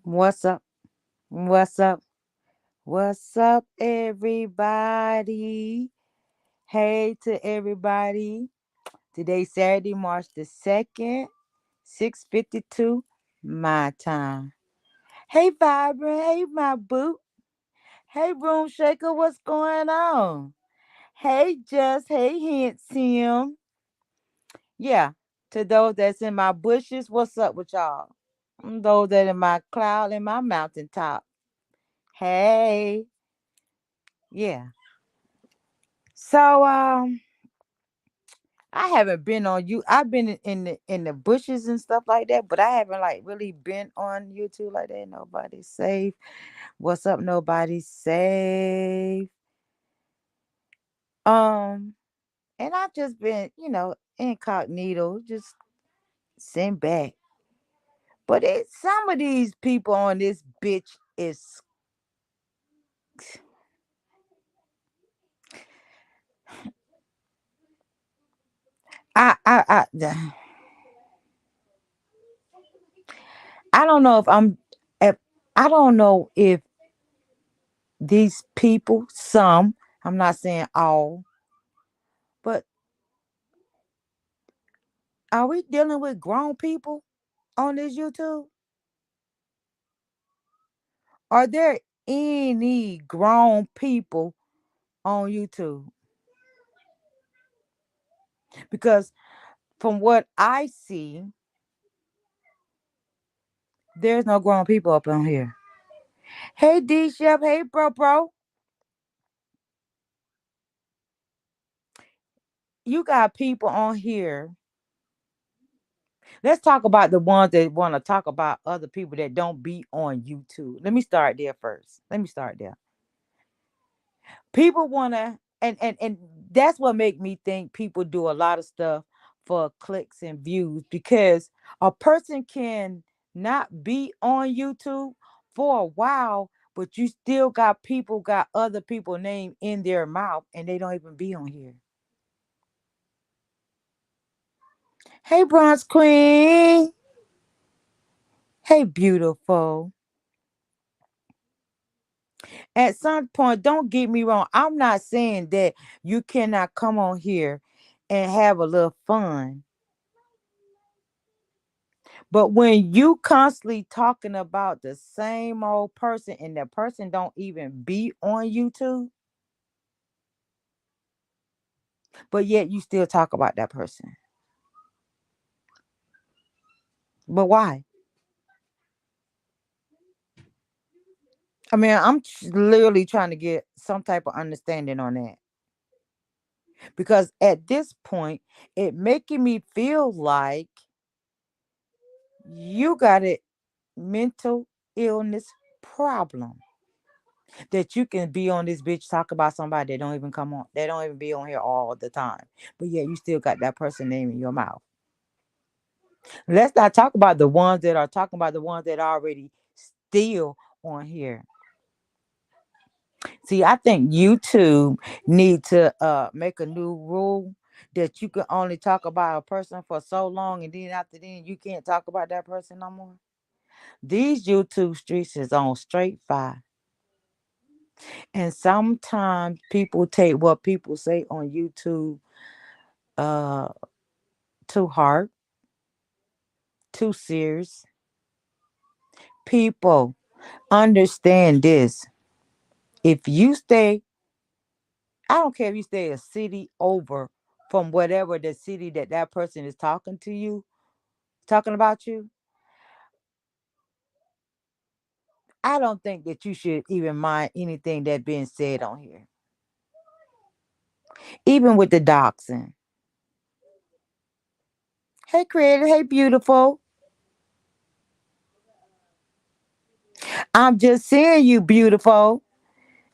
What's up? What's up? What's up, everybody? Hey to everybody. Today's Saturday, March the 2nd, 6:52 my time. Hey, Vibrant. Hey, my boo. Hey, Room Shaker. What's going on? Hey, Just. Hey, Handsome. Yeah, to those that's in my bushes, what's up with y'all? Those that in my cloud and my mountaintop. Hey. Yeah. So I haven't been on you. I've been in the bushes and stuff like that, but I haven't like really been on YouTube like that. Nobody's safe. What's up? Nobody's safe. Um, and I've just been, incognito, just sitting back. But some of these people on this bitch is I I don't know if I don't know if these people, some, I'm not saying all, but are we dealing with grown people on this YouTube? Are there any grown people on YouTube? Because from what I see, there's no grown people up on here. Hey D Chef, hey bro. You got people on here. Let's talk about the ones that want to talk about other people that don't be on YouTube. Let me start there first. Let me start there. People wanna and that's what make me think people do a lot of stuff for clicks and views because a person can not be on YouTube for a while, but you still got other people name in their mouth and they don't even be on here. Hey bronze queen. Hey beautiful. At some point, don't get me wrong, I'm not saying that you cannot come on here and have a little fun. But when you constantly talking about the same old person and that person don't even be on YouTube, but yet you still talk about that person. But why? I mean, literally trying to get some type of understanding on that. Because at this point, it making me feel like you got a mental illness problem that you can be on this bitch talk about somebody that don't even come on, they don't even be on here all the time, but yeah, you still got that person name in your mouth. Let's not talk about the ones that are talking about the ones that are already still on here. See, I think YouTube need to make a new rule that you can only talk about a person for so long and then after then you can't talk about that person no more. These YouTube streets is on straight fire. And sometimes people take what people say on YouTube uh too hard, too serious. People understand this. If you stay, I don't care if you stay a city over from whatever the city that that person is talking to you, talking about you, I don't think that you should even mind anything that being said on here. Even with the doxing. Hey creator, hey beautiful. I'm just seeing you beautiful.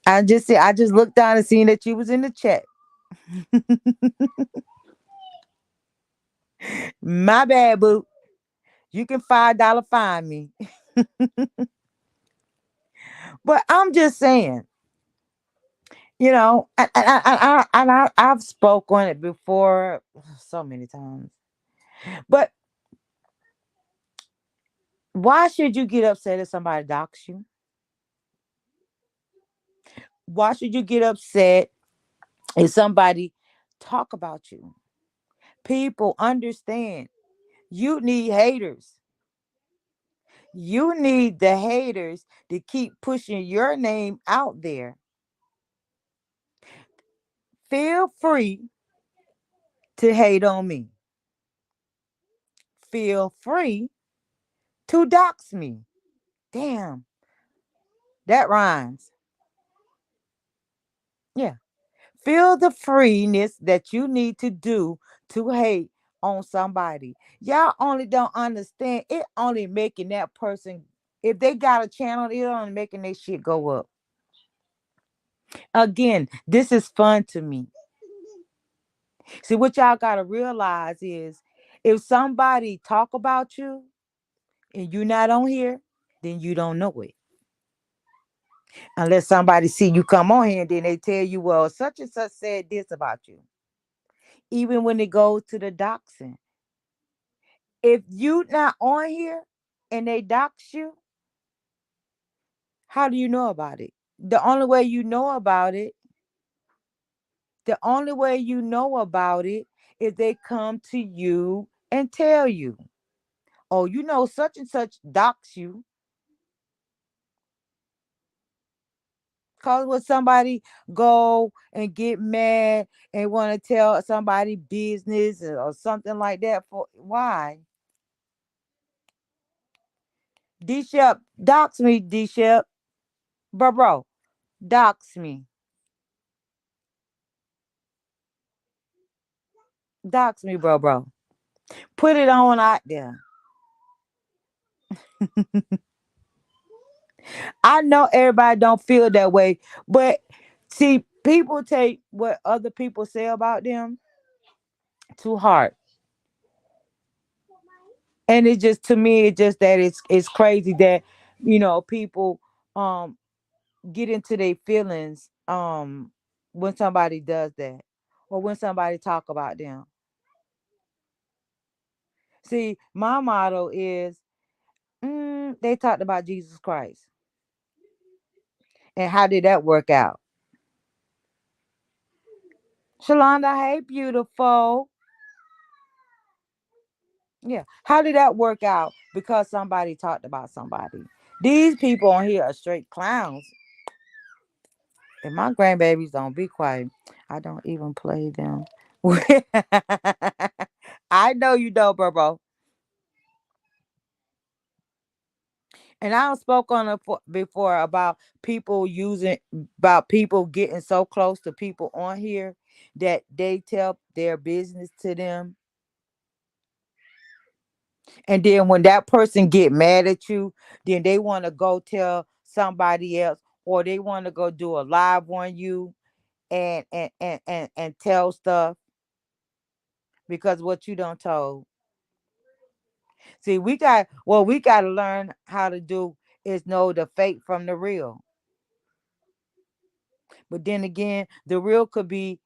I just looked down and seen that you was in the chat. My bad, boo. You can $5 find me. But I'm just saying, I've spoke on it before so many times. But Why should you get upset if somebody docks you? Why should you get upset if somebody talk about you? People understand you need haters. You need the haters to keep pushing your name out there. Feel free to hate on me. Feel free to dox me. Damn, that rhymes. Yeah. Feel the freeness that you need to do to hate on somebody. Y'all only don't understand. It only making that person, if they got a channel, it only making their shit go up. Again, this is fun to me. See, what y'all gotta realize is if somebody talk about you and you not on here, then you don't know it. Unless somebody see you come on here and then they tell you, well, such and such said this about you. Even when it goes to the doxing. If you not on here and they dox you, how do you know about it? The only way you know about it, the only way you know about it is they come to you and tell you, oh, you know, such and such dox you. Cause when somebody go and get mad and want to tell somebody business or something like that, for why? D Shep, dox me, D Shep. Bro, dox me. Dox me, bro. Put it on out there. I know everybody don't feel that way, but see, people take what other people say about them too hard. And it just, to me, it's just that it's crazy that, people get into their feelings when somebody does that or when somebody talk about them. See, my motto is they talked about Jesus Christ. And how did that work out? Shalonda, hey, beautiful. Yeah. How did that work out? Because somebody talked about somebody. These people on here are straight clowns. If my grandbabies don't be quiet, I don't even play them. I know you know, bro. And I spoke on it before about about people getting so close to people on here that they tell their business to them. And then when that person get mad at you, then they want to go tell somebody else, or they want to go do a live on you and tell stuff because what you don't told. See, we got to learn how to do is know the fake from the real. But then again, the real could be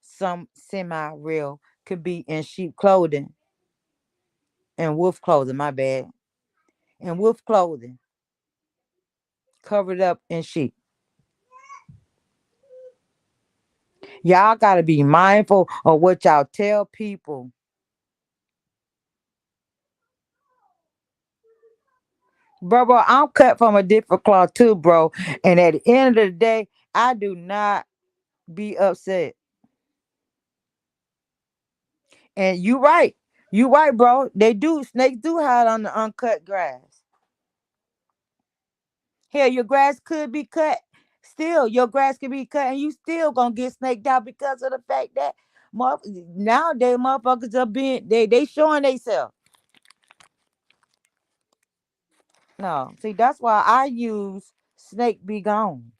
some semi real, could be in sheep clothing and wolf clothing, my bad. And wolf clothing covered up in sheep. Y'all got to be mindful of what y'all tell people. Bro, I'm cut from a different cloth too, bro. And at the end of the day, I do not be upset. And you right. You right, bro. They do. Snakes do hide on the uncut grass. Hell, your grass could be cut. Still, your grass could be cut, and you still gonna get snaked out because of the fact that nowadays motherfuckers are being they showing themselves. No, see, that's why I use snake be gone.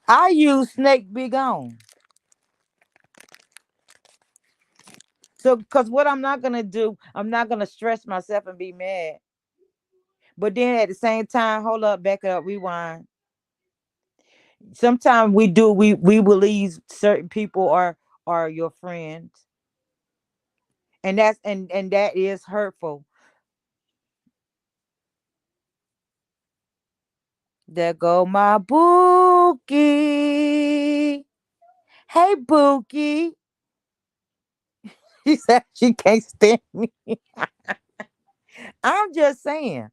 I use snake be gone. So, because what I'm not gonna do, I'm not gonna stress myself and be mad. But then at the same time, hold up, back up, rewind. Sometimes we believe certain people are your friends, And that is hurtful. There go my Bookie. Hey Bookie. She said she can't stand me. I'm just saying.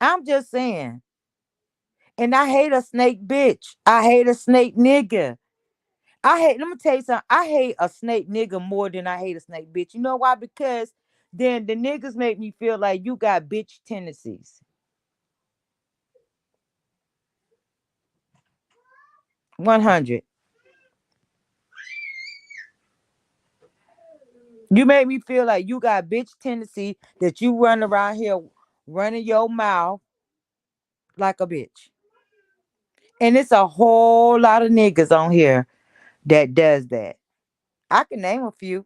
I'm just saying. And I hate a snake bitch. I hate a snake nigga. Let me tell you something. I hate a snake nigga more than I hate a snake bitch. You know why? Because then the niggas make me feel like you got bitch tendencies. 100. You make me feel like you got bitch tendency that you run around here running your mouth like a bitch. And it's a whole lot of niggas on here that does that. I can name a few.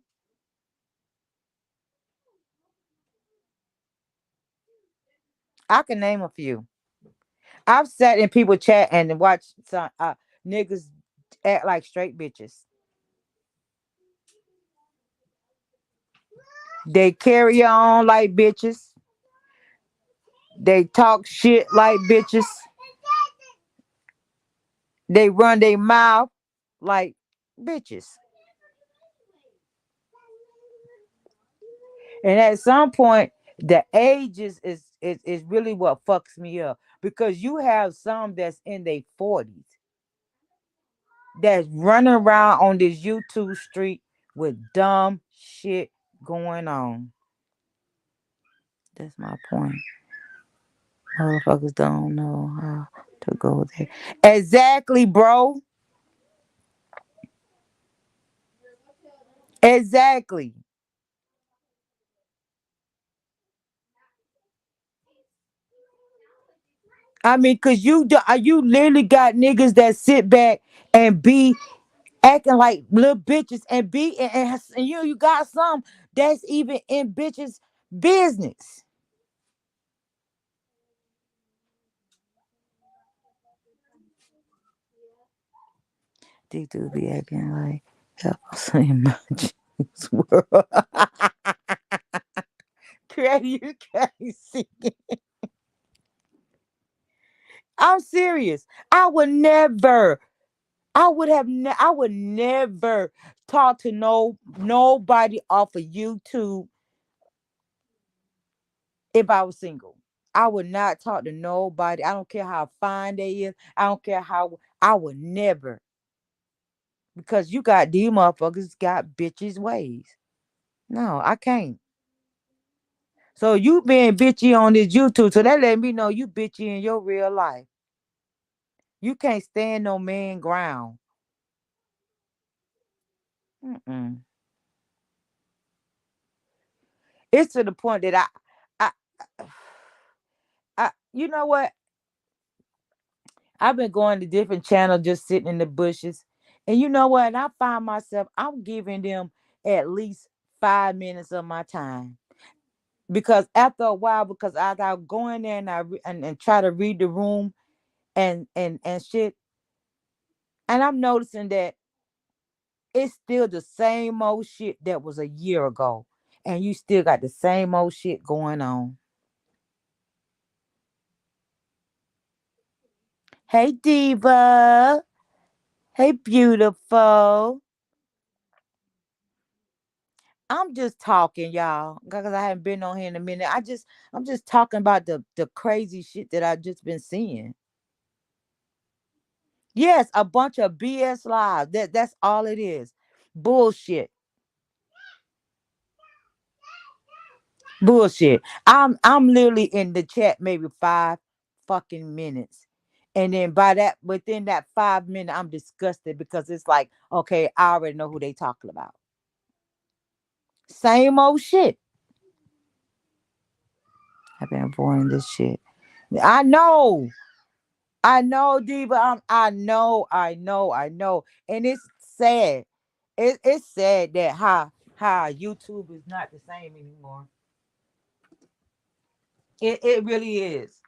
I can name a few. I've sat in people chat and watched some niggas act like straight bitches. They carry on like bitches. They talk shit like bitches. They run their mouth like bitches. And at some point, the ages is really what fucks me up because you have some that's in their 40s that's running around on this YouTube street with dumb shit going on. That's my point. Motherfuckers don't know how to go there. Exactly, bro. Exactly. I mean, cause you literally got niggas that sit back and be acting like little bitches and and you got some that's even in bitches business. These dudes be acting like help us in my juice world. Crazy, you can't see it. I'm serious. I would never. I would never talk to nobody off of YouTube if I was single. I would not talk to nobody. I don't care how fine they is. I don't care how I would never. Because you got these motherfuckers got bitches ways. No, I can't. So you being bitchy on this YouTube, so that let me know you bitchy in your real life. You can't stand no man ground. Mm-mm. It's to the point that I, you know what? I've been going to different channels, just sitting in the bushes, and you know what? And I find myself, I'm giving them at least 5 minutes of my time because after a while, because I go in there and and try to read the room and shit, and I'm noticing that it's still the same old shit that was a year ago, and you still got the same old shit going on. Hey, diva. Hey, beautiful. I'm just talking, y'all, because I haven't been on here in a minute. I'm just talking about the crazy shit that I just been seeing. Yes, a bunch of BS lies. That's all it is. Bullshit. Bullshit. I'm literally in the chat maybe 5 fucking minutes. And then by that within that 5 minutes, I'm disgusted because it's like, okay, I already know who they talking about. Same old shit. I've been avoiding this shit. I know. I know, Diva. I know. And it's sad. It's sad that how YouTube is not the same anymore. It really is.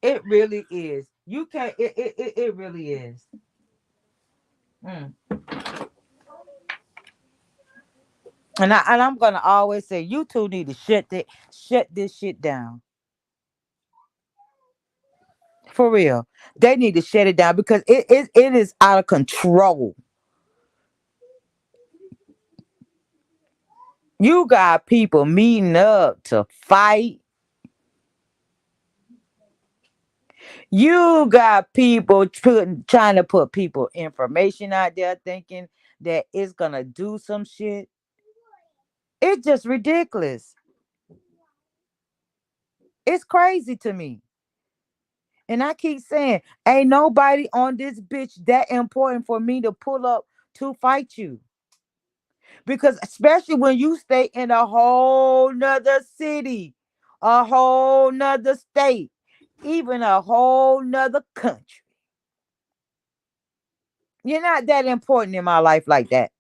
It really is. You can't. It really is. Mm. And I'm gonna always say you two need to shut this shit down. For real. They need to shut it down because it is out of control. You got people meeting up to fight. You got people trying to put people information out there thinking that it's gonna do some shit. It's just ridiculous. It's crazy to me. And I keep saying, ain't nobody on this bitch that important for me to pull up to fight you. Because especially when you stay in a whole nother city, a whole nother state, even a whole nother country. You're not that important in my life like that.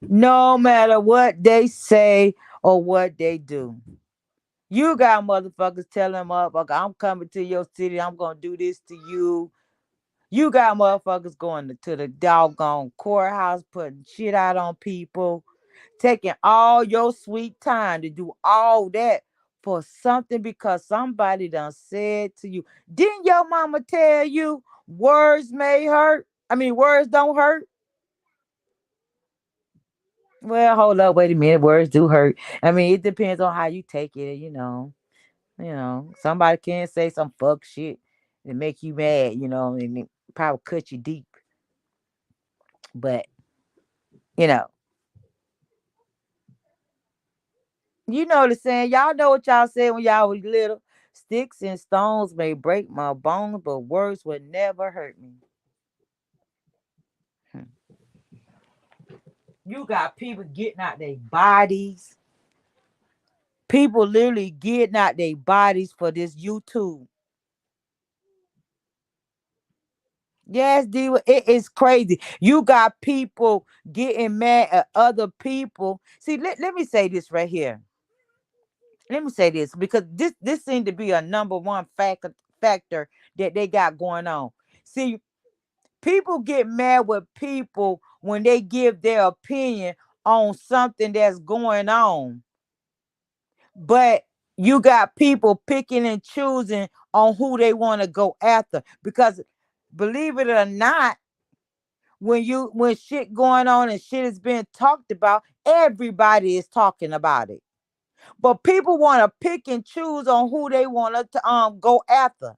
No matter what they say or what they do. You got motherfuckers telling them up, okay, I'm coming to your city, I'm gonna do this to you. You got motherfuckers going to the doggone courthouse, putting shit out on people, taking all your sweet time to do all that for something because somebody done said to you. Didn't your mama tell you words may hurt? I mean, words don't hurt. Well, hold up, wait a minute. Words do hurt. I mean, it depends on how you take it, you know. Somebody can say some fuck shit and make you mad, and it probably cut you deep. But, you know, you know the saying. Y'all know what y'all said when y'all was little. Sticks and stones may break my bones, but words would never hurt me. Hmm. You got people getting out their bodies. People literally getting out their bodies for this YouTube. Yes, D, it is crazy. You got people getting mad at other people. See, let me say this right here. Let me say this because this seemed to be a number one factor that they got going on. See, people get mad with people when they give their opinion on something that's going on, but you got people picking and choosing on who they want to go after because believe it or not, when shit going on and shit is being talked about, everybody is talking about it. But people want to pick and choose on who they want to go after.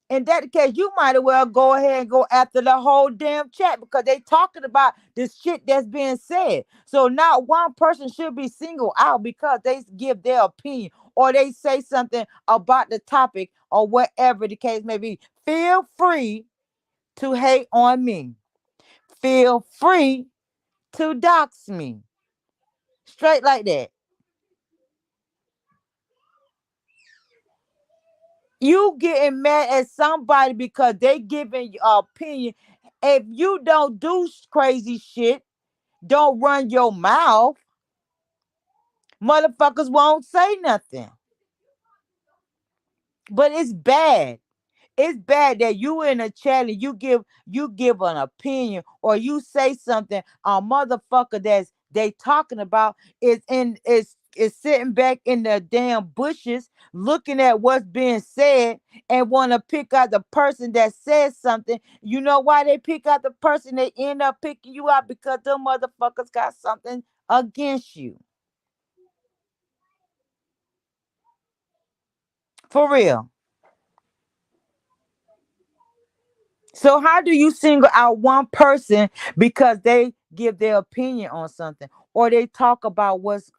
In that case, you might as well go ahead and go after the whole damn chat because they talking about the shit that's being said. So not one person should be singled out because they give their opinion or they say something about the topic or whatever the case may be. Feel free to hate on me. Feel free to dox me. Straight like that. You getting mad at somebody because they giving your opinion. If you don't do crazy shit, don't run your mouth, motherfuckers won't say nothing. But it's bad. It's bad that you in a chat and you give an opinion or you say something a motherfucker that's they talking about is sitting back in the damn bushes looking at what's being said and want to pick out the person that says something. You know why they pick out the person? They end up picking you out because them motherfuckers got something against you. For real. So how do you single out one person because they give their opinion on something or they talk about what's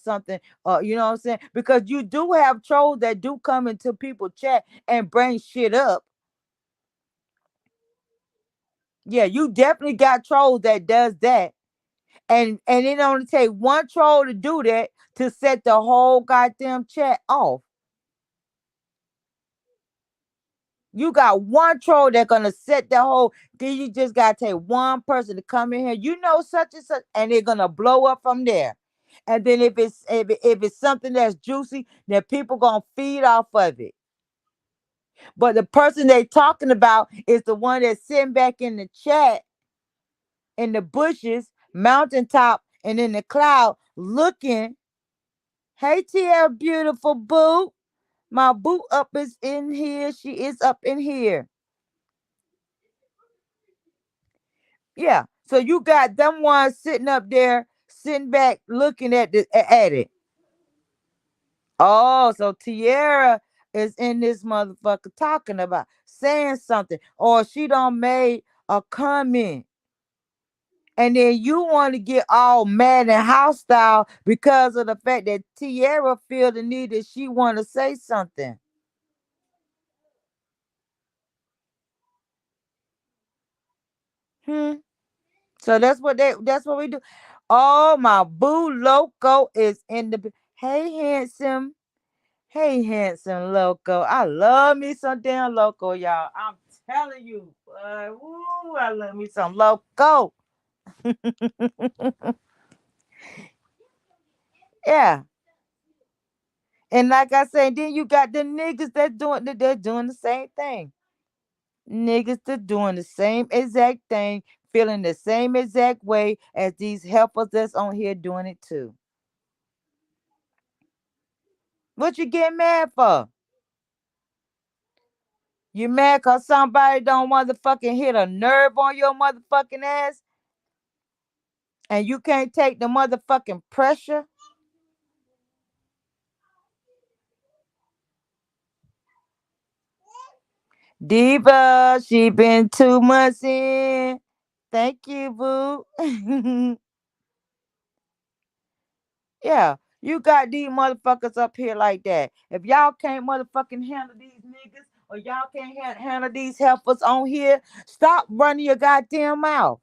something you know what I'm saying? Because you do have trolls that do come into people chat and bring shit up. Yeah, you definitely got trolls that does that. And it only take one troll to do that to set the whole goddamn chat off. You got one troll that's gonna set the whole. Then you just gotta take one person to come in here. You know such and such, and they're gonna blow up from there. And then if it's something that's juicy, then people gonna feed off of it. But the person they talking about is the one that's sitting back in the chat in the bushes, mountaintop, and in the cloud looking. Hey, Tierra, beautiful boo. My boo up is in here. She is up in here. Yeah. So you got them ones sitting up there, sitting back, looking at it. Oh, so Tierra is in this motherfucker talking about saying something, or she done made a comment, and then you want to get all mad and hostile because of the fact that Tierra feel the need that she want to say something. Hmm. So that's what we do. Oh, my boo loco is in the. Hey, handsome. Hey, handsome loco. I love me some damn loco, y'all. I'm telling you. Woo, I love me some loco. Yeah. And like I said, then you got the niggas they're doing the same thing. Niggas that doing the same exact thing, feeling the same exact way as these helpers that's on here doing it too. What you get mad for? You mad cause somebody don't motherfucking hit a nerve on your motherfucking ass and you can't take the motherfucking pressure? Diva, she been 2 months in. Thank you, boo. Yeah, you got these motherfuckers up here like that. If y'all can't motherfucking handle these niggas or y'all can't handle these helpers on here, stop running your goddamn mouth.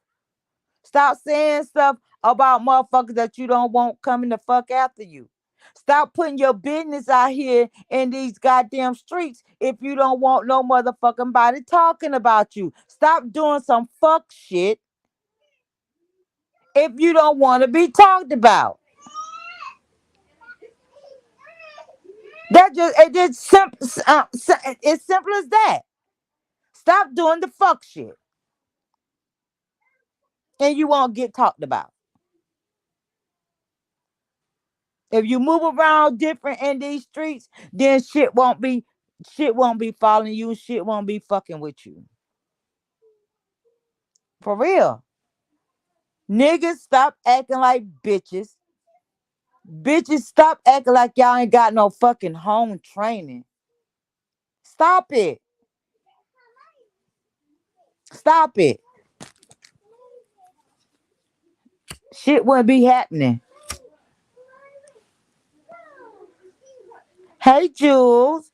Stop saying stuff about motherfuckers that you don't want coming the fuck after you. Stop putting your business out here in these goddamn streets if you don't want no motherfucking body talking about you. Stop doing some fuck shit if you don't want to be talked about. That just it just simple. It's simple as that. Stop doing the fuck shit, and you won't get talked about. If you move around different in these streets, then shit won't be following you. Shit won't be fucking with you. For real. Niggas, stop acting like bitches. Bitches, stop acting like y'all ain't got no fucking home training. Stop it. Stop it. Shit wouldn't be happening. Hey, Jules.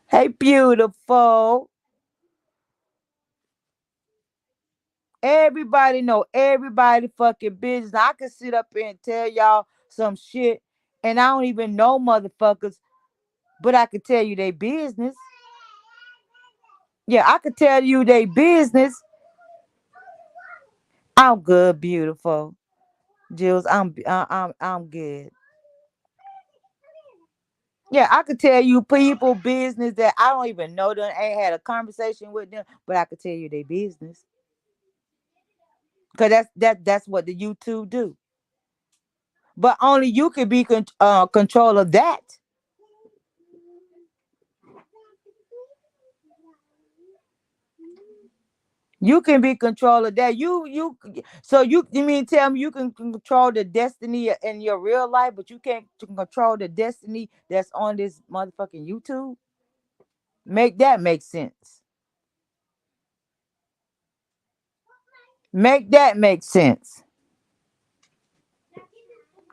Hey, beautiful. Everybody know everybody fucking business. I can sit up here and tell y'all some shit, and I don't even know motherfuckers, but I can tell you they business. Yeah, I could tell you they business. I'm good, beautiful. Jules, I'm good. Yeah, I could tell you people business that I don't even know them, ain't had a conversation with them, but I could tell you they business. Cause that's what the YouTube do. But only you can be control of that. You can be control of that. So you mean tell me you can control the destiny in your real life, but you can't control the destiny that's on this motherfucking YouTube? Make that make sense. Make that make sense.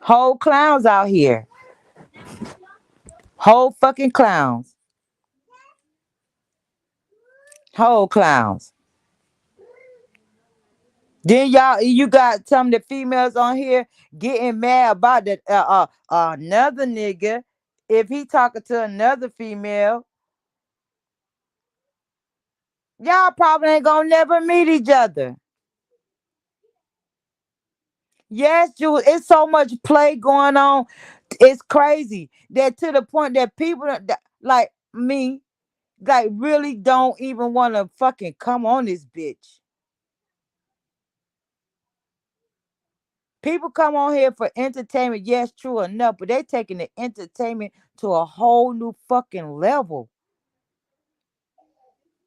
Whole clowns out here. Whole fucking clowns. Whole clowns. Then you got some of the females on here getting mad about the another nigga if he talking to another female. Y'all probably ain't gonna never meet each other. Yes, Jules, it's so much play going on. It's crazy that to the point that people like me, like really don't even want to fucking come on this bitch. People come on here for entertainment, yes, true enough, but they taking the entertainment to a whole new fucking level.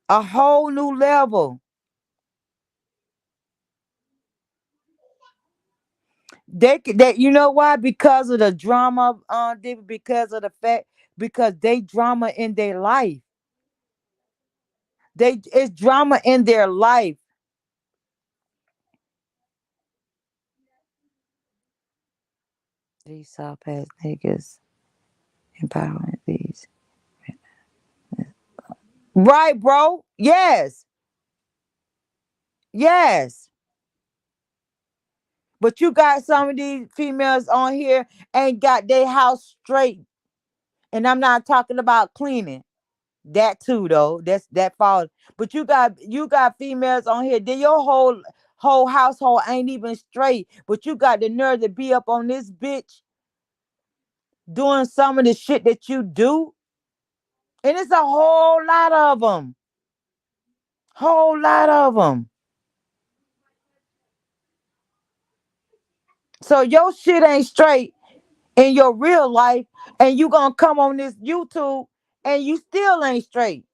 A whole new level. They you know why? Because of the drama, because of the fact, because they drama in their life. It's drama in their life. These soft ass niggas empowering these. Right, bro? Yes. Yes. But you got some of these females on here ain't got their house straight. And I'm not talking about cleaning. That too though. That falls. But you got females on here. Then your whole household ain't even straight. But you got the nerve to be up on this bitch doing some of the shit that you do. And it's a whole lot of them. Whole lot of them. So your shit ain't straight in your real life, and you gonna come on this YouTube and you still ain't straight.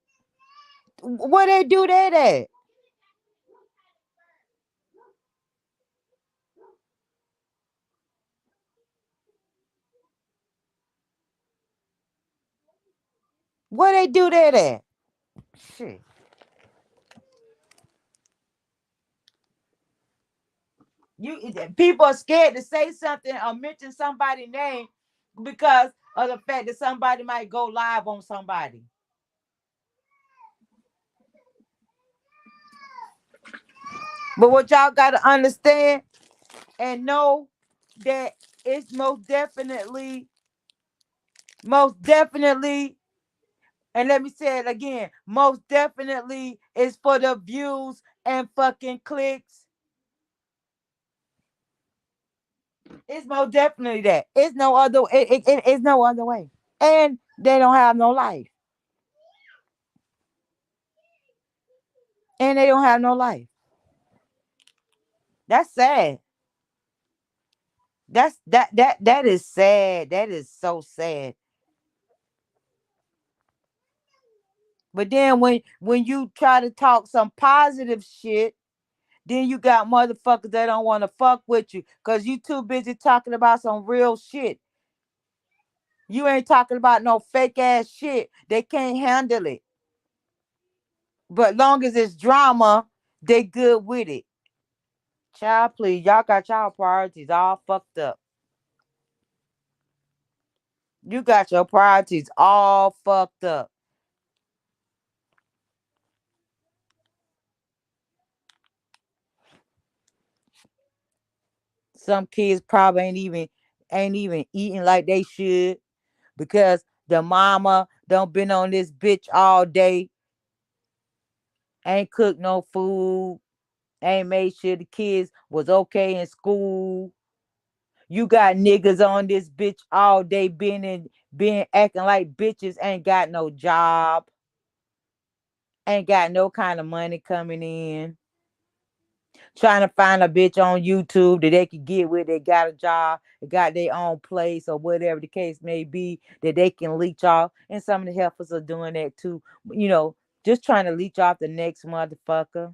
Where they do that at? Where they do that at? Shit. People are scared to say something or mention somebody's name because of the fact that somebody might go live on somebody. But what y'all gotta understand and know that it's most definitely, and let me say it again, most definitely is for the views and fucking clicks. It's most definitely that. It's no other. It's no other way. And they don't have no life. And they don't have no life. That's sad. That is sad. That is so sad. But then when you try to talk some positive shit, then you got motherfuckers that don't want to fuck with you because you too busy talking about some real shit. You ain't talking about no fake ass shit. They can't handle it. But long as it's drama, they good with it. Child, please, y'all got y'all priorities all fucked up. You got your priorities all fucked up. Some kids probably ain't even eating like they should because the mama don't been on this bitch all day, ain't cooked no food, ain't made sure the kids was okay in school. You got niggas on this bitch all day being acting like bitches ain't got no job, ain't got no kind of money coming in. Trying to find a bitch on YouTube that they could get with. They got a job, they got their own place, or whatever the case may be, that they can leech off. And some of the helpers are doing that too. Just trying to leech off the next motherfucker.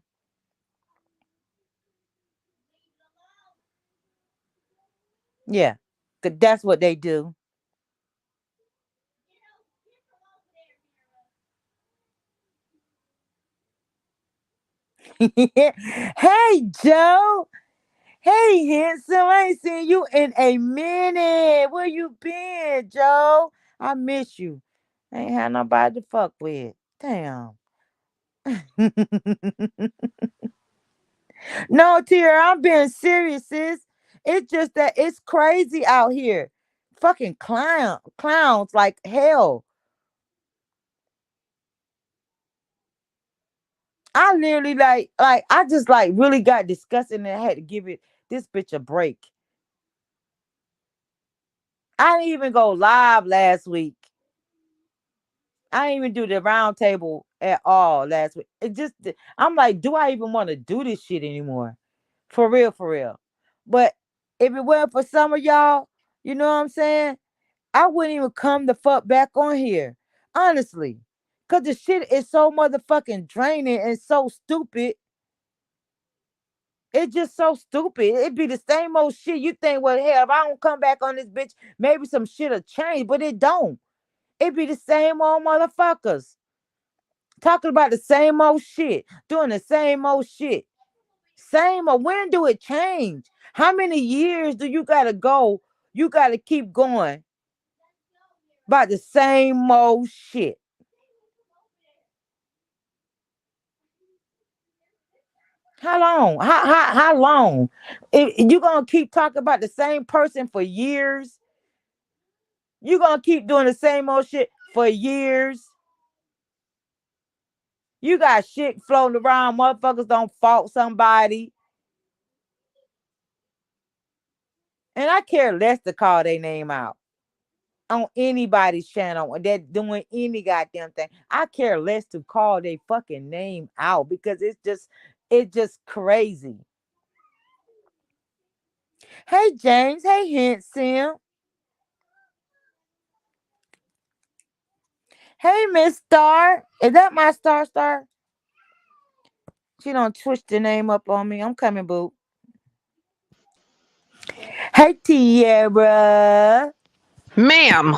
Yeah, 'cause that's what they do. Hey, Joe. Hey, handsome. I ain't seen you in a minute. Where you been, Joe? I miss you. I ain't had nobody to fuck with. Damn. No, Tier, I'm being serious, sis. It's just that it's crazy out here. Fucking clowns like hell. I literally I just really got disgusted and I had to give this bitch a break. I didn't even go live last week. I didn't even do the round table at all last week. I'm like, do I even want to do this shit anymore? For real, for real. But If it weren't for some of y'all, you know what I'm saying? I wouldn't even come the fuck back on here. Honestly. Cause the shit is so motherfucking draining and so stupid. It's just so stupid. It be the same old shit. You think, well, hell, if I don't come back on this bitch, maybe some shit'll change, but it don't. It be the same old motherfuckers talking about the same old shit, doing the same old shit. Same old. When do it change? How many years do you gotta go? You gotta keep going about the same old shit. How long? How long? If you gonna keep talking about the same person for years? You gonna keep doing the same old shit for years? You got shit floating around. Motherfuckers don't fault somebody. And I care less to call their name out on anybody's channel that doing any goddamn thing. I care less to call their fucking name out because it's just crazy. Hey James, hey Henson. Hey Miss Star. Is that my Star? She don't twitch the name up on me. I'm coming, boo. Hey Tierra. Ma'am,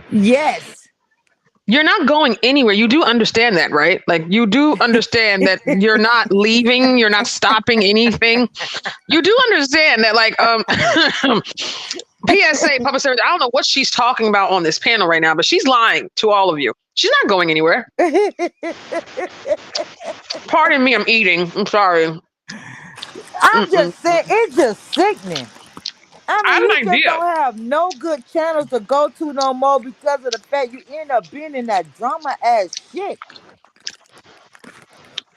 Yes. you're not going anywhere. You do understand that, right? Like, you do understand that you're not leaving, you're not stopping anything. You do understand that, like, PSA, public service, I don't know what she's talking about on this panel right now, but she's lying to all of you. She's not going anywhere. Pardon me, I'm eating. I'm sorry. I'm Mm-mm. just saying, it's just sickening. I I mean, have you an just idea. don't have no good channels to go to no more because of the fact you end up being in that drama ass shit.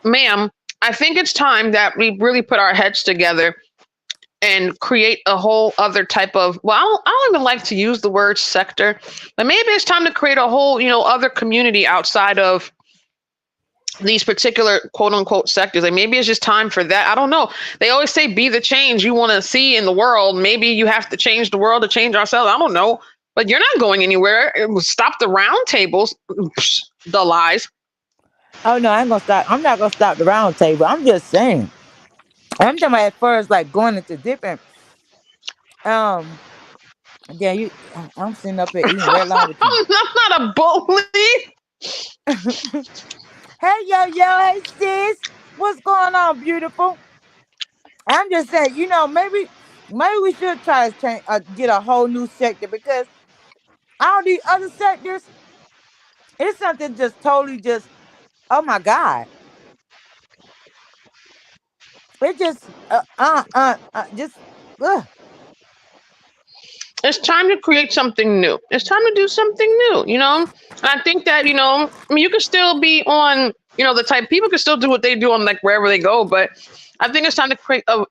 Ma'am, I think it's time that we really put our heads together and create a whole other type of, well, I don't even like to use the word sector, but maybe it's time to create a whole, other community outside of these particular quote unquote sectors. Like, maybe it's just time for that. I don't know. They always say be the change you want to see in the world. Maybe you have to change the world to change ourselves. I don't know. But you're not going anywhere. Stop the round tables. The lies. Oh no, I ain't gonna stop. I'm not gonna stop the round table. I'm just saying. I'm talking about at first, like going into different. Um, yeah, I'm sitting up here eating right along with you. I'm not a bully. Hey yo, hey sis, what's going on, beautiful? I'm just saying, maybe we should try to change, get a whole new sector because all these other sectors, it's something just totally just, oh my god, it just, just, ugh. It's time to create something new. It's time to do something new. And I think that, I mean, you can still be on, the type, people can still do what they do on, like, wherever they go, but I think it's time to create I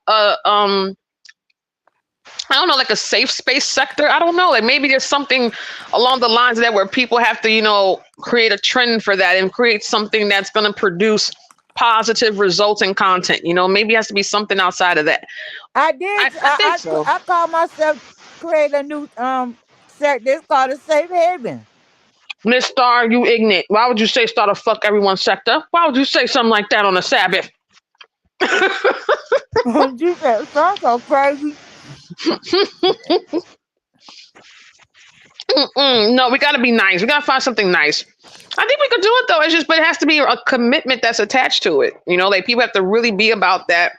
don't know, like a safe space sector. I don't know. Like, maybe there's something along the lines of that where people have to, create a trend for that and create something that's going to produce positive results and content. Maybe it has to be something outside of that. I I, did, I think so. I call myself create a new sector. It's called a safe haven. Miss Star, you ignorant. Why would you say start a fuck everyone sector? Why would you say something like that on a Sabbath? You said sounds so crazy. No, we got to be nice. We got to find something nice. I think we could do it though. It's just, but it has to be a commitment that's attached to it. Like, people have to really be about that.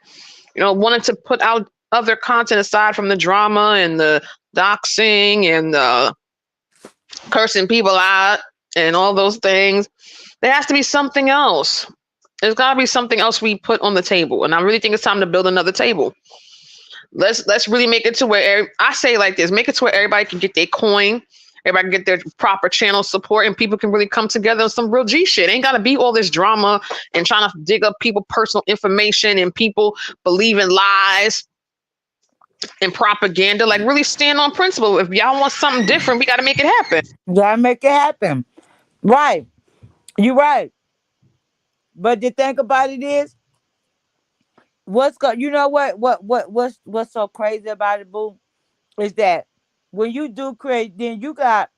Wanting to put out other content aside from the drama and the doxing and the cursing people out and all those things. There has to be something else. There's got to be something else we put on the table, and I really think it's time to build another table. Let's really make it to where I say like this: make it to where everybody can get their coin, everybody can get their proper channel support, and people can really come together on some real G shit. Ain't got to be all this drama and trying to dig up people personal information and people believing lies and propaganda. Like, really stand on principle. If y'all want something different, we got to make it happen. Gotta make it happen. Right. You're right. But the thing about it is, You know what's so crazy about it, boo, is that when you do create, then you got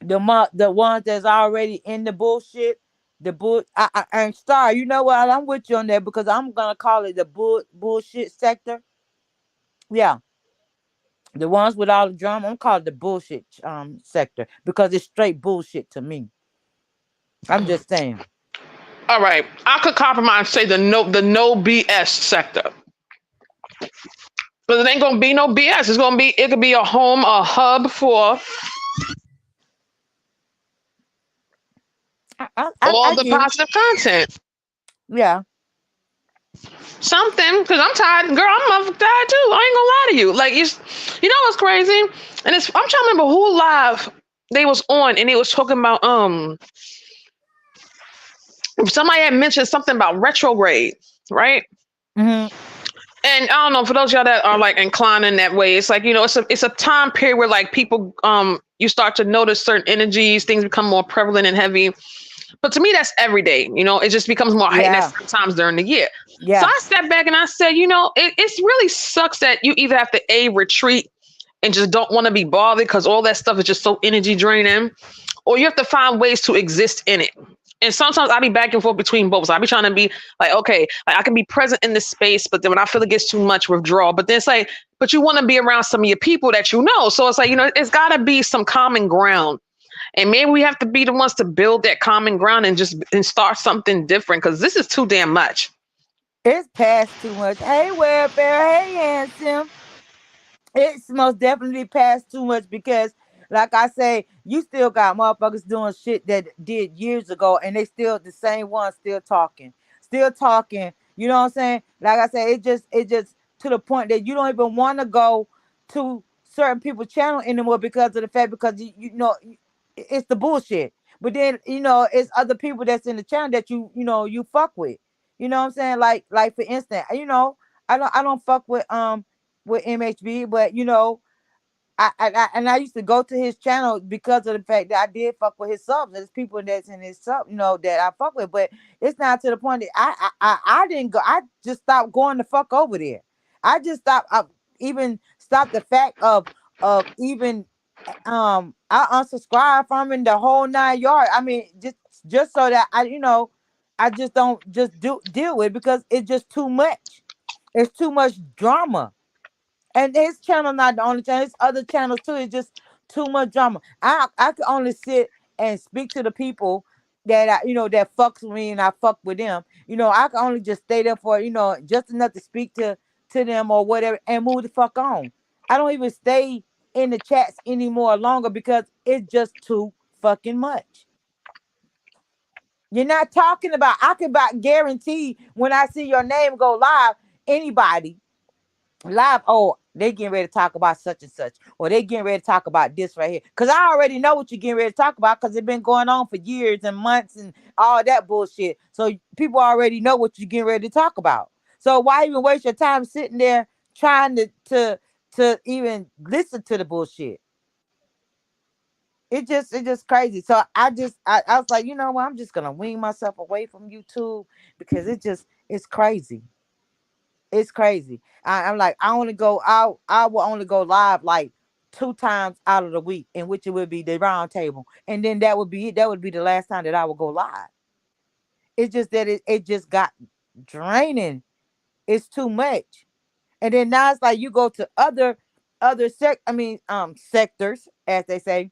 the ones that's already in the bullshit. The bull, and Star, you know what? I'm with you on that because I'm gonna call it the bullshit sector. Yeah, the ones with all the drama, I'm calling the bullshit sector because it's straight bullshit to me. I'm just saying. All right, I could compromise and say the no BS sector. Because it ain't gonna be no BS. It could be a home, a hub for all I the get it. positive content. Yeah. Something, because I'm tired, girl. I'm tired too. I ain't gonna lie to you. Like you know what's crazy? And I'm trying to remember who live they was on, and they was talking about somebody had mentioned something about retrograde, right? Hmm. And I don't know, for those of y'all that are like inclining that way, it's like, it's a time period where like people you start to notice certain energies, things become more prevalent and heavy. But to me, that's every day. It just becomes more heightened at Yeah. certain times during the year. So Yeah. I stepped back and I said, it's really sucks that you either have to retreat and just don't want to be bothered because all that stuff is just so energy draining, or you have to find ways to exist in it. And sometimes I be back and forth between both. So I be trying to be like, okay, like I can be present in this space, but then when I feel it gets too much, withdraw. But then it's like, but you want to be around some of your people that you know. So it's like, it's got to be some common ground. And maybe we have to be the ones to build that common ground and start something different because this is too damn much. It's past too much. Hey, welfare. Hey, handsome. It's most definitely past too much because, like I say, you still got motherfuckers doing shit that did years ago, and they still the same ones still talking. You know what I'm saying? Like I said, it just to the point that you don't even want to go to certain people's channel anymore because of the fact because you know it's the bullshit. But then it's other people that's in the channel that you fuck with. You know what I'm saying? Like for instance, I don't fuck with MHB, but I used to go to his channel because of the fact that I did fuck with his subs. There's people that's in his sub, that I fuck with, but it's not to the point that I didn't go. I just stopped going the fuck over there. I just stopped. I even stopped the fact of even I unsubscribed from him the whole 9 yards. I mean, just so that I just don't just do deal with it because it's just too much. It's too much drama. And his channel not the only channel. His other channels too. It's just too much drama. I can only sit and speak to the people that that fucks with me and I fuck with them. I can only just stay there for just enough to speak to them or whatever and move the fuck on. I don't even stay in the chats anymore longer because it's just too fucking much. You're not talking about. I can about guarantee when I see your name go live, anybody live, oh, they getting ready to talk about such and such, or they getting ready to talk about this right here. Cause I already know what you're getting ready to talk about, cause it's been going on for years and months and all that bullshit. So people already know what you're getting ready to talk about. So why even waste your time sitting there trying to even listen to the bullshit? It's just crazy. So I was like, you know what? I'm just gonna wean myself away from YouTube because it's crazy. It's crazy. I'm like, I only go out. I will only go live like 2 times out of the week, in which it would be the round table, and then that would be it. That would be the last time that I would go live. It's just that it just got draining. It's too much, and then now it's like you go to other sectors, as they say,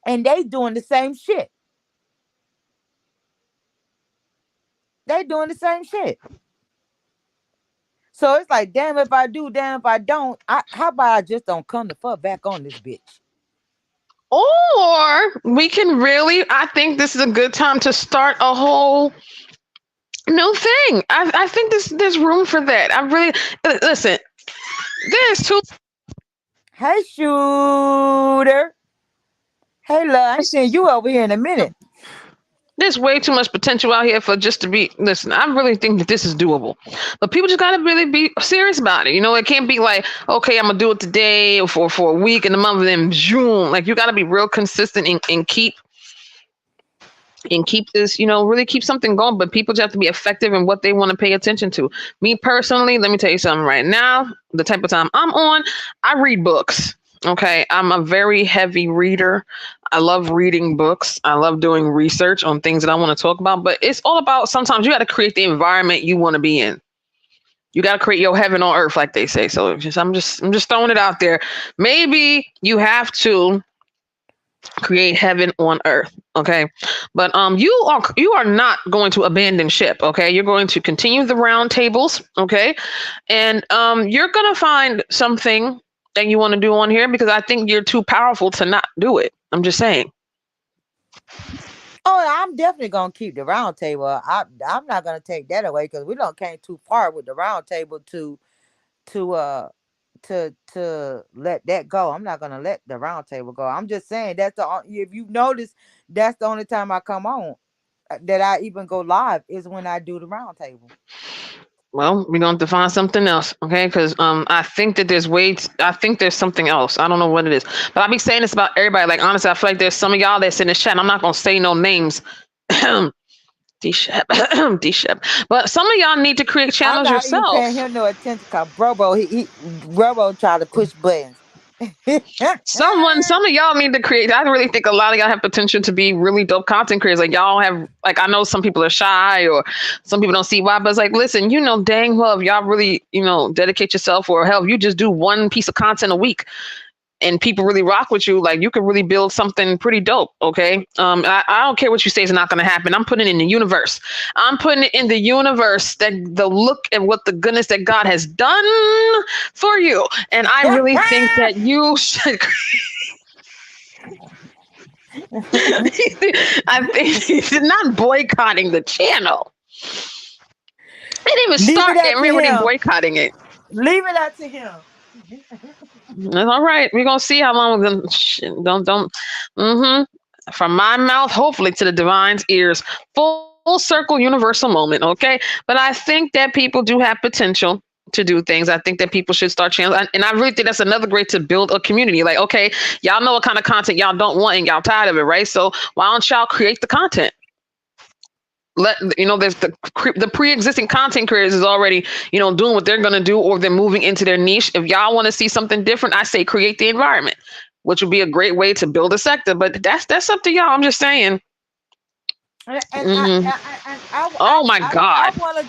and they doing the same shit. They doing the same shit. So it's like, damn if I do, damn if I don't. How about I just don't come the fuck back on this bitch? Or we can really, I think this is a good time to start a whole new thing. I think there's room for that. I really listen. There's two. Hey, shooter. Hey, love. I ain't seen you over here in a minute. There's way too much potential out here for just to be. Listen, I really think that this is doable, but people just gotta really be serious about it. It can't be like, okay, I'm gonna do it today or for a week and a month, and then June. Like you gotta be real consistent and keep and keep this, really keep something going. But people just have to be effective in what they want to pay attention to. Me personally, let me tell you something right now. The type of time I'm on, I read books. Okay. I'm a very heavy reader. I love reading books. I love doing research on things that I want to talk about. But it's all about sometimes you got to create the environment you want to be in. You got to create your heaven on earth, like they say. So I'm just throwing it out there. Maybe you have to create heaven on earth, okay, but you are not going to abandon ship, okay. You're going to continue the round tables, okay, and you're going to find something that you want to do on here, because I think you're too powerful to not do it. I'm just saying. Oh, I'm definitely gonna keep the round table. I'm not gonna take that away because we don't came too far with the round table to let that go. I'm not gonna let the round table go. I'm just saying that's if you notice, that's the only time I come on that I even go live is when I do the round table. Well, we're going to find something else, okay, because I think that I think there's something else. I don't know what it is, but I'll be saying this about everybody. Like, honestly, I feel like there's some of y'all that's in the chat. I'm not going to say no names. D-Shep. D-Shep. But some of y'all need to create I'm channels not even paying yourself. him no attention because Brobo, he Brobo try to push buttons. Some of y'all need to create. I really think a lot of y'all have potential to be really dope content creators. Like, y'all have, like, I know some people are shy or some people don't see why, but it's like, listen, dang well, if y'all really, dedicate yourself, or hell, if you just do one piece of content a week and people really rock with you, like, you could really build something pretty dope. Okay. I don't care what you say is not going to happen. I'm putting it in the universe. I'm putting it in the universe, that the look at what the goodness that God has done for you. And I really think that you should. I think he's not boycotting the channel. They didn't even Leave start it yet. up to We're already him. boycotting it. Leave it up to him. That's all right. We're gonna see how long. Don't. Mm-hmm. From my mouth, hopefully, to the divine's ears. Full circle, universal moment. Okay, but I think that people do have potential to do things. I think that people should start channels, and I really think that's another great to build a community. Like, okay, y'all know what kind of content y'all don't want, and y'all tired of it, right? So why don't y'all create the content? There's the pre-existing content creators is already doing what they're going to do, or they're moving into their niche. If y'all want to see something different, I say create the environment, which would be a great way to build a sector. But that's up to y'all. I'm just saying. And Hmm. Oh my I god. want to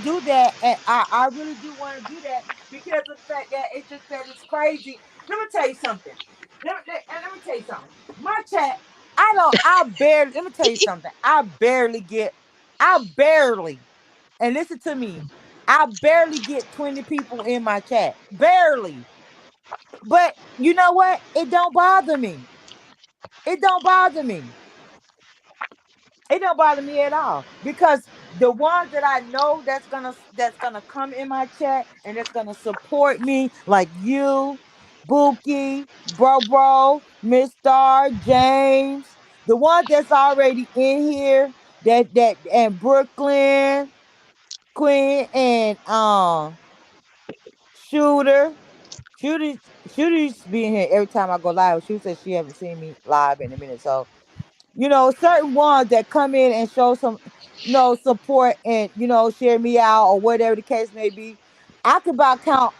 do that, and I really do want to do that because of the fact that it's just that it's crazy. Let me tell you something. Let me tell you something. My chat, I barely. Let me tell you something. I barely, and listen to me. I barely get 20 people in my chat, barely. But you know what? It don't bother me. It don't bother me. It don't bother me at all because the ones that I know that's gonna come in my chat and that's gonna support me, like you, Bookie, Miss Star, James, the ones that's already in here, that and Brooklyn, Queen, and Shooter. Shooter Shooter used to be in here every time I go live. She said she haven't seen me live in a minute, so certain ones that come in and show some, support and, share me out or whatever the case may be. I could about count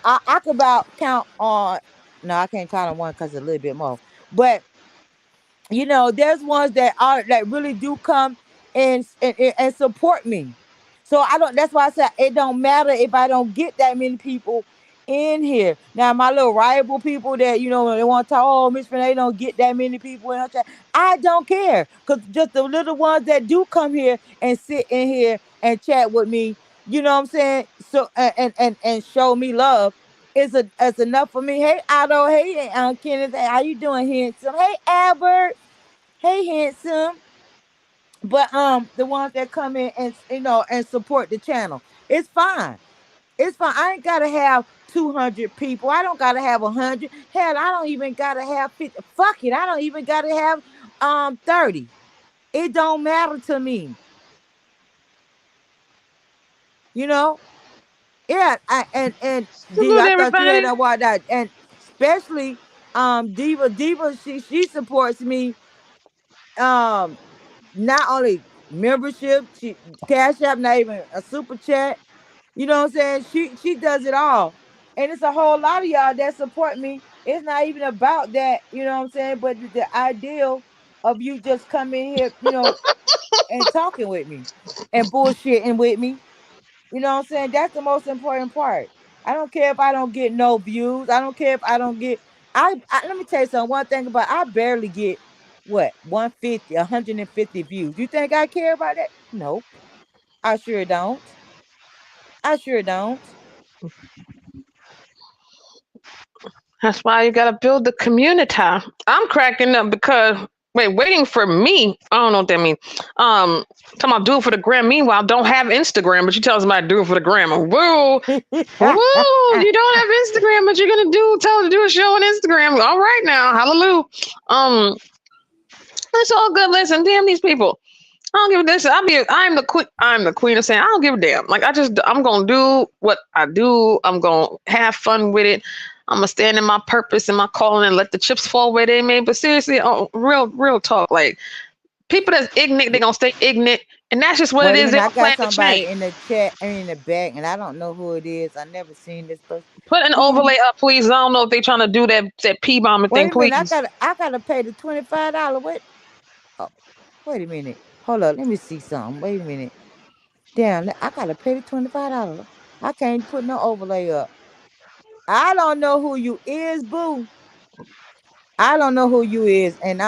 on, no, I can't count on one because it's a little bit more. But there's ones that really do come and support me. So I don't. That's why I said it don't matter if I don't get that many people in here. Now my little rival people that they want to talk. Oh, Miss Renee don't get that many people in her chat. I don't care because just the little ones that do come here and sit in here and chat with me. You know what I'm saying? So and show me love is enough for me. Hey Otto, hey Kenneth, hey, how you doing, handsome? Hey Albert, hey handsome. But the ones that come in and and support the channel, it's fine. It's fine. I ain't gotta have 200 people. I don't gotta have 100. Hell, I don't even gotta have 50. Fuck it. I don't even gotta have 30. It don't matter to me. You know. Yeah. And Diva, Salute I thought you had everybody. that why that, and especially Diva. She supports me. Um not only membership, she Cash App, not even a super chat. You know what I'm saying? She does it all. And it's a whole lot of y'all that support me. It's not even about that, you know what I'm saying? But the ideal of you just coming here, and talking with me and bullshitting with me. You know what I'm saying? That's the most important part. I don't care if I don't get no views. I don't care if I don't get let me tell you something. One thing about I barely get what 150, 150 views. You think I care about that? Nope. I sure don't. I sure don't. That's why you gotta build the community. I'm cracking up because waiting for me. I don't know what that means. Talking about do it for the gram. Meanwhile, don't have Instagram, but you tell somebody do it for the gram. Woo, woo! You don't have Instagram, but you're gonna tell them to do a show on Instagram. All right now, hallelujah. Um, it's all good. Listen, damn these people. I don't give a this. I'm the queen. I'm the queen of saying I don't give a damn. Like I'm gonna do what I do. I'm gonna have fun with it. I'm gonna stand in my purpose and my calling and let the chips fall where they may. But seriously, real talk. Like people that's ignorant, they gonna stay ignorant, and that's just what it Wait a is. They minute, I don't got plan to somebody change. in the chat, I mean in the back, and I don't know who it is. I never seen this person. Put an Who? overlay up, please. I don't know if they trying to do that P bomber Wait thing, a minute, please. I gotta pay the $25. What? Oh, wait a minute. Hold up, let me see something. Wait a minute. Damn, I gotta pay the $25. I can't put no overlay up. I don't know who you is, boo. I don't know who you is, and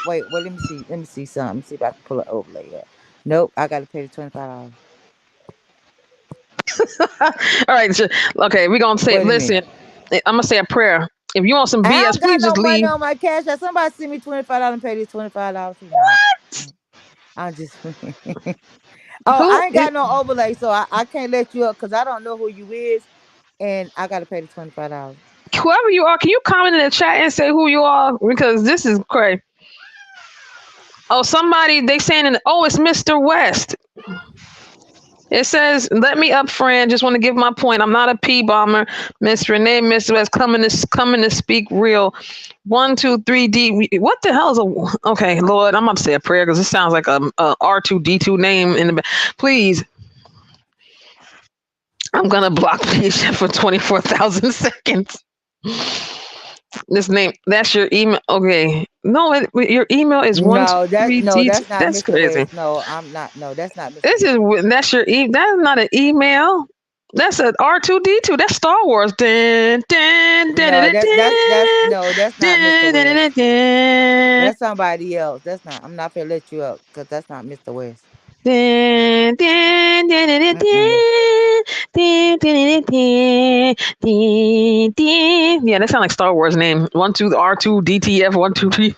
wait. Well, let me see. Let me see something. Let me see if I can pull an overlay up. Nope, I gotta pay the $25. All right, okay, we're gonna say. Wait a Listen, minute. I'm gonna say a prayer. If you want some I BS, don't got please no just money leave. on my cash app. Somebody send me $25 and pay this $25 too. Nah, I'm just. Oh, Who? I ain't got no overlay, so I can't let you up because I don't know who you is, and I gotta pay the $25. Whoever you are, can you comment in the chat and say who you are? Because this is crazy. Oh, somebody they saying, it's Mr. West. It says, "Let me up, friend. Just want to give my point. I'm not a P bomber, Miss Renee, Mr. West, coming to speak real. 1, 2, 3 D. What the hell is a? Okay, Lord, I'm about to say a prayer because it sounds like a R2D2 name in the back. Please, I'm gonna block please for 24,000 seconds. This name, that's your email. Okay. No, your email is one, two, No, three, D. that's not That's Mr. crazy. West. No, I'm not. No, that's not Mr. This West. is, that's your, that's not an email. That's an R2D2. That's Star Wars. Dun, dun, dun, dun, No, dun, that's no, that's not Mr. dun, dun, dun, West. dun, dun. That's somebody else. That's not. I'm not gonna let you up because that's not Mr. West. Dun, dun, dun, dun, dun, Mm-mm. dun, dun, dun, dun, dun, dun. Yeah, that sounds like Star Wars name. 1, 2, R2, DTF, 1, 2, 3.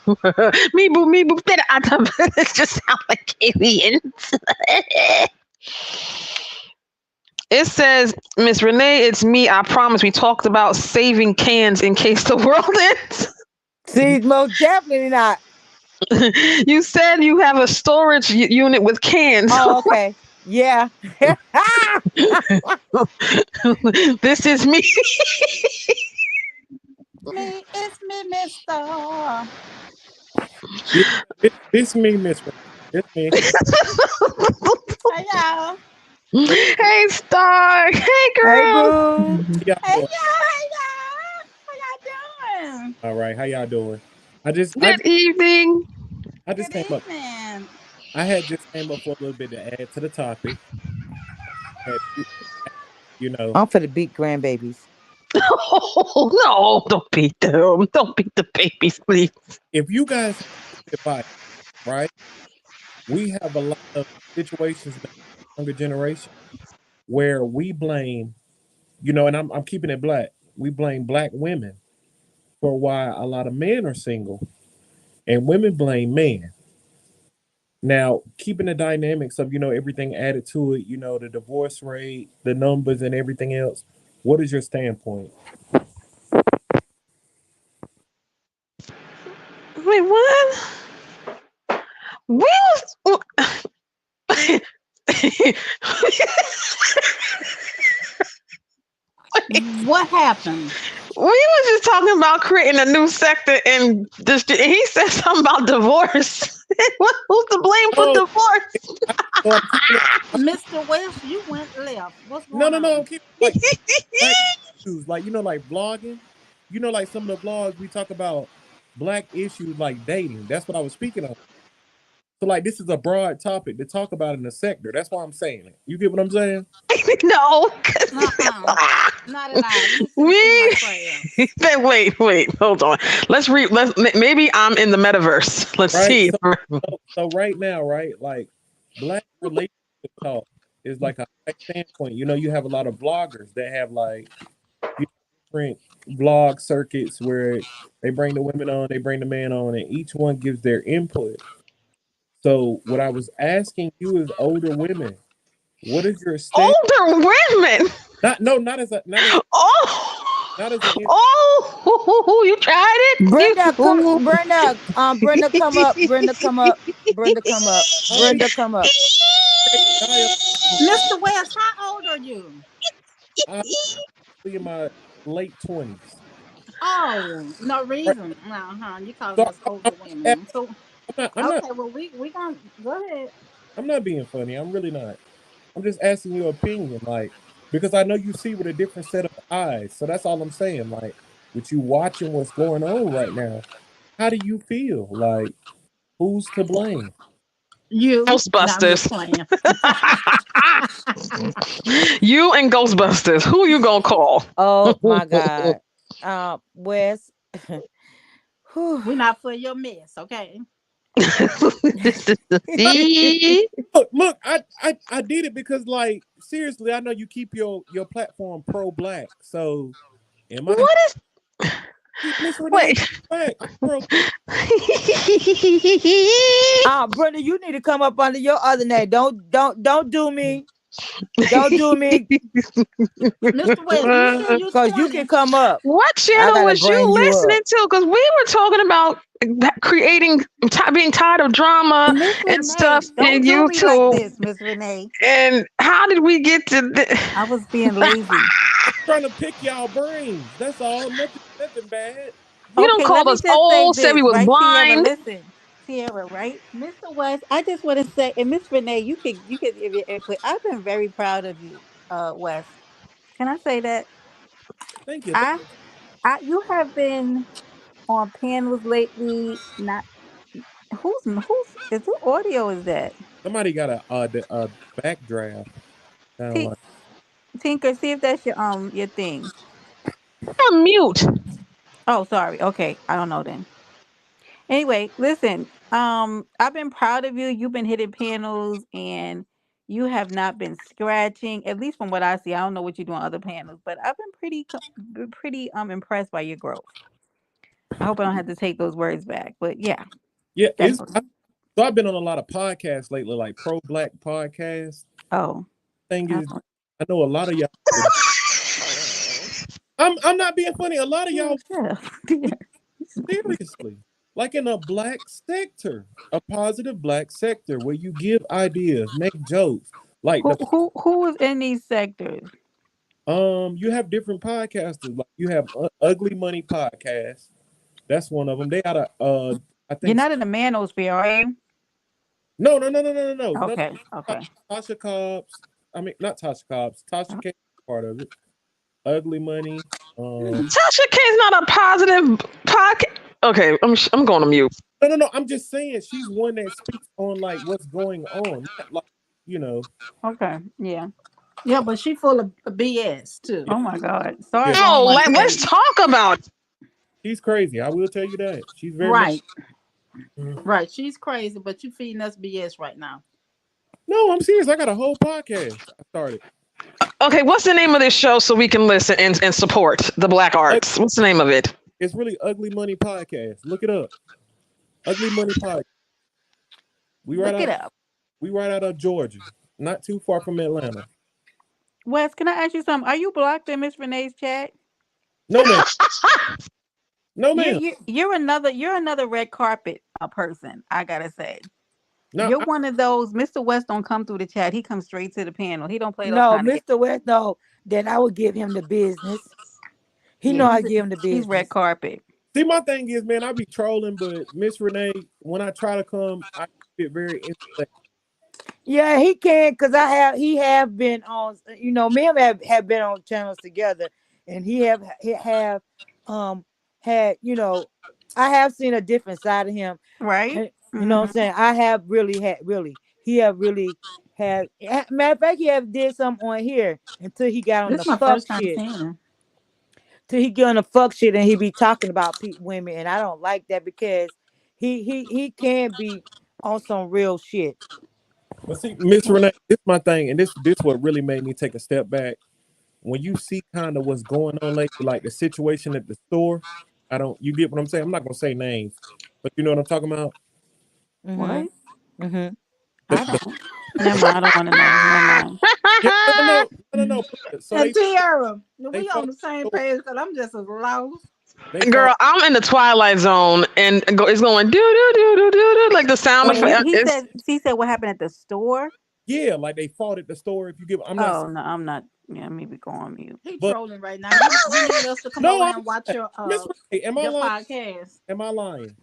Me boo, me boo. It just sounds like aliens. It says, Miss Renee, it's me. I promise. We talked about saving cans in case the world ends. See, most definitely not. You said you have a storage unit with cans. Oh, okay. Yeah. This is me. Me, it's me, Mister. Yeah, this me, Miss Ray. This me. Hey y'all. Hey, Hey, Star. Hey, Hey, girl. boo. how y'all Hey doing? y'all. Hey y'all. How y'all doing? All right, how y'all doing? I just, I Good just, evening. I just Good came up. evening. I had just came up for a little bit to add to the topic. Had you know, I'm for the big grandbabies. Oh, no, don't beat them. Don't beat the babies, please. if you guys have advice, right? We have a lot of situations in the younger generation where we blame, and I'm keeping it black. We blame black women for why a lot of men are single, and women blame men. Now, keeping the dynamics of, everything added to it, the divorce rate, the numbers, and everything else, what is your standpoint? Wait, what? We was. What happened? We was just talking about creating a new sector and he said something about divorce. Who's to blame for Oh, divorce? so I'm keeping it. Mr. West, you went left. What's No, going no, no. I'm on? keeping like black issues, like like vlogging. Like some of the vlogs we talk about black issues, like dating. That's what I was speaking of. So like this is a broad topic to talk about in the sector. That's why I'm saying it. You get what I'm saying? No. Uh-uh. Not at all. Let me see my we crayons. wait, hold on. Let's maybe I'm in the metaverse. Let's Right. see. So right now, right, like black relationship talk is like a high standpoint. You have a lot of vloggers that have like different vlog circuits where they bring the women on, they bring the man on, and each one gives their input. So what I was asking you is older women, what is your stand? Older women. Not no, not as a not as Oh, not as an you tried it. Brenda, come, You. Brenda, come up. Brenda, come up. Brenda, come up. I'm being Brenda, come up. dialogue. Mr. West, how old are you? I'm in my late 20s. Oh, no Right. reason. Uh-huh. You calling So us I'm older not, women. So I'm not okay, well we gonna go ahead. I'm not being funny. I'm really not. I'm just asking your opinion, like, because I know you see with a different set of eyes. So that's all I'm saying. Like, with you watching what's going on right now, how do you feel? Like, who's to blame? You. No, I'm just Ghostbusters. playing. You and Ghostbusters. Who you gonna call? Oh my God. Wes. Whew. We're not for your mess, okay? See? Look, I did it because, like, seriously, I know you keep your platform pro black. So, am I What is? Miss Renee Wait. black? I'm pro. Brenda, you need to come up under your other name. Don't do me. Don't do me, Mr. West, you sure you're cause you can 20? come up. What I channel gotta was bring you you up. listening to? Because we were talking about creating, being tired of drama Miss and stuff Renee, in don't do me like YouTube. this, Miss Renee. And how did we get to I was being lazy. Trying to pick y'all brains. That's all. Nothing bad. You Just don't Okay, let call me us just say old, said we this, was right, Sierra? blind. Listen, Sierra, right? Mr. West, I just want to say, and Miss Renee, you could give your input. I've been very proud of you, West. Can I say that? thank you. I you have been on panels lately. Not whose audio is that? Somebody got a backdraft. Sound T- like Tinker, see if that's your thing. On mute. Oh, sorry. Okay, I don't know then. Anyway, listen. I've been proud of you. You've been hitting panels, and you have not been scratching. At least from what I see, I don't know what you do on other panels, but I've been pretty impressed by your growth. I hope I don't have to take those words back, but yeah, yeah. that's So I've been on a lot of podcasts lately, like pro black podcasts. oh, Thing I is, don't. I know a lot of y'all. I'm not being funny. A lot of Yeah, y'all shut up. Dear. seriously, like in a black sector, a positive black sector where you give ideas, make jokes. Like Who is in these sectors? you have different podcasters. Like you have Ugly Money podcast. That's one of them. They got a I You're think not in the manosphere, are you? no. Okay, okay. Tasha Cobbs. I mean, not Tasha Cobbs. Tasha K part of it. Ugly Money. Hmm. Tasha K is not a positive podcast. Okay, I'm going to mute. No. I'm just saying she's one that speaks on like what's going on, not like you know. Okay, yeah. Yeah, but she full of BS too. Yeah, Oh my God. Sorry, yeah. wrong Oh, one let's page. talk about it. She's crazy. I will tell you that. She's very much. Right, right. She's crazy, but you feeding us BS right now. No, I'm serious. I got a whole podcast I started. Okay, what's the name of this show so we can listen and support the black Ug- arts? What's the name of it? It's really Ugly Money Podcast. Look it up. Ugly Money Podcast. We right Look it out. up. We right out of Georgia, not too far from Atlanta. Wes, can I ask you something? Are you blocked in Miss Renee's chat? No man. No You're man. you you're another red carpet person. I gotta say, No. you're one of those. Mr. West don't come through the chat. He comes straight to the panel. He don't play those No, kind of games. Mr. West. No, then I would give him the business. He Yeah, know I give him the he's red business. carpet. See, my thing is, man, I be trolling, but Miss Renee, when I try to come, I get very intellectual. Yeah, he can because he have been on, me and him have been on channels together, and he have um had, I have seen a different side of him. Right? And you know what I'm Hmm. saying? I have really he have really had, matter of fact, he have did something on here until he got on This the is my fuck first time shit. seeing him. Till he get on the fuck shit and he be talking about women, and I don't like that because he can be on some real shit. But see, Miss Renee, this my thing, and this what really made me take a step back. When you see kind of what's going on lately, like the situation at the store, I don't. You get what I'm saying? I'm not gonna say names, but you know what I'm talking about. Mm-hmm. What? Mm-hmm. I don't. Never mind. I don't want to know. Never mind. Yeah, no. So And Tiara, they we on fought the at same the store. page because I'm just as lost. They fought. Girl, I'm in the twilight zone, and it's going do do do do do do like the sound Wait, effect. It's he said what happened at the store? Yeah, like they fought at the store. If you give, I'm not. Oh no, I'm not. Yeah, maybe go on mute. He But trolling right now. He need us to come no, over I'm there and watch not. Miss Renee, am I your lying? podcast. Am I lying?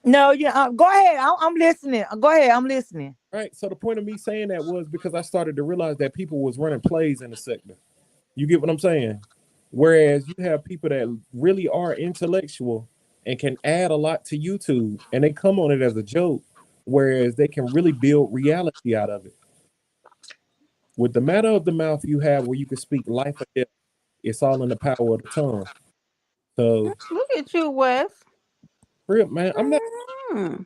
No, yeah, go ahead. I'm listening. Go ahead. I'm listening. Right. So the point of me saying that was because I started to realize that people was running plays in the sector. You get what I'm saying? Whereas you have people that really are intellectual and can add a lot to YouTube, and they come on it as a joke, whereas they can really build reality out of it. With the matter of the mouth you have, where you can speak life or death, it's all in the power of the tongue. So, Look at you, Wes. real man, I'm not. Hmm.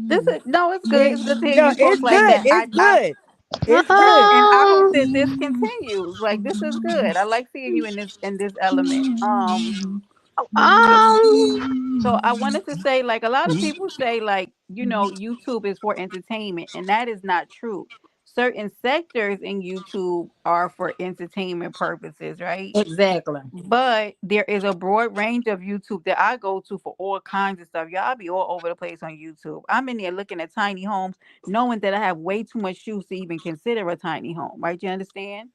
This Mm-hmm. is no, it's good. It, It's good to hear no, you talk it's like good. that. It's good. It's good. And I hope that this continues. Like this is good. I like seeing you in this element. um So I wanted to say, like, a lot of people say, like, YouTube is for entertainment, and that is not true. Certain sectors in YouTube are for entertainment purposes, right? Exactly. But there is a broad range of YouTube that I go to for all kinds of stuff. Y'all be all over the place on YouTube. I'm in there looking at tiny homes, knowing that I have way too much shoes to even consider a tiny home, right? You understand?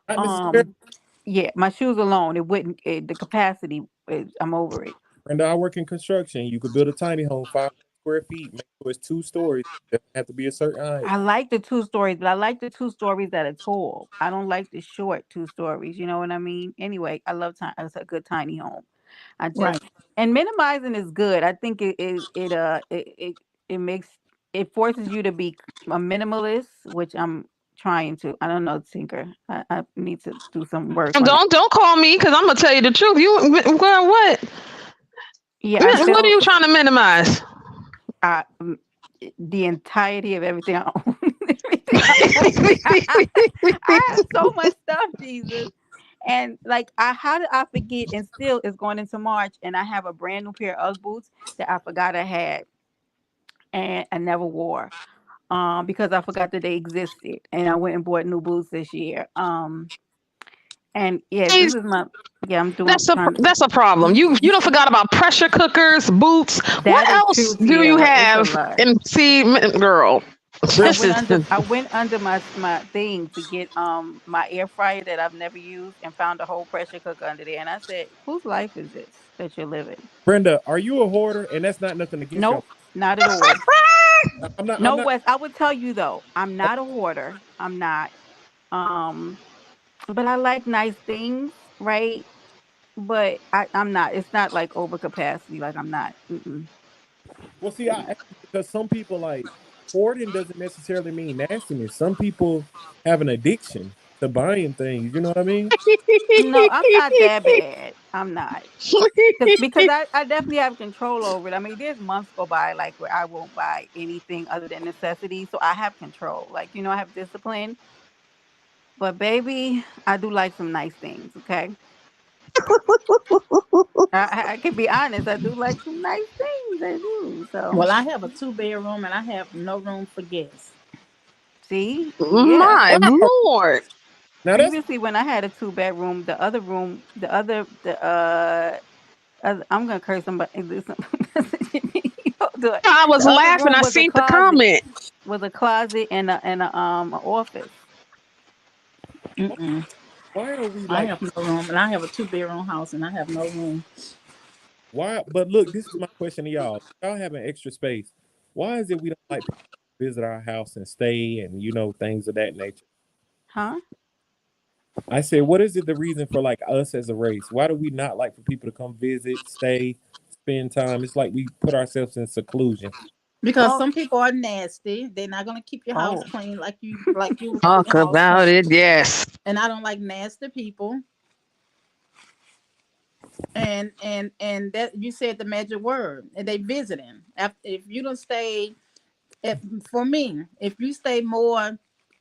Not necessarily. Um, yeah, my shoes alone, it wouldn't. The capacity, I'm over it. And I work in construction. You could build a tiny home, 500 square feet, make sure it's 2 stories. It doesn't have to be a certain height. I like the two stories, but I like the two stories that are tall. I don't like the short two stories. You know what I mean? Anyway, I love tiny. It's a good tiny home. I just Right. and minimizing is good. I think it makes it forces you to be a minimalist, which I'm trying to. I don't know, Tinker. I need to do some work on that. don't call me because I'm gonna tell you the truth. Girl, what? Yeah, I What are built you trying to minimize? I, mm, the entirety of everything I own. Everything I own. I have so much stuff, Jesus. And like how did I forget? And still it's going into March and I have a brand new pair of Ugg boots that I forgot I had and I never wore. Because I forgot that they existed. And I went and bought new boots this year. And yeah, this is my yeah, I'm doing trying to That's a problem. You don't forgot about pressure cookers, boots. What that is else true, do you Tierra. It's a have? lot. And see, girl, this is I went under my thing to get my air fryer that I've never used and found a whole pressure cooker under there. And I said, whose life is this that you're living? Brenda, are you a hoarder? And that's not nothing against y'all. Nope, not at all. I'm not. I'm No, not. Wes, I would tell you though, I'm not a hoarder. I'm not. Um, but I like nice things, right? But I'm not. It's not like overcapacity. Like I'm not. Mm-mm. Well, see, I ask because some people like hoarding doesn't necessarily mean nastiness. Some people have an addiction to buying things. You know what I mean? No, I'm not that bad. I'm not. Because I definitely have control over it. I mean, there's months go by like where I won't buy anything other than necessities. So I have control. Like, I have discipline. But baby, I do like some nice things, okay? I can be honest, I do like some nice things. I do. So Well, I have a 2 bedroom and I have no room for guests. see? Yeah. my Wow. lord. Now that's Previously when I had a 2 bedroom, the other room, I'm gonna curse somebody. Listen, do it. I was The other laughing. room I was a seen the closet. comment. Was a closet and a office. Mm-mm. Why are we I like have no room, and I have a two-bedroom house, and I have no room why? But look, this is my question to y'all. Y'all having extra space. Why is it we don't like people to visit our house and stay and things of that nature? Huh? I said, what is it the reason for like us as a race? Why do we not like for people to come visit, stay, spend time? It's like we put ourselves in seclusion. because Well, some people are nasty. They're not gonna keep your house oh, clean like you would keep Talk your house about clean. it. Yes. And I don't like nasty people. And that you said the magic word. And they visiting. If you don't stay, if for me, if you stay more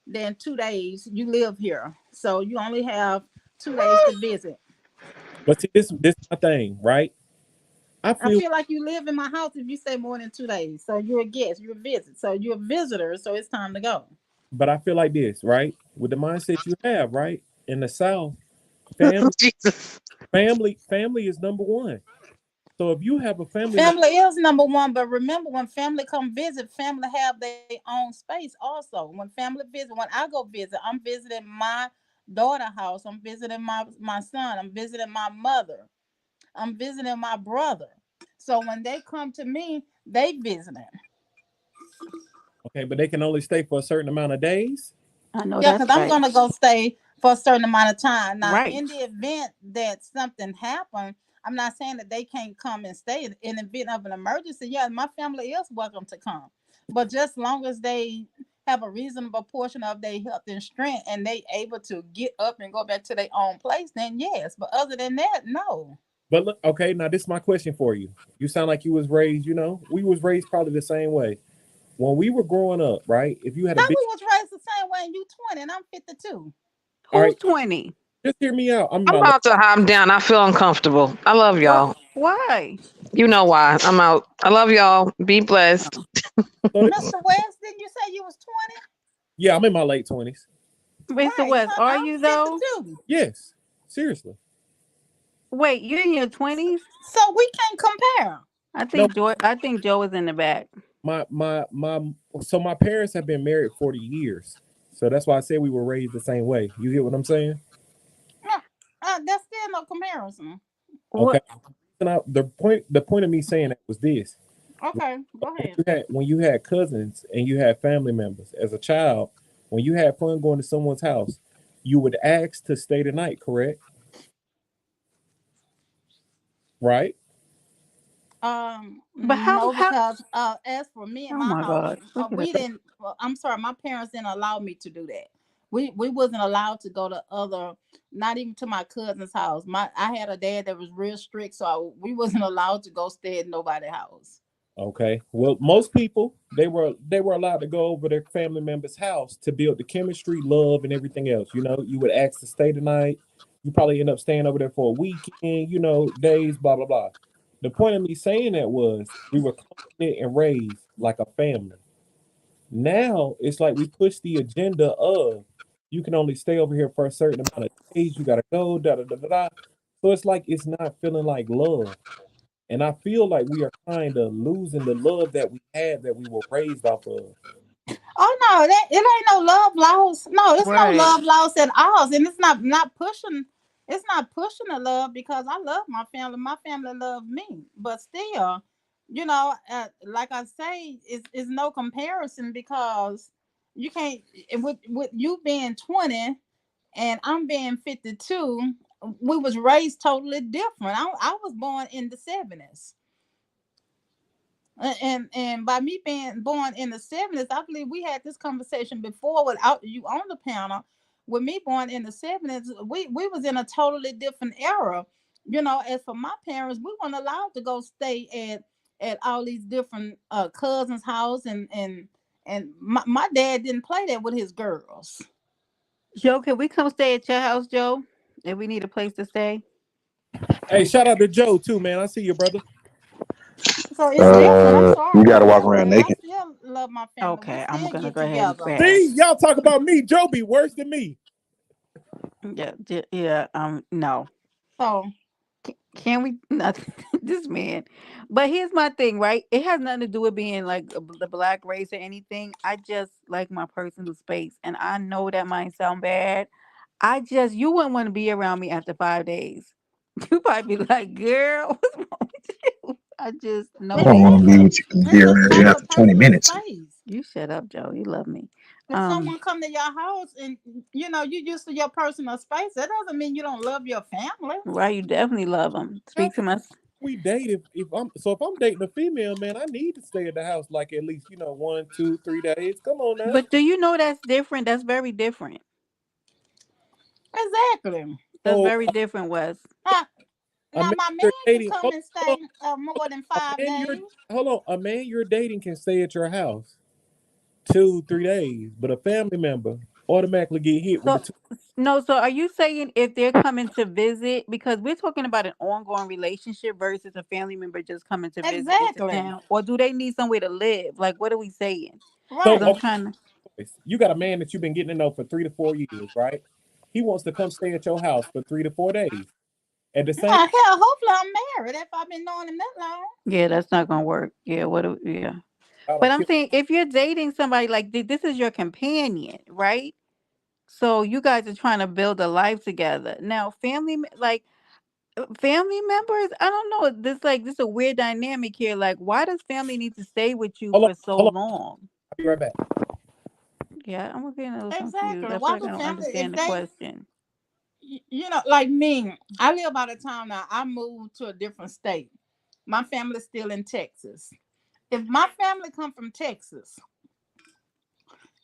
than 2 days, you live here. So you only have 2 days to visit. But see, this my thing, right? I I feel, feel like you live in my house if you stay more than 2 days. So you're a guest, you're a visit. So you're a visitor. So it's time to go. but I feel like this, right? With the mindset you have, right? In the South, family, Jesus. family is number one. So if you have a family member, Family is number one, but remember when family come visit, family have their own space also. When family visit, when I go visit, I'm visiting my daughter house, I'm visiting my son, I'm visiting my mother, I'm visiting my brother. So when they come to me, they visiting. okay, but they can only stay for a certain amount of days. I know Yeah, that's because I'm right. gonna go stay for a certain amount of time. Now, Right. in the event that something happened, I'm not saying that they can't come and stay. In the event of an emergency, yeah, my family is welcome to come, but just long as they have a reasonable portion of their health and strength, and they able to get up and go back to their own place, then yes. But other than that, no. But look, okay, now this is my question for you. You sound like you was raised, we was raised probably the same way. When we were growing up, right? If you had a How big, we was raised the same way, and you 20 and I'm 52. all Who's right, 20? just hear me out. I'm I'm about, about to hop down. I feel uncomfortable. I love Well, y'all. why? You know why. I'm out. I love y'all. Be blessed. Oh. so Mr. West, didn't you say you was 20? yeah, I'm in my late 20s. Mr. Right. So West, are I'm you though? 52. Yes, seriously. Wait, you're in your 20s? So we can't compare. No, I think Joe is in the back. my so my parents have been married 40 years. So that's why I said we were raised the same way. You get what I'm saying? No, that's still no comparison. Okay. What? The point of me saying that was this. Okay, go ahead. When you had cousins and you had family members as a child, when you had fun going to someone's house, you would ask to stay the night, correct? Right? But No, because as for me and oh my my house, God. Look at we that. didn't. Well, I'm sorry, my parents didn't allow me to do that. We wasn't allowed to go to other, not even to my cousin's house. I had a dad that was real strict, so we wasn't allowed to go stay at nobody's house. Okay. Well, most people they were allowed to go over their family member's house to build the chemistry, love, and everything else. You would ask to stay the night. You probably end up staying over there for a weekend. Days, blah blah blah. The point of me saying that was we were close knit and raised like a family. Now it's like we push the agenda of you can only stay over here for a certain amount of days. You gotta go, da da da da da. So it's like it's not feeling like love. And I feel like we are kind of losing the love that we had that we were raised off of. Oh no, that it ain't no love loss. No, it's no Right. love loss at all, and it's not pushing. It's not pushing the love because I love my family. My family love me, but still, like I say, it's no comparison because you can't with you being 20 and I'm being 52. We was raised totally different. I was born in the 70s. And by me being born in the 70s, I believe we had this conversation before without you on the panel. With me born in the 70s, we was in a totally different era. As for my parents, we weren't allowed to go stay at all these different cousins' house, and my dad didn't play that with his girls. Joe, can we come stay at your house, Joe? If we need a place to stay? Hey, shout out to Joe too, man. I see you, brother. So it's different. I'm You got sorry, to walk around but I naked. still love my family. We Okay, I'm still gonna get go ahead and together. See, pass. y'all talk about me. Joe be worse than me. Yeah, yeah, no. So Can we not this man? But here's my thing, right? It has nothing to do with being like the black race or anything. I just like my personal space, and I know that might sound bad. You wouldn't want to be around me after 5 days. You probably be like, girl, what's wrong with you? I just I no don't want to be thanks. with you It's a here total after 20 personal minutes. space. You shut up, Joe. You love me. If Um, someone come to your house and you used to your personal space, that doesn't mean you don't love your family. right, you definitely love them. Girl, Speak to my we date if I'm dating a female, man, I need to stay at the house like at least, 1, 2, 3 days. Come on now. but do you know that's different? That's very different. Exactly. That's So very different, Wes. Now, a now man my you're man can dating, come and stay more than a 5 days. a man you're dating can stay at your house 2, 3 days, but a family member automatically get hit with the So two. no, so are you saying if they're coming to visit, because we're talking about an ongoing relationship versus a family member just coming to visit into Exactly. town, or do they need somewhere to live? Like, what are we saying? So Because Right. I'm okay, trying to. you got a man that you've been getting to know for 3 to 4 years, right? He wants to come stay at your house for 3 to 4 days. At the same, Hell, hopefully I'm married if I've been knowing him that long. Yeah, that's not gonna work. Yeah, yeah. I But don't I'm care. saying if you're dating somebody like this is your companion, right? So you guys are trying to build a life together. Now, family members, I don't know. This is a weird dynamic here. Like, why does family need to stay with you Hold on, for so hold on. long? I'll be right back. Yeah, I'm getting a little confused. Exactly. I feel Why like do I don't family if understand the they question. like me, I live out of town now. I moved to a different state. My family's still in Texas. If my family come from Texas,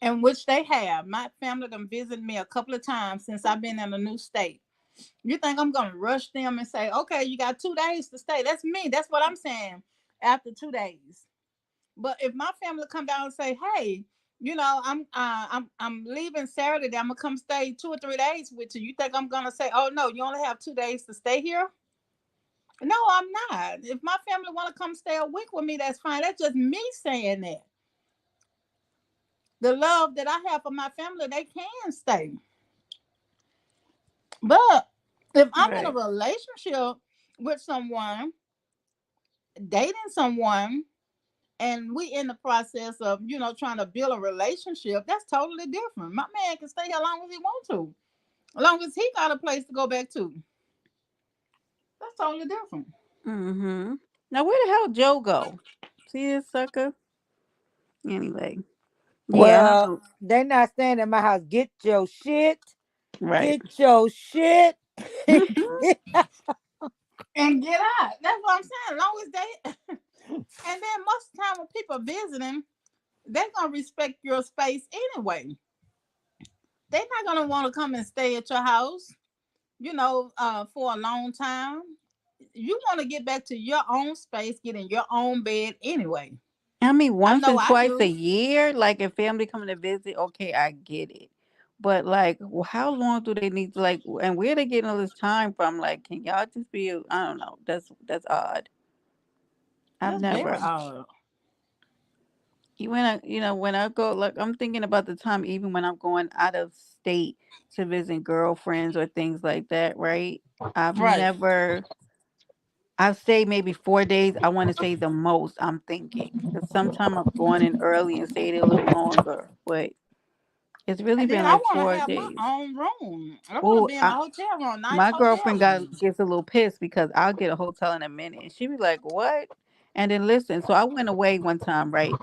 and which they have, my family done visited me a couple of times since I've been in a new state. You think I'm gonna rush them and say, okay, you got 2 days to stay? That's me. That's what I'm saying. After 2 days. But if my family come down and say, hey, I'm leaving Saturday. I'm gonna come stay 2 or 3 days with you. You think I'm gonna say, oh no, you only have 2 days to stay here? No, I'm not. If my family want to come stay a week with me, that's fine. That's just me saying that. The love that I have for my family, they can stay. But if I'm in a Right. relationship with someone, dating someone, and we in the process of trying to build a relationship, that's totally different. My man can stay here as long as he want to, as long as he got a place to go back to. That's totally different. Mm-hmm. Now, where the hell Joe go? See this sucker? Anyway. Yeah, I don't Well, know. they not staying in my house. Get your shit. Right. Get your shit. And get out. That's what I'm saying. As long as they, and then most of the time when people are visiting, they're gonna respect your space anyway. They're not gonna want to come and stay at your house, for a long time. You want to get back to your own space, get in your own bed anyway. I mean, I once know and I twice a do. year, like if family coming to visit, okay, I get it. But like, how long do they need to like, and where they getting all this time from? Like, can y'all just be? I don't know. That's odd. I've That's very never. odd. When I go, like, I'm thinking about the time, even when I'm going out of state to visit girlfriends or things like that. Right? I've Right. never. I've stayed maybe 4 days. I want to say the most. I'm thinking because sometimes I've gone in early and stayed a little longer, but it's really And then been I like want to four have my days. own room. I want to Oh, be in a hotel room, nice my hotel girlfriend got room. gets a little pissed because I'll get a hotel in a minute, and she be like, "What?" And then listen. So I went away one time, right?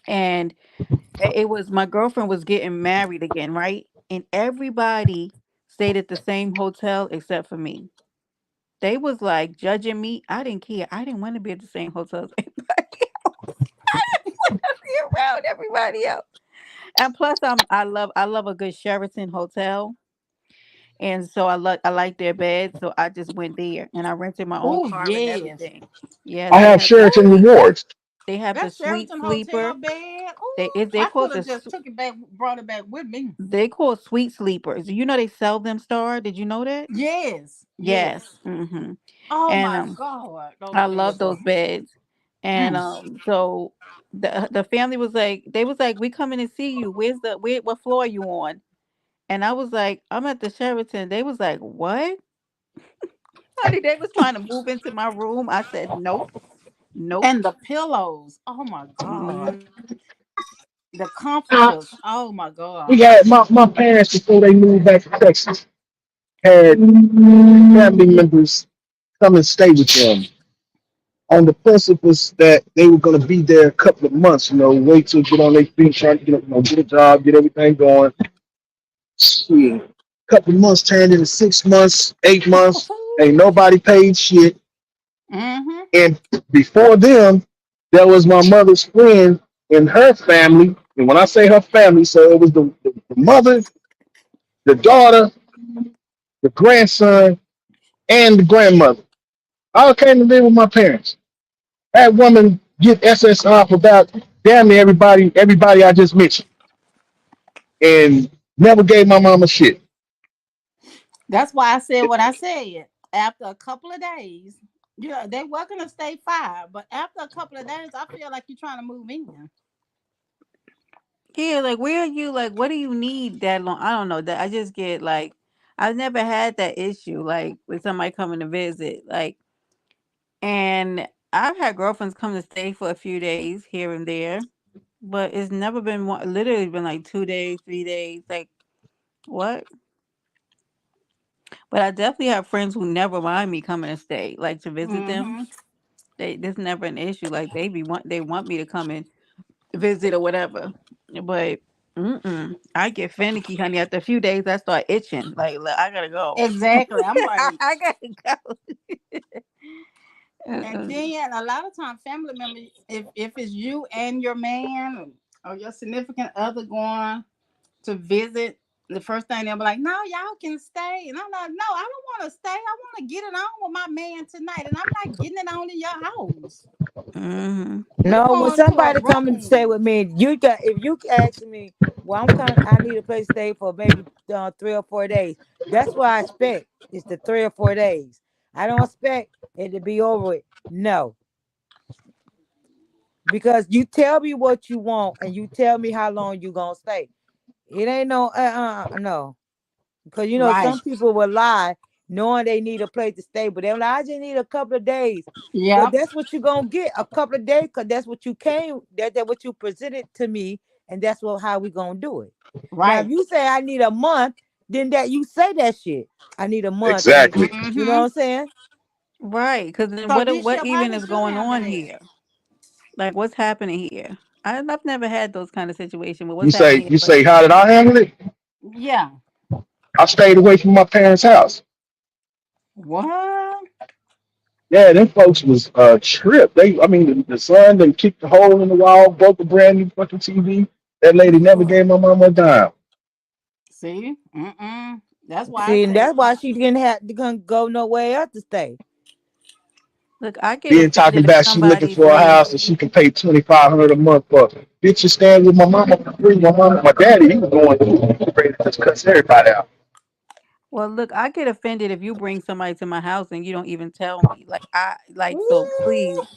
And it was my girlfriend was getting married again, right? And everybody stayed at the same hotel except for me. They was like judging me. I didn't care. I didn't want to be at the same hotel as everybody. Be around everybody else. And plus, I love a good Sheraton hotel, and so I like their bed. So I just went there, and I rented my own Oh car and yes. everything. Yes, I have Sheraton rewards. they have the That sweet Sheraton Hotel sleeper. bed. They Ooh, is they I call could the have just took it back, brought it back with me. they call sweet sleepers. You know they sell them, Star. Did you know that? Yes, yes. Yes. Mm-hmm. Oh And my God, those I love beds are. those beds. And Mm. so the family was like, they was like, we coming to see you. What floor are you on? And I was like, I'm at the Sheraton. They was like, what? Honey, they was trying to move into my room. I said, nope, nope. And the pillows. Oh my God. Hmm. The Uh, comforters. Oh my we god. had my parents before they moved back to Texas had family members come and stay with them on the principles that they were going to be there a couple of months. Wait till get on their feet, trying to get a job, get everything going. Shit. Couple of months turned into 6 months, 8 months. Ain't nobody paid shit. Mm-hmm. And before them, there was my mother's friend and her family. And when I say her family, so it was the mother, the daughter, the grandson, and the grandmother. All came to live with my parents. That woman get SSI for about damn near everybody I just mentioned, and never gave my mama shit. That's why I said what I said. After a couple of days, yeah, they were gonna stay 5, but after a couple of days, I feel like you're trying to move in. Yeah, like where are you? Like, what do you need that long? I don't know. That I just get like, I've never had that issue. Like with somebody coming to visit, like, and I've had girlfriends come to stay for a few days here and there, but it's never been one. Literally been like 2 days, 3 days. Like what? But I definitely have friends who never mind me coming to stay, like to visit them. Mm-hmm. There's never an issue. Like they want me to come and visit or whatever. But I get finicky, honey. After a few days, I start itching. Like, look, I gotta go. Exactly. I'm like, I gotta go. and Mm-mm. then a lot of times, family members, if it's you and your man or your significant other going to visit, the first thing they'll be like, "No, y'all can stay," and I'm like, "No, I don't want to stay. I want to get it on with my man tonight, and I'm not getting it on in your house. Mhm. We No, when going to a somebody come and stay room." with me, you got if you ask me, well, I'm coming. I need a place to stay for maybe 3 or 4 days. That's what I expect. It's the 3 or 4 days. I don't expect it to be over with. No, because you tell me what you want and you tell me how long you gonna stay. It ain't no no. Because Right. some people will lie knowing they need a place to stay, but they're like, I just need a couple of days. Well, Yep. that's what you're gonna get, a couple of days, because that's what you came, that's what you presented to me, and that's how we gonna do it. Now, if Right. you say I need a month, then that you say that shit. I need a month. Exactly. You know what Mm-hmm. I'm saying? Right? Because then So, what Bishop, how even is did you going handle on that? here? Like, what's happening here? I've never had those kind of situations. But You what's say happening here? you say how did I handle it? Yeah. I stayed away from my parents' house. What? Yeah, them folks was trip. I mean, the son they kicked the hole in the wall, broke a brand new fucking TV. That lady never gave my mama a dime. See? Mm-mm. That's why I See, and say, that's why she didn't have to go nowhere else to stay. Look, I get Then talking offended if about she looking somebody for a brings. house that she can pay 2,500 a month for. Bitch, you stand with my mama for free. My daddy, he was going through. He was ready to just cuss everybody out. Well, look, I get offended if you bring somebody to my house and you don't even tell me. Like so please,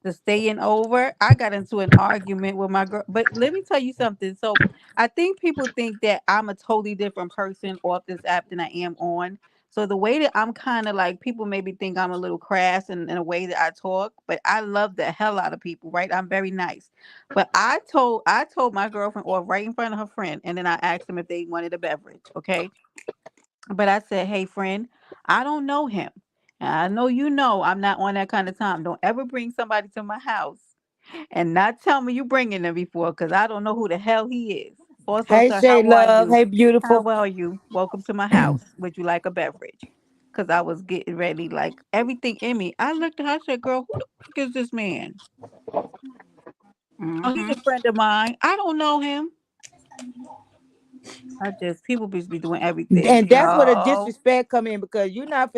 the staying over. I got into an argument with my girl, but let me tell you something. So I think people think that I'm a totally different person off this app than I am on. So the way that I'm kind of like people maybe think I'm a little crass in a way that I talk, but I love the hell out of people, right? I'm very nice. But I told my girlfriend or right in front of her friend, and then I asked them if they wanted a beverage, okay? But I said, hey, friend, I don't know him. And I know you know I'm not on that kind of time. Don't ever bring somebody to my house and not tell me you bringing them before because I don't know who the hell he is. Also, Hey, sir, Shay how are Love. you? Hey, How beautiful. are you? Welcome to my house. Would you like a beverage? Because I was getting ready, like everything in me. I looked at her, I said, girl, who the fuck is this man? Oh, he's mm-hmm. a friend of mine. I don't know him. People be doing everything. And that's where the Oh. disrespect come in, because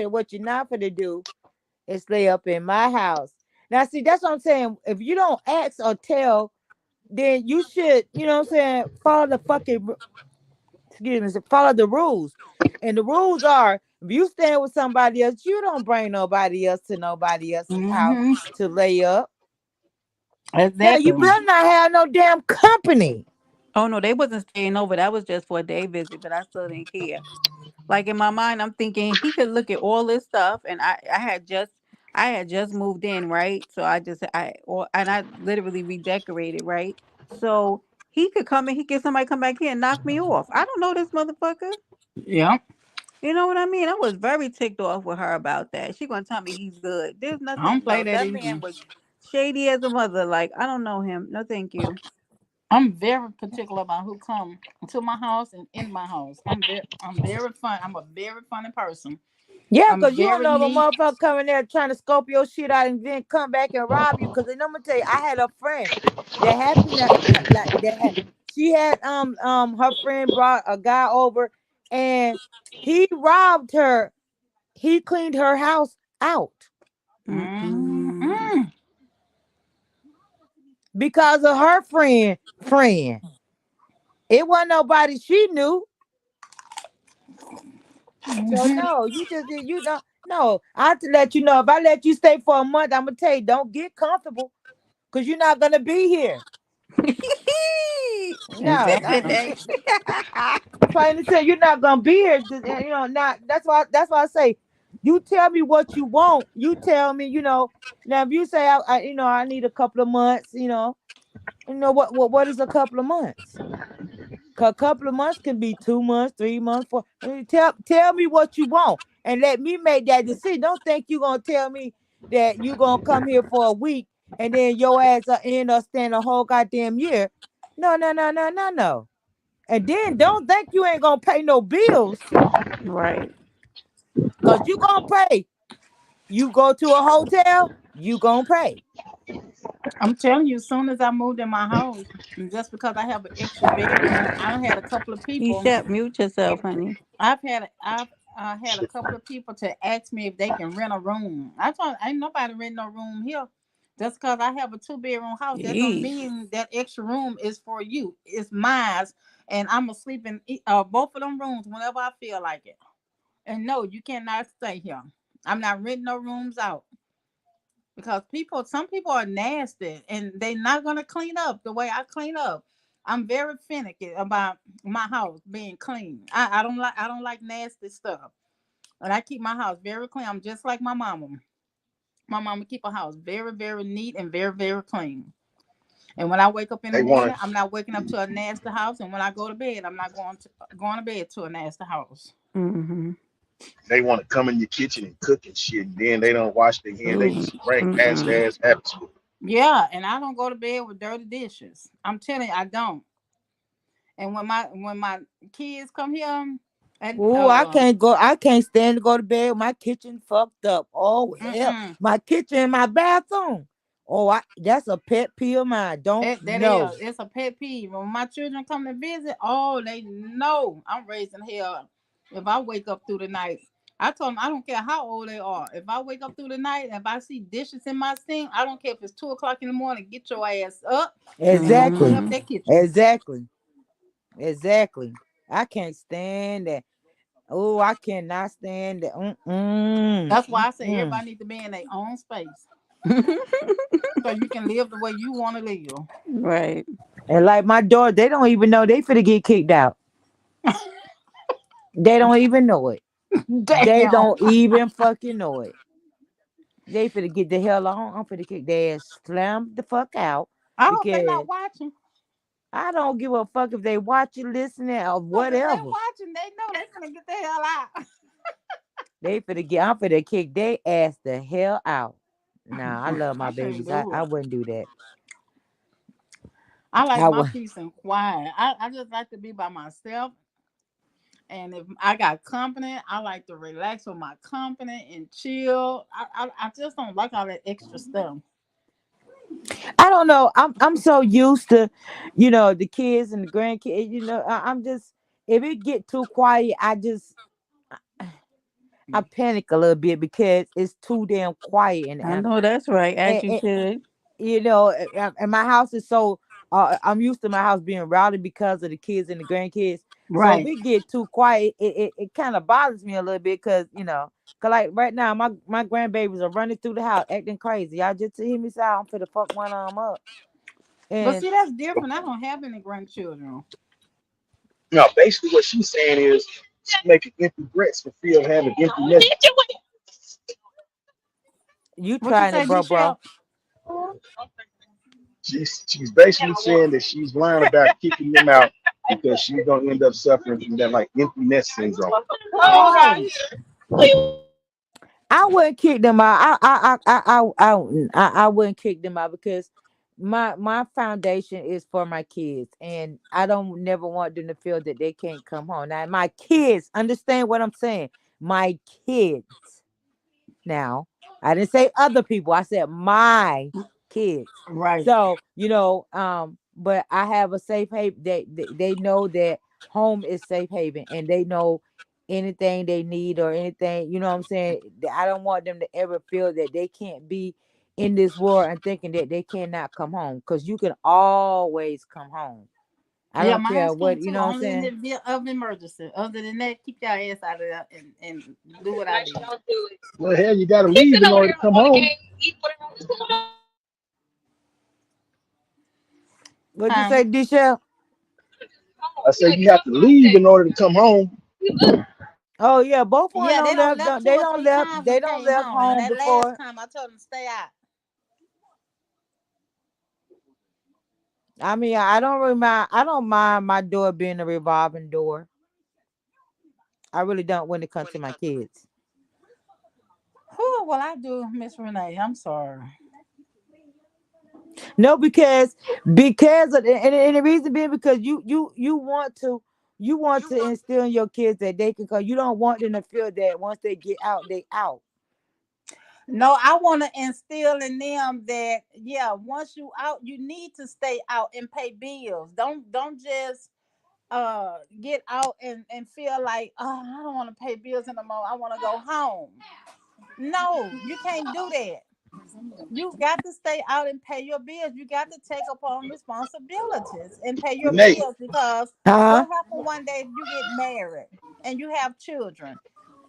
what you're not finna do is lay up in my house. Now, see, that's what I'm saying. If you don't ask or tell, then you should, what I'm saying, follow the excuse me, follow the rules. And the rules are, if you stand with somebody else, you don't bring nobody else to nobody else's house Mm-hmm. to lay up. Hell, you Exactly. better not have no damn company. Oh no, they wasn't staying over. That was just for a day visit, but I still didn't care. Like in my mind, I'm thinking he could look at all this stuff, and I had just moved in, right? So I literally redecorated, right? So he could come and he get somebody come back here and knock me off. I don't know this motherfucker. Yeah. You know what I mean? I was very ticked off with her about that. She gonna tell me he's good. There's I don't nothing. play No, that that either. man was shady as a mother. Like I don't know him. No, thank you. I'm very particular about who come to my house and in my house. I'm very fun. I'm a very funny person. Yeah, I'm cause you don't very know if a neat. motherfucker coming there trying to scope your shit out and then come back and rob you. Cause then I'm gonna tell you, I had a friend that happened to like that. She had her friend brought a guy over and he robbed her. He cleaned her house out Mm-mm. Mm-mm. because of her friend. It wasn't nobody she knew. So Mm-hmm. no, you just you know no. I have to let you know if I let you stay for a month, I'm gonna tell you don't get comfortable because you're not gonna be here. No, Exactly. plain to say you're not gonna be here. You know, not that's why I say you tell me what you want. You tell me, now if you say I need a couple of months, what is a couple of months? A couple of months can be 2 months, 3 months, four. I mean, tell me what you want and let me make that decision. Don't think you're gonna tell me that you're gonna come here for a week and then your ass will end up staying a whole goddamn year. No, no, no, no, no, no. And then don't think you ain't gonna pay no bills, Right. cause you gonna pay. You go to a hotel, you gonna pay. I'm telling you, as soon as I moved in my house, and just because I have an extra bedroom, I done had a couple of people. Isha, mute yourself, honey. I've had a couple of people to ask me if they can rent a room. I told ain't nobody rent no room here. Just because I have a 2 bedroom house, that don't Jeez. mean that extra room is for you. It's mine, and I'm gonna sleep in both of them rooms whenever I feel like it. And no, you cannot stay here. I'm not renting no rooms out because some people are nasty and they're not gonna clean up the way I clean up. I'm very finicky about my house being clean. I don't like nasty stuff. And I keep my house very clean. I'm just like my mama. My mama keep a house very, very neat and very, very clean. And when I wake up in the They want morning, to I'm not waking up to a nasty house. And when I go to bed, I'm not going to bed to a nasty house. Mm-hmm. they want to come in your kitchen and cook and shit, and then they don't wash their hands. They Ooh. just bring nasty Mm-mm. ass habits with them. Yeah, and I don't go to bed with dirty dishes. I'm telling you, I don't. And when my kids come here, and Ooh, I can't stand to go to bed with my kitchen fucked up. Oh hell, mm-mm, my kitchen and my bathroom. Oh, that's a pet peeve of mine. Don't that know. is, it's a pet peeve. When my children come to visit, oh, they know I'm raising hell. If I wake up through the night, I told them I don't care how old they are. If I wake up through the night, if I see dishes in my sink, I don't care if it's 2 o'clock in the morning. Get your ass up and go clean Exactly. up Mm-hmm. that kitchen. Exactly. Exactly. I can't stand that. Oh, I cannot stand that. Mm-mm. That's why I say Mm-mm. everybody need to be in their own space so you can live the way you want to live. Right. And like my daughter, they don't even know they finna get kicked out. They don't even know it. They Damn. don't even fucking know it. They finna get the hell on. I'm finna kick their ass, slam the fuck out I hope they because not watching. I don't give a fuck if they watching, listening, or Cause if they whatever. watching, they know they finna get the hell out. I'm finna kick their ass the hell out. Nah, I love my I can't babies. I, do I it. wouldn't do that. I like I my would. peace and quiet. I just like to be by myself. And if I got company, I like to relax with my company and chill. I just don't like all that extra stuff. I don't know. I'm so used to, the kids and the grandkids. I'm just if it get too quiet, I panic a little bit because it's too damn quiet I know that's right. As you and should. and my house is so I'm used to my house being rowdy because of the kids and the grandkids. So if Right. it get too quiet, it kind of bothers me a little bit because cause like right now my grandbabies are running through the house acting crazy. Y'all just hear me say I'm for the fuck one arm up But and see, that's different. I don't have any grandchildren. No, basically what she's saying is she's making empty threats for fear of having empty nest. you What you trying it, say, bro, bro. Michelle? She's basically saying that she's lying about kicking them out because she's gonna end up suffering from that like empty nest syndrome. Oh, I wouldn't kick them out. I wouldn't kick them out because my foundation is for my kids, and I don't never want them to feel that they can't come home. Now, my kids, understand what I'm saying. My kids. Now, I didn't say other people. I said my kids. right. So, but I have a safe haven. They know that home is safe haven, and they know anything they need or anything, you know what I'm saying? I don't want them to ever feel that they can't be in this world and thinking that they cannot come home, because you can always come home. I Yeah, don't mine care can what, you too. know what I'm Only in the saying? event of emergency. Other than that, keep your ass out of there and do what I did. Well, hell, you gotta leave in order to come home. What'd you Huh? say, Deshelle? I say you have to leave in order to come home. Oh yeah, both of them Yeah, they don't don't left. left two They or don't three left. times They and don't came left home. And home that last before. time I told them stay out. I mean, I don't really mind. I don't mind my door being a revolving door. I really don't when it comes to my kids. Who well I do, Miss Renee. I'm sorry. No, because of, and the reason being because you want to instill in your kids that they can come. You don't want them to feel that once they get out, they out. No, I want to instill in them that yeah, once you out, you need to stay out and pay bills. Don't just get out and feel like oh I don't want to pay bills anymore. I want to go home. No, you can't do that. You got to stay out and pay your bills. You got to take upon responsibilities and pay your Renee, bills because Huh? what happened one day if you get married and you have children?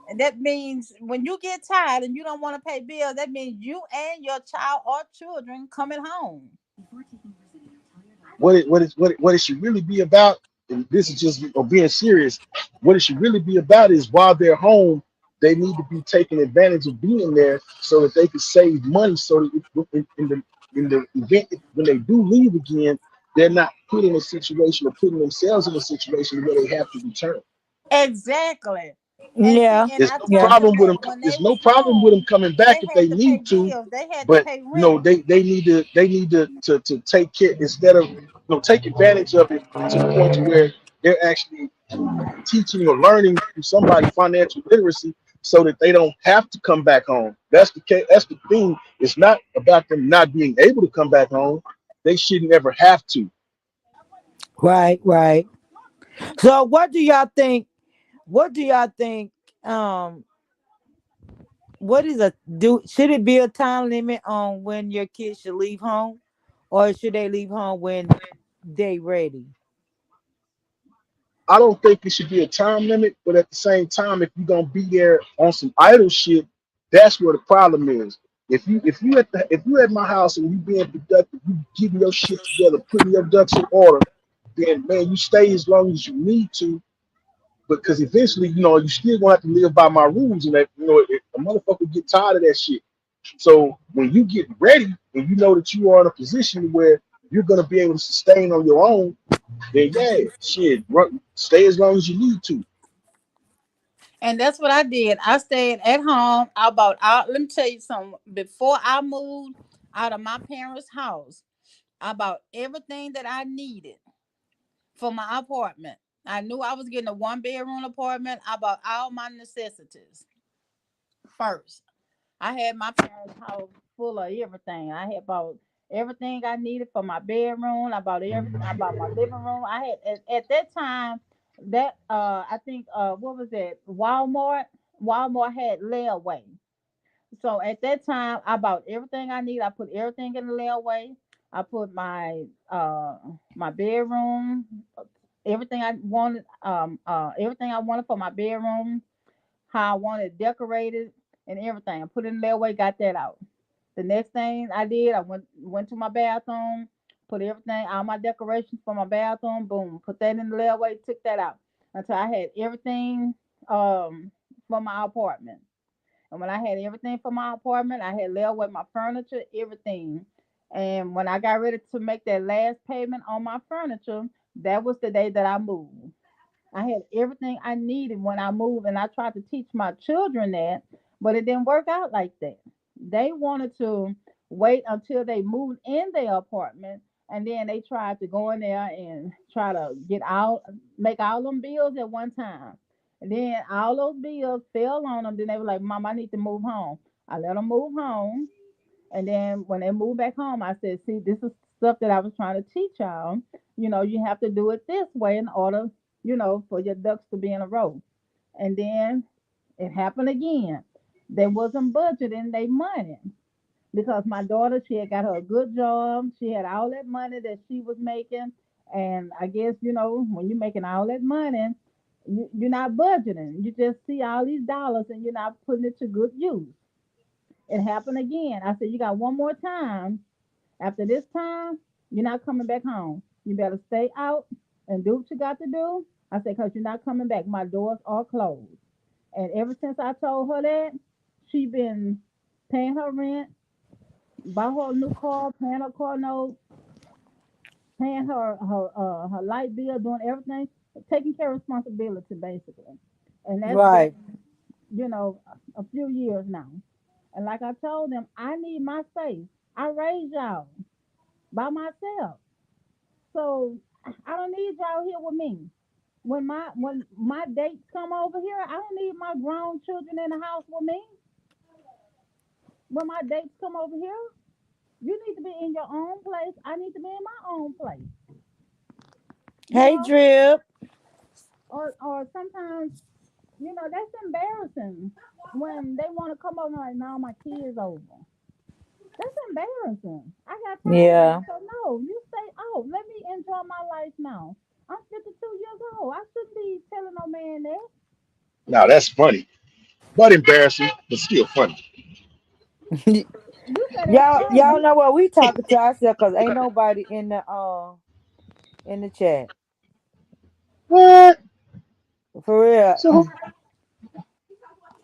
And that means when you get tired and you don't want to pay bills, that means you and your child or children coming home. what it should really be about, and this is just being serious. What it should really be about is while they're home, they need to be taking advantage of being there so that they can save money. So that in the event when they do leave again, they're not put in a situation or putting themselves in a situation where they have to return. Exactly. And see, Yeah, and There's I no told yeah. them problem with them. that when they There's no was problem with them home, coming back they if they had to pay need to, bills. They had to but pay you know rent. they need to take care instead of take advantage of it to the point to where they're actually teaching or learning through somebody financial literacy so that they don't have to come back home. That's the case. That's the thing. It's not about them not being able to come back home. They shouldn't ever have to. Right, right. So what do y'all think? What do y'all think? Um, what is a do? Should it be a time limit on when your kids should leave home, or should they leave home when they ready? I don't think it should be a time limit, but at the same time, if you're gonna be there on some idle shit, that's where the problem is. If you at my house and you being productive, you getting your shit together, putting your ducks in order, then man, you stay as long as you need to. Because eventually, you still gonna have to live by my rules, and that a motherfucker get tired of that shit. So when you get ready and you know that you are in a position where you're gonna be able to sustain on your own, then yeah, shit, stay as long as you need to. And that's what I did. I stayed at home. I bought out. Let me tell you something. Before I moved out of my parents' house, I bought everything that I needed for my apartment. I knew I was getting a 1 bedroom apartment. I bought all my necessities first. I had my parents' house full of everything. I had bought everything I needed for my bedroom. I bought everything. I bought my living room. I had at that time that I think what was it? Walmart. Walmart had layaway. So at that time I bought everything I need. I put everything in the layaway. I put my bedroom, everything I wanted, everything I wanted for my bedroom, how I wanted it decorated and everything. I put it in the layaway, got that out. The next thing I did, I went to my bathroom, put everything, all my decorations for my bathroom, boom, put that in the layaway, took that out until I had everything for my apartment. And when I had everything for my apartment, I had layaway my furniture, everything. And when I got ready to make that last payment on my furniture, that was the day that I moved. I had everything I needed when I moved, and I tried to teach my children that, but it didn't work out like that. They wanted to wait until they moved in their apartment, and then they tried to go in there and try to get out, make all them bills at one time. And then all those bills fell on them. Then they were like, "Mom, I need to move home." I let them move home, and then when they moved back home, I said, "See, this is stuff that I was trying to teach y'all. You have to do it this way in order, for your ducks to be in a row." And then it happened again. They wasn't budgeting their money because my daughter, she had got her a good job. She had all that money that she was making. And I guess, when you're making all that money, you're not budgeting. You just see all these dollars and you're not putting it to good use. It happened again. I said, "You got one more time. After this time, you're not coming back home. You better stay out and do what you got to do." I said, "Because you're not coming back. My doors are closed." And ever since I told her that, she been paying her rent, bought her a new car, paying her car note, paying her light bill, doing everything, taking care of responsibility basically. And that's been, Right. a few years now. And like I told them, I need my space. I raised y'all by myself. So I don't need y'all here with me. When my dates come over here, I don't need my grown children in the house with me. When my dates come over here, you need to be in your own place. I need to be in my own place. You Hey, know, Drip. or sometimes, that's embarrassing when they want to come over like, "No, my kids over." That's embarrassing. I got tired of that. Yeah. So no, you stay out. Let me enjoy my life now. I'm 52 years old. I shouldn't be telling no man that. Now that's funny, but embarrassing, but still funny. You said that's Y'all funny. know what we talking to ourselves because ain't nobody in the chat. What? For real. So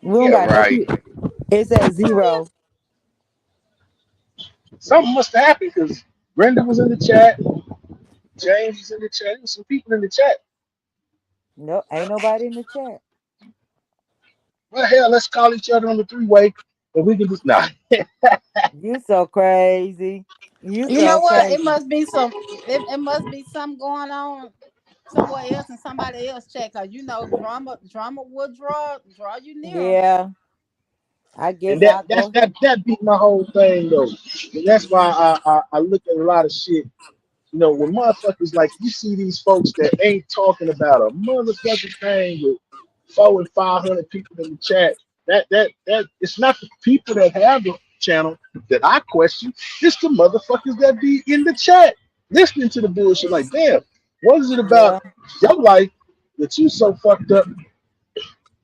We don't yeah, got no right. people. It's at zero. Something must have happened because Brenda was in the chat, James was in the chat, there was some people in the chat. No, ain't nobody in the chat. Well, hell, let's call each other on the three-way, and we can just nah. You so crazy. You You know so what? It crazy. must be some. It must be something going on somewhere else and somebody else check. Cause drama will draw you near. Yeah. I And guess that I'll that's go. that beat my whole thing though. And that's why I look at a lot of shit. When motherfuckers like you see these folks that ain't talking about a motherfucking thing with 400 and 500 people in the chat. That it's not the people that have the channel that I question. It's the motherfuckers that be in the chat listening to the bullshit. Like, damn, what is it about Yeah. your life that you so fucked up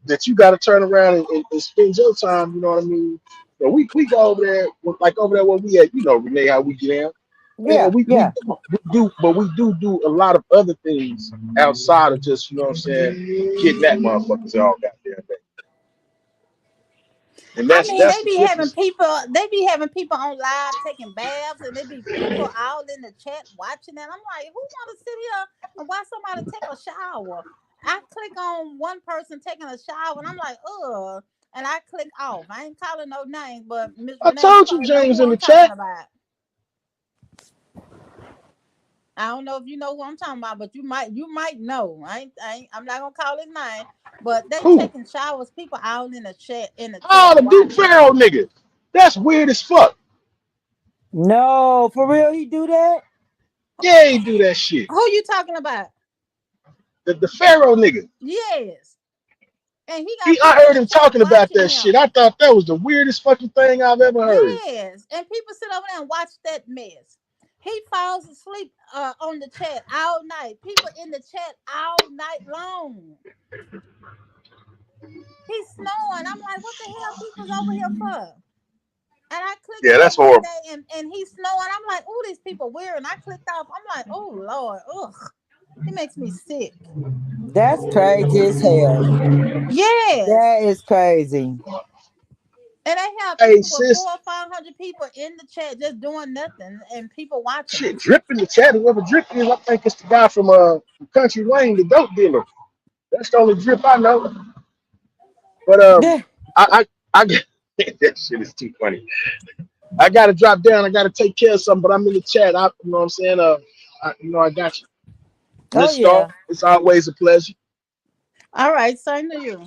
that you got to turn around and spend your time? You know what I mean? So we go over there, like over there where we at. Renee, how we get down. Yeah. And Yeah. we do, but we do a lot of other things outside of just, what I'm saying, getting that motherfuckers all goddamn day. And I mean, that's the difference. they be having people on live taking baths, and they be people all in the chat watching that. I'm like, who want to sit here and watch somebody take a shower? I click on one person taking a shower, and I'm like, ugh. And I click off. I ain't calling no names, but Miss I Renee, you told you probably know James who in the I'm talking chat. about. I don't know if you know who I'm talking about, but you might know. I'm not gonna call his name, but they Who? taking showers. People out in the chat Oh, the big watching. Pharaoh nigga. That's weird as fuck. No, for real, he do that? Yeah, he do that shit. Who you talking about? The Pharaoh nigga. Yes, and he got He I people in heard the him chat talking about watching that him. shit. I thought that was the weirdest fucking thing I've ever heard. Yes, and people sit over there and watch that mess. He falls asleep on the chat all night. People in the chat all night long. He's snoring. I'm like, what the hell? People's over here for? And I clicked Yeah, off that's one horrible. day, and he's snowing. I'm like, oh, these people weird. And I clicked off. I'm like, oh Lord, ugh, he makes me sick. That's crazy as hell. Yes, That is crazy. And they have Hey, people with four sis, or 500 people in the chat just doing nothing, and people watching shit, them. Drip in the chat. Whoever Drip is, I think it's the guy from Country Wayne, the dope dealer. That's the only Drip I know. But Yeah. I that shit is too funny. I gotta drop down. I gotta take care of something, but I'm in the chat. You know what I'm saying? I got you, Oh Miss Star. yeah. It's always a pleasure. All right, same to you.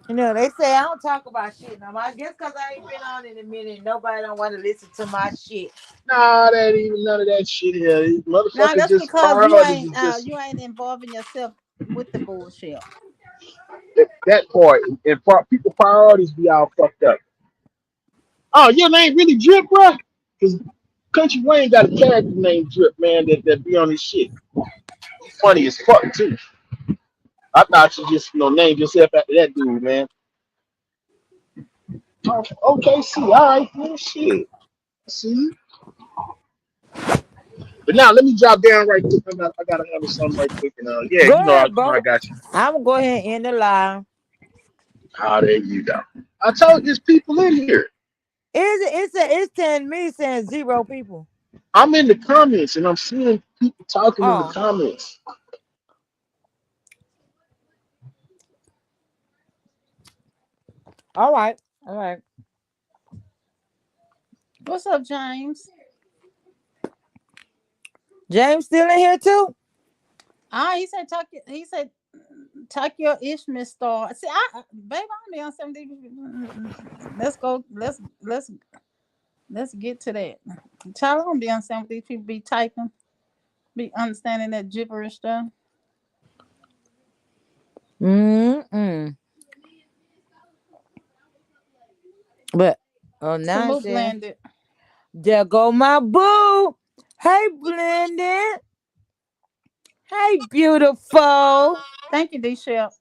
They say I don't talk about shit no more. I guess because I ain't been on in a minute. Nobody don't want to listen to my shit. Nah, that ain't even none of that shit here. These Now motherfuckers that's just because you priorities ain't is just involving yourself with the bullshit. that part. And people priorities be all fucked up. Oh, your name really Drip, bro? Because Country Wayne got a character named Drip, man, that be on his shit. He funny as fuck too. I thought you just named yourself after that dude, man. Oh, okay, see, all right, man, shit. See, but now let me drop down right quick. I gotta handle something right quick, and yeah, Go I ahead, I bro. got you. I'm gonna go ahead and end the live. Oh, there you go. I told you there's people in here. It's telling me saying zero people. I'm in the comments and I'm seeing people talking in the Oh, comments. all right, all right. What's up, James? James still in here too. Ah, he said talk. He said talk your ish, Miss Star. See, baby, I'm be on 70. Let's go. Let's get to that. Child, I don't be understanding what these people be typing. Be understanding that gibberish stuff. Mm. But now it Salute, says blended. there go my boo. Hey, Blended. Hey, beautiful. Thank you, D. Shep.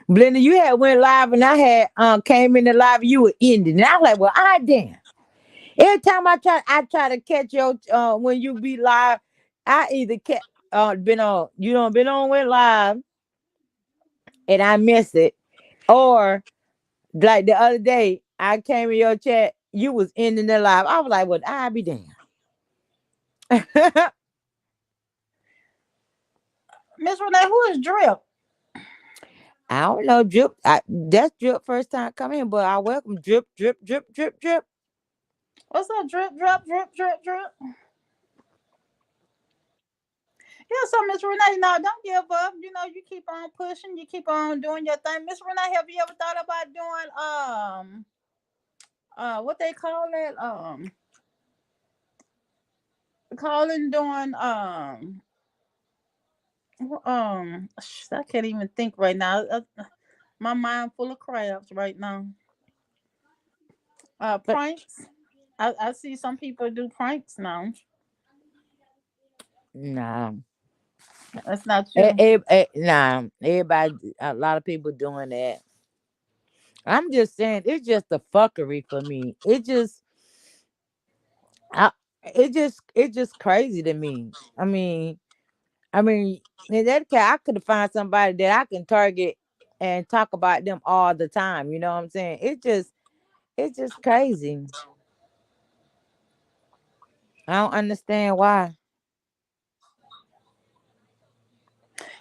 Blended, you had went live and I had came in the live. You were ending. And I was like, well, I damn. Every time I try to catch your when you be live, I either been on you don't been on with live and I miss it, or like the other day I came in your chat, you was ending the live. I was like, well, I be damn. Miss Renee, who is Drip? I don't know, drip. That's drip first time coming, but I welcome drip, drip, drip, drip, drip. What's up, Drip, drip, drip, drip, drip? Yeah, so Miss Renee, no, don't give up. You know, you keep on pushing, you keep on doing your thing. Miss Renee, have you ever thought about doing what they call it? Calling doing I can't even think right now. My mind full of crabs right now. But Pranks. I see some people do pranks now. nah, That's not you. nah. Everybody, a lot of people doing that. I'm just saying, it's just a fuckery for me. I, it's just crazy to me. I mean, in that case, I could have found somebody that I can target and talk about them all the time. You know what I'm saying? It's just crazy. I don't understand why.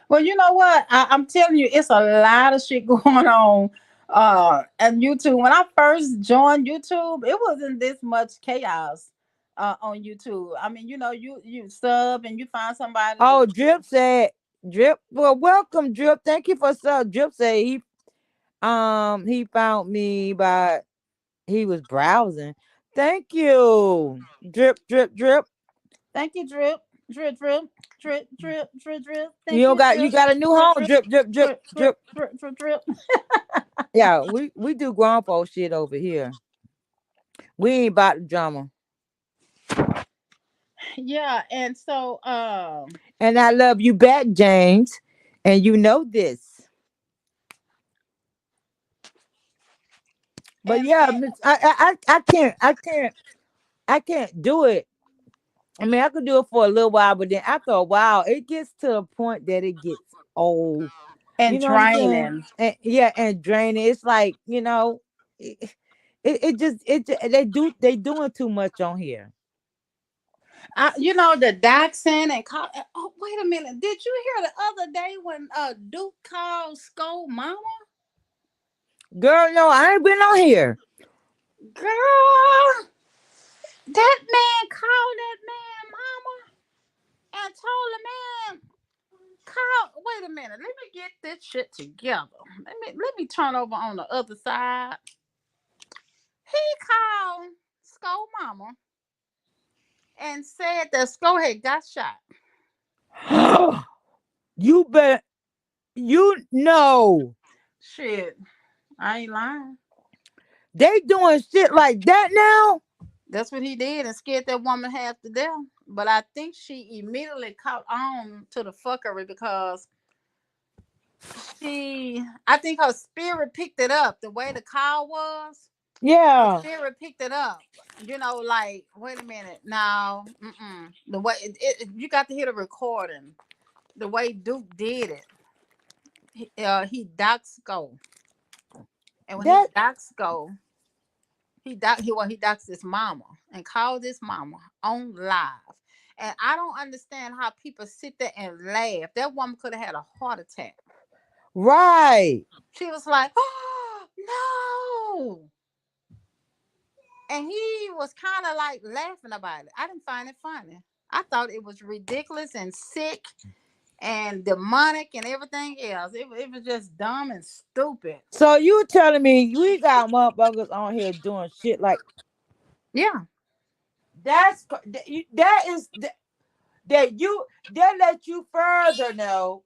Well, you know what? I'm telling you, it's a lot of shit going on at YouTube. When I first joined YouTube, it wasn't this much chaos on YouTube. I mean, you sub and you find somebody to Oh, Drip said, Drip. Well, welcome, Drip. Thank you for sub. Drip said he found me by he was browsing. Thank you, Drip, Drip, Drip. thank you, drip, drip, drip, drip, drip, drip, drip. You Thank don't you, got you drip, got a new drip, home. drip, Drip, drip, drip, drip, drip, drip. drip, drip, drip. Yeah, we do grown folk shit over here. We ain't about the drama. Yeah, and so And I love you back, James. And you know this. But and yeah, and I can't do it I mean, I could do it for a little while, but then after a while, it gets to a point that it gets old. You And know what I'm saying? draining. And yeah, and draining. It's like, they doing too much on here. You know the Dachshund and call. Oh, wait a minute. Did you hear the other day when Duke called Skull Mama? Girl, no, I ain't been on here. Girl, that man called that man mama and told the man call. Wait a minute. Let me get this shit together. Let me turn over on the other side. He called Skull Mama and said that Skull had got shot. You bet. You know Shit, I ain't lying. they doing shit like that now. That's what he did and scared that woman half to death. But I think she immediately caught on to the fuckery because I think her spirit picked it up the way the call was. Her Yeah, spirit picked it up. You know, like, wait a minute. Now, the way you got to hear the recording, the way Duke did it. He docs go. And when he that docs go, he doxed his mama and called his mama on live. And I don't understand how people sit there and laugh. That woman could have had a heart attack. right. She was like, "Oh no!" And he was kind of like laughing about it. I didn't find it funny. I thought it was ridiculous and sick and demonic and everything else. It was just dumb and stupid. So you telling me we got motherfuckers on here doing shit like Yeah. that is that you that let you further know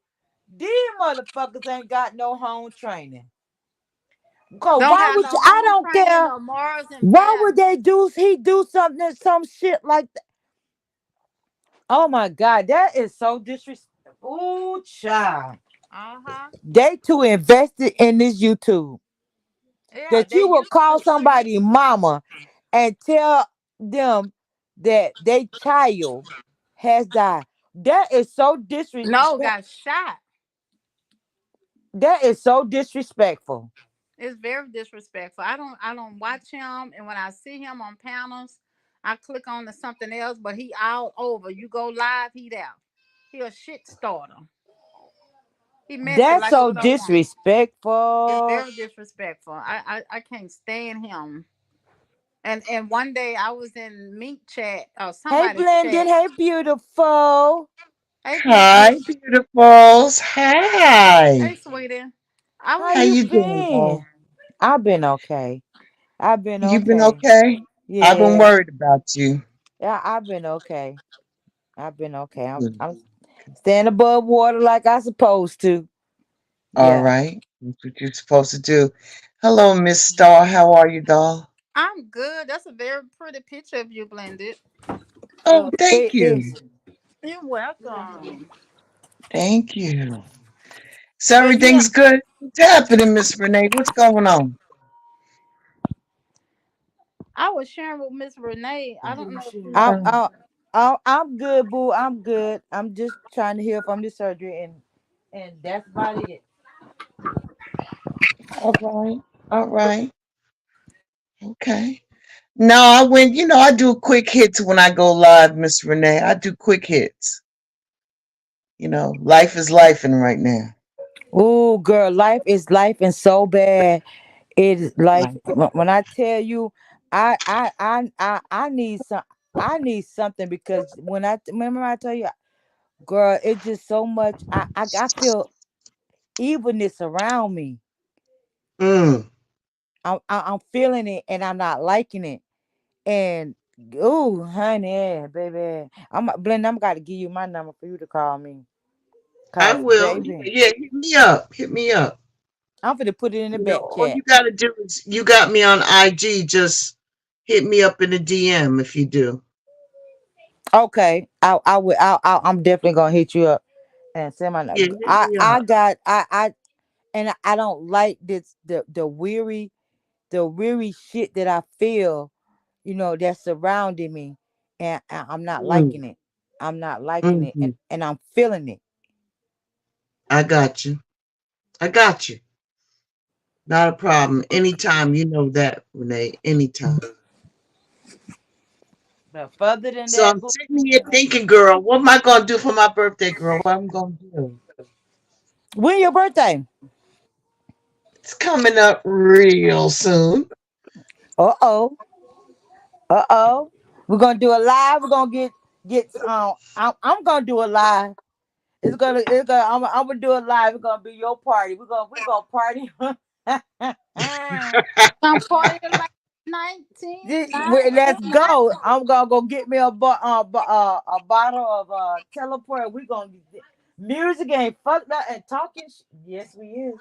these motherfuckers ain't got no home training. Cause Don't why have would no you? I home don't training, care. no morals and Why would values. they do? He do something, some shit like that. Oh my god, that is so disrespectful. Ooh, child. Uh-huh. They too invested in this YouTube Yeah, that they you will used call to. somebody mama and tell them that they child has died. That is so No, disrespect. got shot. That is so disrespectful. It's very disrespectful. I don't watch him, and when I see him on panels, I click on to something else. But he all over. You go live, he there. He a shit starter. He messy That's like a so little woman. It's disrespectful. very disrespectful. I can't stand him. And one day I was in Mink chat or Hey, somebody's Blendon. chat. Hey, beautiful. Hey, Hi, Blended. beautifuls. Hi. Hey, sweetie. I How was How you in. you doing, been? doll? I've been okay. I've been You been okay. okay? I've been Yeah. worried about you. Yeah, I've been okay. I've been okay. Good. I'm staying above water like I supposed to. All Yeah. right. That's what you're supposed to do. Hello, Miss Star. How are you, doll? I'm good. That's a very pretty picture of you, Blended. Oh, thank It you. is. You're welcome. Thank you. So But yeah, everything's good. What's happening, Miss Renee? What's going on? I was sharing with Miss Renee. I don't know if you I'm know. Uh, I'm good, boo. I'm good. I'm just trying to heal from the surgery and that's about it. all right. All right. Okay. No, I went, I do quick hits when I go live, Miss Renee. I do quick hits. Life is life in right now. Oh, girl, life is life and so bad. It is life. Life. When I tell you, I need some. I need something because when I remember I tell you, girl, it's just so much. I feel evilness around me. Mm. I'm feeling it and I'm not liking it. And oh, honey, baby, I'm Blend. I'm got to give you my number for you to call me. I Cause will. baby, Yeah, hit me up. Hit me up. I'm gonna put it in the back All chat. you gotta do is you got me on IG. Just hit me up in a DM if you do. Okay, I will. I'm definitely gonna hit you up and send my. Yeah, hit I me I up. got and I don't like this the weary shit that I feel. That's surrounding me. and I'm not Mm, liking it. I'm not liking it, hmm. and I'm feeling it. I got you. I got you. Not a problem. Anytime, you know that, Renee. Anytime. But further than So that, I'm sitting here thinking, girl, what am I gonna do for my birthday, girl? What I'm gonna do? when your birthday? It's coming up real soon. Uh oh. Uh oh. We're gonna do a live. We're gonna get I'm gonna do a live. It's gonna I'm gonna do a live. It's gonna be your party. We're gonna party. I'm party like 19, Let's go. I'm gonna go get me a bottle of teleport. We gonna music ain't fucked up and talking. Yes, we is.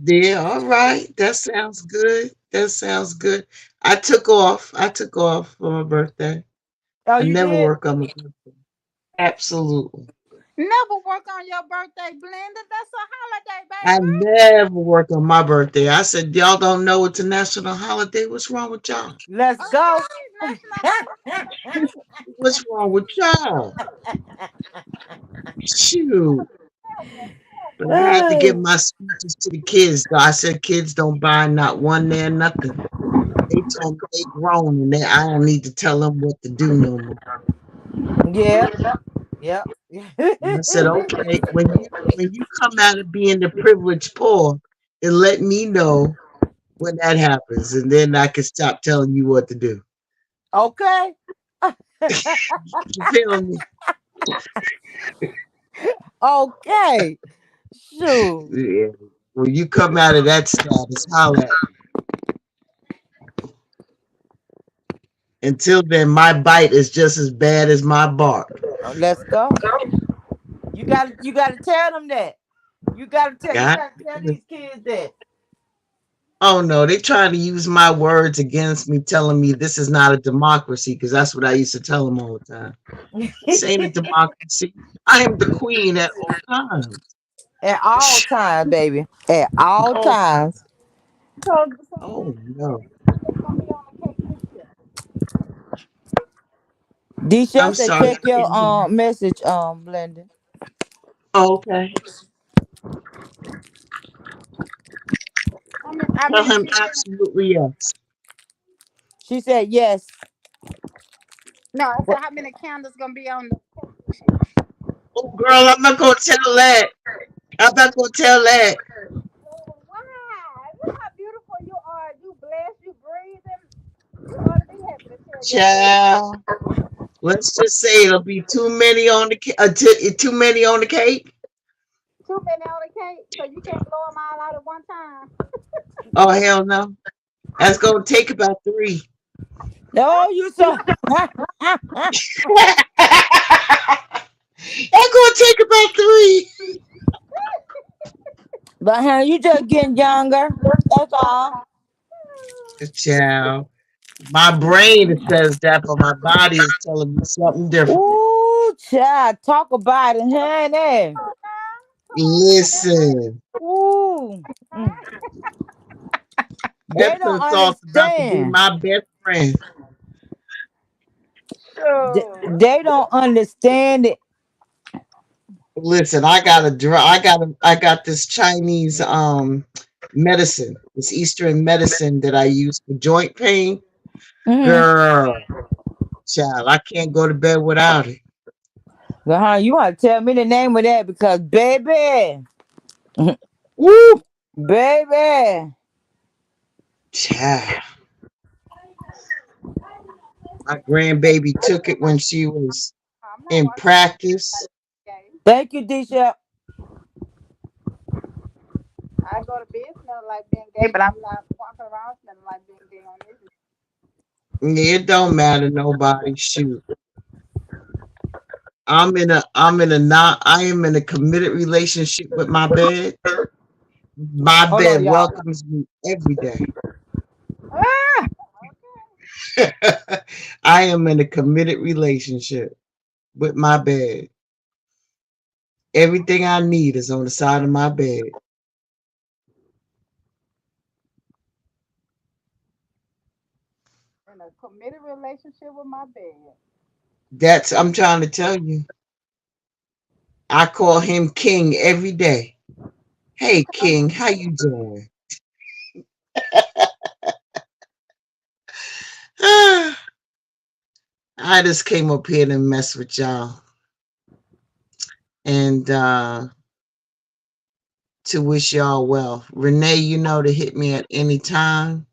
Yeah, all right. That sounds good. That sounds good. I took off. I took off for my birthday. Oh, I you never did. work on my birthday. Absolutely. Never work on your birthday, Blenda. That's a holiday, I baby. never work on my birthday. I said, y'all don't know it's a national holiday. What's wrong with y'all? Let's go. Okay, national holiday. What's wrong with y'all? Shoot. But I had to give my speeches to the kids, though. I said, kids don't buy not one there, nothing. They told me they grown and I don't need to tell them what to do no more. Yeah. Yep. And I said, okay, when you come out of being the privileged poor, and let me know when that happens, and then I can stop telling you what to do. Okay. You feel me? Okay. Shoot. Yeah. When you come out of that status, holla at me. Until then, my bite is just as bad as my bark. Let's go. You gotta tell them that. You God. gotta tell these kids that. Oh no, they trying to use my words against me, telling me this is not a democracy, because that's what I used to tell them all the time. This ain't a democracy. I am the queen at all times. At all times, baby. At all Oh, times. So oh no. it's gonna be on the cake this year. D I'm Shell said sorry. check I your couldn't hear you. message, Blender. Oh, okay. How Tell many him people? absolutely yes. She said yes. No, I said What? how many candles gonna be on the cake this year? Oh, girl, I'm not gonna tell that. I'm not gonna tell that. Oh, why? Look how beautiful you are. You blessed. You breathing. You ought to be happy to tell your age. Child. Let's just say it'll be too many on the too many on the cake. Too many on the cake, so you can't blow them all out at one time. Oh hell no. That's gonna take about three. No, you so That's gonna take about three. but honey, you just getting younger. That's all. Child. My brain says that, but my body is telling me something different. Ooh, child, talk about it, honey. Come on now. Come on, Blenda. Listen, Ooh. Mm. They don't Epsom salt's about to be understand. my best friend. Sure. They don't understand it. Listen, I got this Chinese medicine, this Eastern medicine that I use for joint pain. Mm-hmm. Girl, child, I can't go to bed without it. But honey, you want to tell me the name of that because baby, Woo! baby. Child. My grandbaby took it when she was I'm not in watching practice. the game. Thank you, Disha. I go to bed smelling like being gay, but I'm not walking around smelling like being gay on this. It don't matter nobody. Shoot. I am in a committed relationship with my bed. My Hold on, bed y'all. welcomes me every day. Ah! I am in a committed relationship with my bed. Everything I need is on the side of my bed. In a committed relationship with my bed. That's I'm trying to tell you. I call him King every day. Hey King, how you doing? I just came up here to mess with y'all and to wish y'all well. Renee, you know to hit me at any time.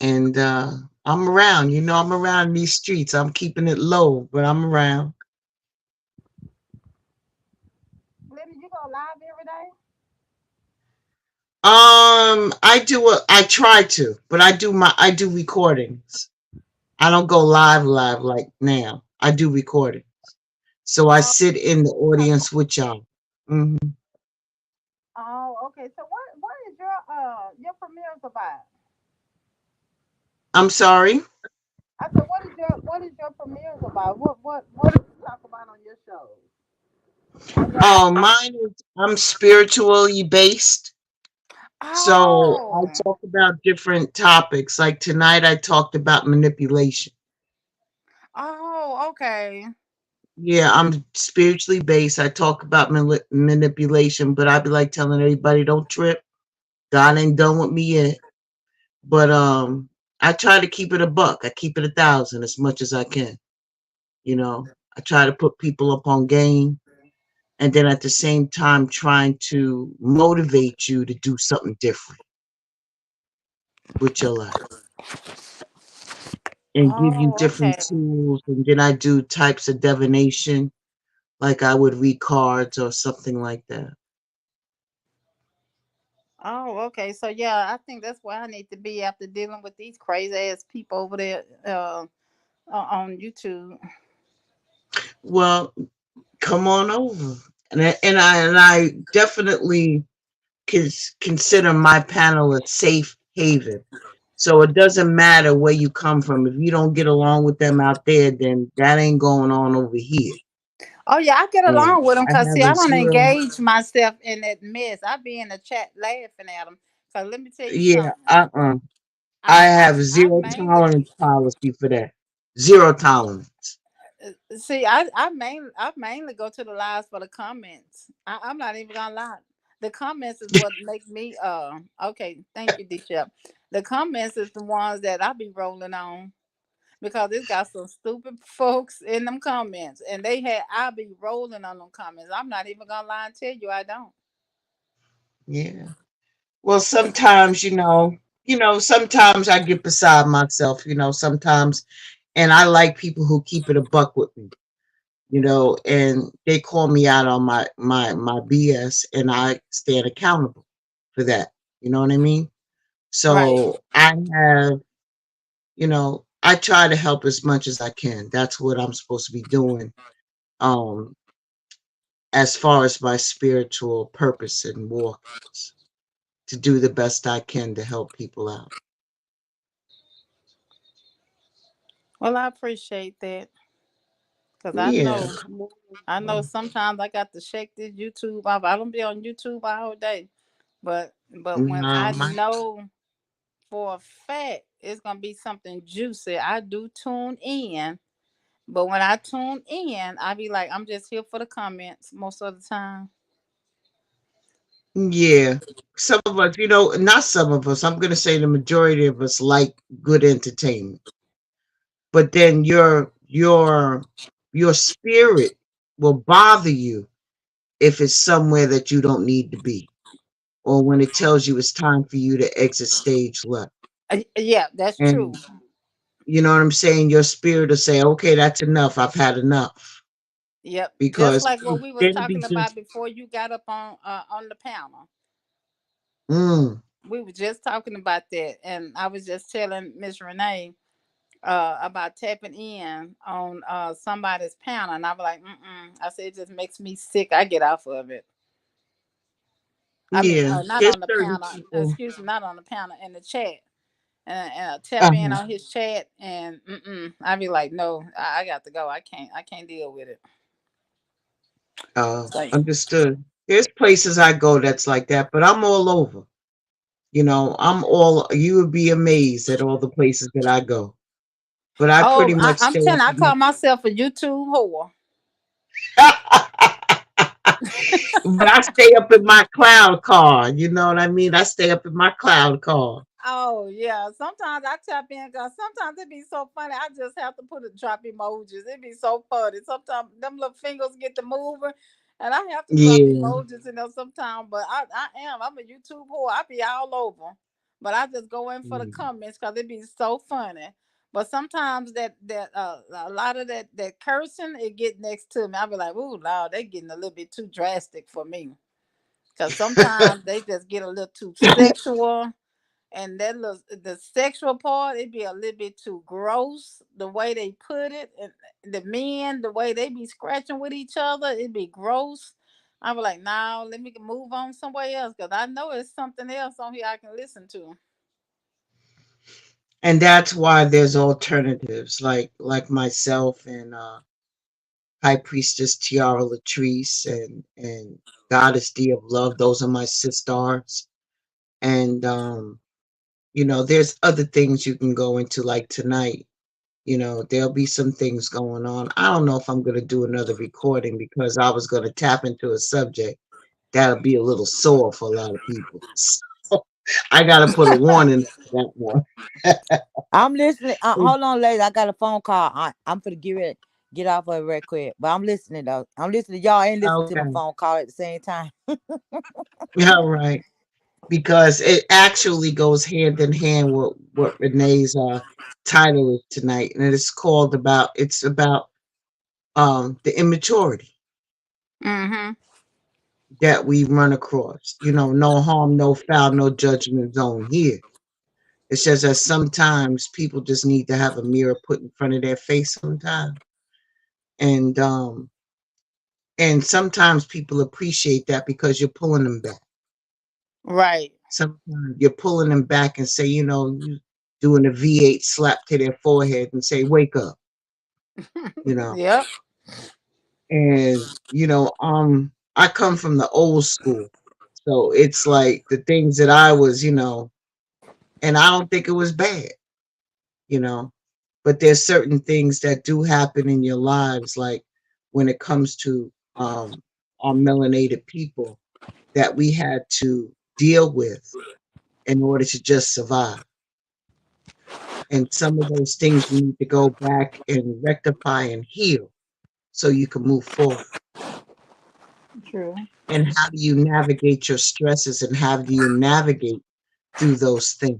And I'm around. You know I'm around these streets. I'm keeping it low, but I'm around. Linda, you go live every day? I try to, but I do recordings. I don't go live like now. I do recording. So I Oh, sit in the audience with y'all. Hmm. oh, okay. So what is your premieres about? I'm sorry. I said, what is your premieres about? What do you talk about on your shows? On your Mine is I'm spiritually based. So I Oh, talk about different topics. Like tonight I talked about manipulation. oh, okay. Yeah, I'm spiritually based. I talk about manipulation, but I be like telling everybody don't trip. God ain't done with me yet. But I try to keep it a buck. I keep it 1,000 as much as I can. You know, I try to put people up on game, and then at the same time trying to motivate you to do something different with your life and give you Oh, different okay. tools. And then I do types of divination, like I would read cards or something like that. Oh, okay. So yeah, I think that's where I need to be after dealing with these crazy ass people over there on YouTube. Well, come on over, and I definitely consider my panel a safe haven. So it doesn't matter where you come from. If you don't get along with them out there, then that ain't going on over here. Oh yeah, I get And along with them I because have see, a I don't zero. engage myself in that mess. I be in the chat laughing at them. Cause let me tell you Yeah, something. I I have I zero mainly tolerance policy for that. Zero tolerance. see, I mainly go to the lives for the comments. I'm not even gonna lie. The comments is what make me okay. Thank you, D Shep. The comments is the ones that I be rolling on because it's got some stupid folks in them comments, and I be rolling on them comments. I'm not even gonna lie and tell you I don't. Yeah. Well, sometimes, sometimes I get beside myself, sometimes, and I like people who keep it a buck with me, and they call me out on my BS, and I stand accountable for that. You know what I mean? Right. So I try to help as much as I can. That's what I'm supposed to be doing. Um, as far as my spiritual purpose and walk is, to do the best I can to help people out. Well, I appreciate that because Yeah, come on I know over. sometimes I got to shake this YouTube off. I don't be on YouTube all day, but when No, I my know for a fact it's gonna be something juicy, I do tune in. But when I tune in, I be like, I'm just here for the comments most of the time. yeah. Some of us, not some of us, I'm gonna say the majority of us like good entertainment. But then your spirit will bother you if it's somewhere that you don't need to be, or when it tells you it's time for you to exit stage left. Yeah, that's true. And you know what I'm saying? Your spirit will say, okay, that's enough. I've had enough. Yep, just Because like what we was then it talking begins, about before you got up on the panel. mm, We were just talking about that, and I was just telling Miss Renee about tapping in on somebody's panel, and I was like, mm-mm. I said it just makes me sick. I get off of it. I mean, yeah, not there's on the certain panel. people. Excuse me, not on the panel in the chat. And I tap in Uh-huh, on his chat, and I be like, no, I got to go. I can't deal with it. So, understood. There's places I go that's like that, but I'm all over. You would be amazed at all the places that I go. But I Oh, pretty much I'm stay telling up you, I in my call myself a YouTube whore. but I stay up in my cloud car. You know what I mean? I stay up in my cloud car. Oh yeah. Sometimes I tap in because sometimes it be so funny. I just have to put a drop emojis. It be so funny. Sometimes them little fingers get to moving, and I have to drop Yeah. emojis in there sometimes. But I'm a YouTube whore. I be all over. But I just go in for the Mm. comments because it be so funny. But sometimes a lot of that cursing it get next to me. I be like, ooh, Lord, they getting a little bit too drastic for me. Cause sometimes they just get a little too sexual, and the sexual part it be a little bit too gross the way they put it, and the men the way they be scratching with each other it be gross. I be like, now let me move on somewhere else because I know it's something else on here I can listen to. And that's why there's alternatives like myself and High Priestess Tiara Latrice and Goddess D of Love. Those are my sisters. And there's other things you can go into like tonight. There'll be some things going on. I don't know if I'm gonna do another recording because I was gonna tap into a subject that'll be a little sore for a lot of people. So I gotta put a warning for that one. I'm listening. Hold on, lady. I got a phone call. I'm gonna get off of it real quick. But I'm listening though. I'm listening to y'all and listening to my Okay. phone call at the same time. All right. Because it actually goes hand in hand with what Renee's title is tonight, and it's about the immaturity Mm-hmm. that we run across. No harm, no foul, no judgment zone here. It says that sometimes people just need to have a mirror put in front of their face sometimes, and sometimes people appreciate that because you're pulling them back. Right. Sometimes you're pulling them back and say, you doing a V8 slap to their forehead and say, wake up, you know. Yep. And, I come from the old school. So it's like the things that I was, and I don't think it was bad, you know. But there's certain things that do happen in your lives, like when it comes to our melanated people that we had to deal with in order to just survive. And some of those things you need to go back and rectify and heal so you can move forward. True. And how do you navigate your stresses and how do you navigate through those things?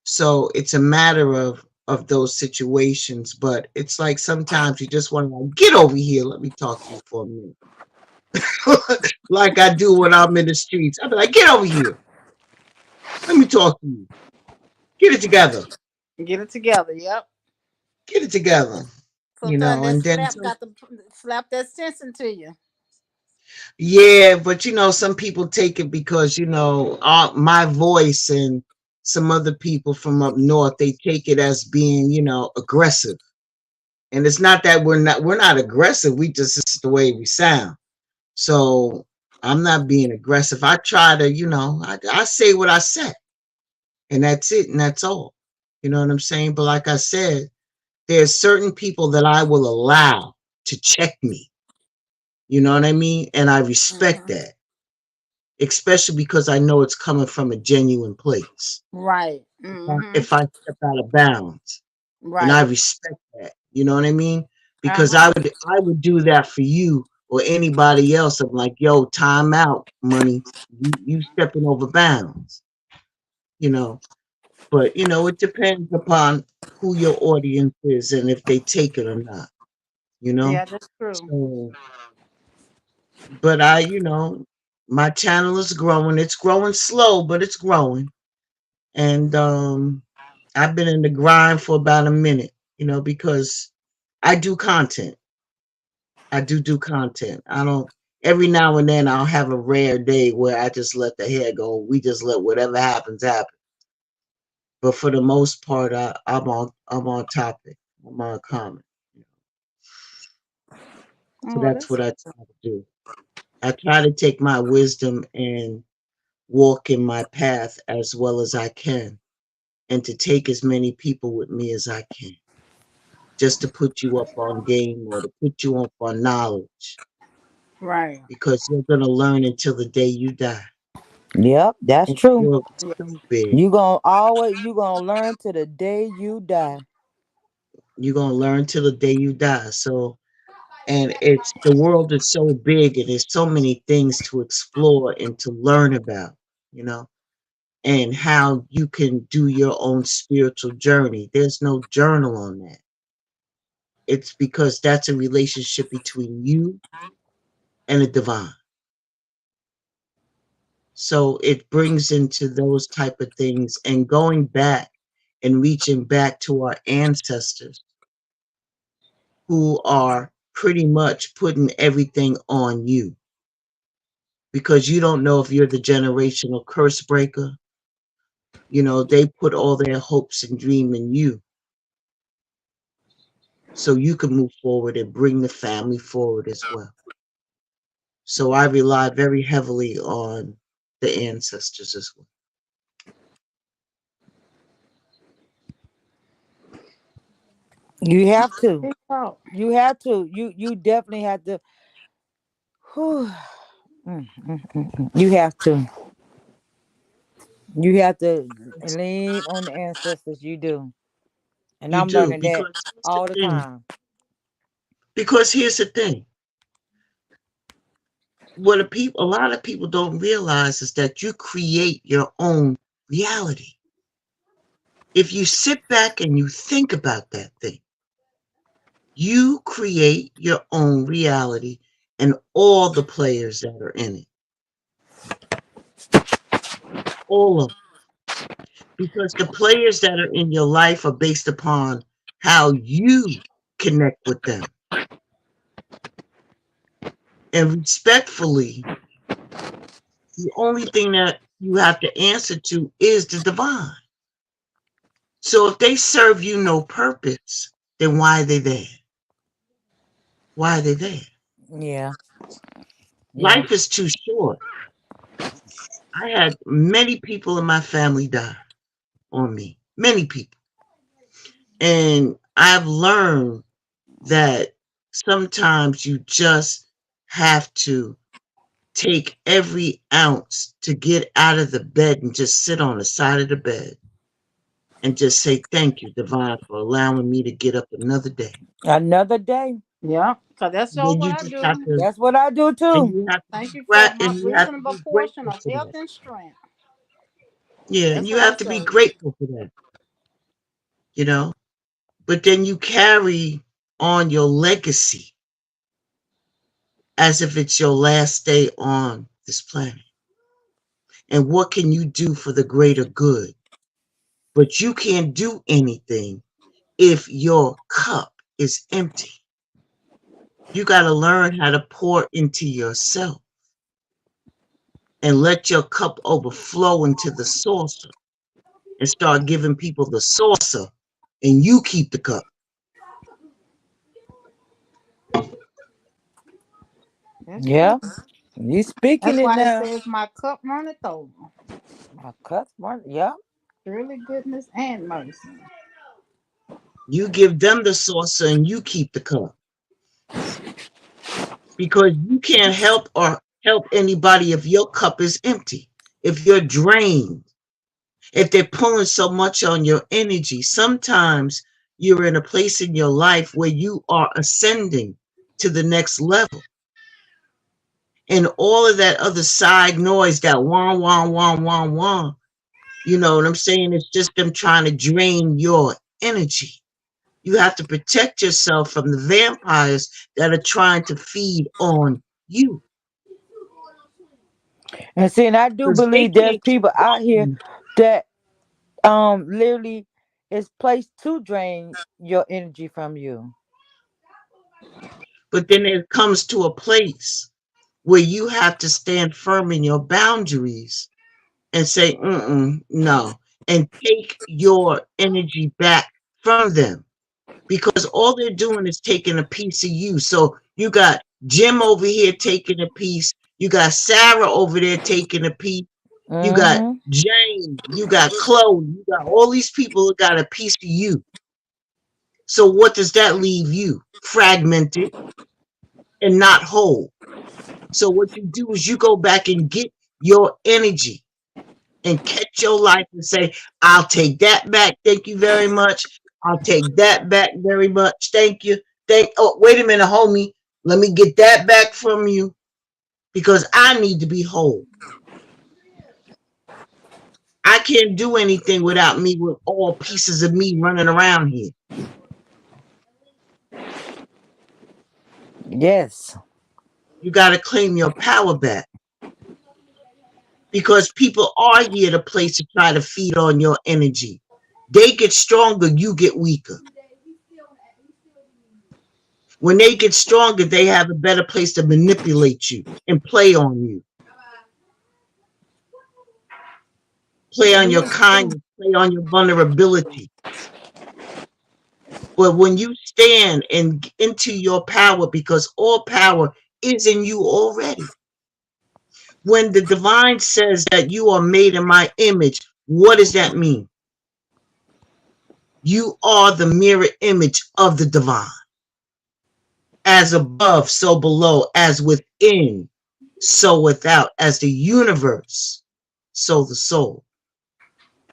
So it's a matter of those situations, but it's like sometimes you just want to like, get over here, let me talk to you for a minute. Like I do when I'm in the streets. I'll be like, get over here, let me talk to you. Get it together. Get it together. Yep. Get it together. Sometimes that And then slap got to slap that sense into you. yeah, but some people take it because my voice and some other people from up north, they take it as being aggressive, and it's not that we're not aggressive. We just it's the way we sound. So I'm not being aggressive. I try to I say what I say, and that's it, and that's all. You know what I'm saying? But like I said, there's certain people that I will allow to check me. You know what I mean? And I respect Hmm. that, especially because I know it's coming from a genuine place. Right. If I, Hmm. if I step out of bounds, and I Right. respect that, you know what I mean? Because Uh-huh. I would do that for you or anybody else. I'm like, yo, time out, money. You stepping over bounds, you know. But it depends upon who your audience is and if they take it or not, you know. Yeah, that's true. So, but my channel is growing. It's growing slow, but it's growing. And I've been in the grind for about a minute, because I do content. I do content. I don't. Every now and then I'll have a rare day where I just let the hair go. We just let whatever happens happen. But for the most part, I'm on topic. I'm on comment. So Oh, that's that's what I try to do. I try to take my wisdom and walk in my path as well as I can, and to take as many people with me as I can. just to put you up on game or to put you up on knowledge, Right. because you're going to learn until the day you die. Yep, that's And the true. world is Yeah. so big. You gonna learn to the day you die. You're going to learn till the day you die. So, and it's the world is so big and there's so many things to explore and to learn about, you know, and how you can do your own spiritual journey. There's no journal on that. It's because that's a relationship between you and the divine. So it brings into those type of things and going back and reaching back to our ancestors who are pretty much putting everything on you, because you don't know if you're the generational curse breaker. You know, they put all their hopes and dream in you so you can move forward and bring the family forward as well. So I rely very heavily on the ancestors as well. You have to. Big talk. You have to. You definitely have to. Whew. You have to. You have to lean on the ancestors. You do, and You I'm do, learning that because here's the all the thing. time. Because here's the thing. What a lot of people don't realize is that you create your own reality. If you sit back and you think about that thing, you create your own reality and all the players that are in it, all of them. Because the players that are in your life are based upon how you connect with them. And respectfully, the only thing that you have to answer to is the divine. So if they serve you no purpose, then why are they there? Why are they there? Yeah, yeah. Life is too short. I had many people in my family die on me, many people. And I've learned that sometimes you just have to take every ounce to get out of the bed and just sit on the side of the bed and just say, thank you, Divine, for allowing me to get up another day. Another day. Yeah. Cause that's all Then what you I just have do. to, That's what I do and too. you have to Thank be you for my and you have to reasonable be portion grateful of for health that. and strength. Yeah, and That's you what I have to be say. grateful for that, you know. But then you carry on your legacy as if it's your last day on this planet. And what can you do for the greater good? But you can't do anything if your cup is empty. You got to learn how to pour into yourself and let your cup overflow into the saucer and start giving people the saucer, and you keep the cup. That's true. Yeah, you speaking That's it why it now. says my cup runneth over. My customer. Yeah. Surely goodness and mercy. You give them the saucer and you keep the cup, because you can't help or help anybody if your cup is empty, if you're drained, if they're pulling so much on your energy. Sometimes you're in a place in your life where you are ascending to the next level. And all of that other side noise, that wah, wah, wah, wah, wah, you know what I'm saying? It's just them trying to drain your energy. You have to protect yourself from the vampires that are trying to feed on you, And see, and I do because they believe there's can't keep people out here going. that literally is placed to drain your energy from you. But then it comes to a place where you have to stand firm in your boundaries and say, no, and take your energy back from them, because all they're doing is taking a piece of you. So you got Jim over here taking a piece, you got Sarah over there taking a piece, you got Mm-hmm. Jane, you got Chloe, you got all these people who got a piece of you. So what does that leave you? Fragmented and not whole. So what you do is you go back and get your energy and catch your life and say, I'll take that back. Thank you very much. I'll take that back very much. Thank you. Oh, wait a minute, homie. Let me get that back from you because I need to be whole. I can't do anything without me with all pieces of me running around here. Yes. You got to claim your power back because people are here to place to try to feed on your energy. They get stronger, you get weaker. When they get stronger, they have a better place to manipulate you and play on you, play on And your it's true. kindness, play on your vulnerability. But when you stand and into your power, because all power is in you already. When the divine says that you are made in my image, what does that mean? You are the mirror image of the divine. As above, so below, as within, so without, as the universe, so the soul.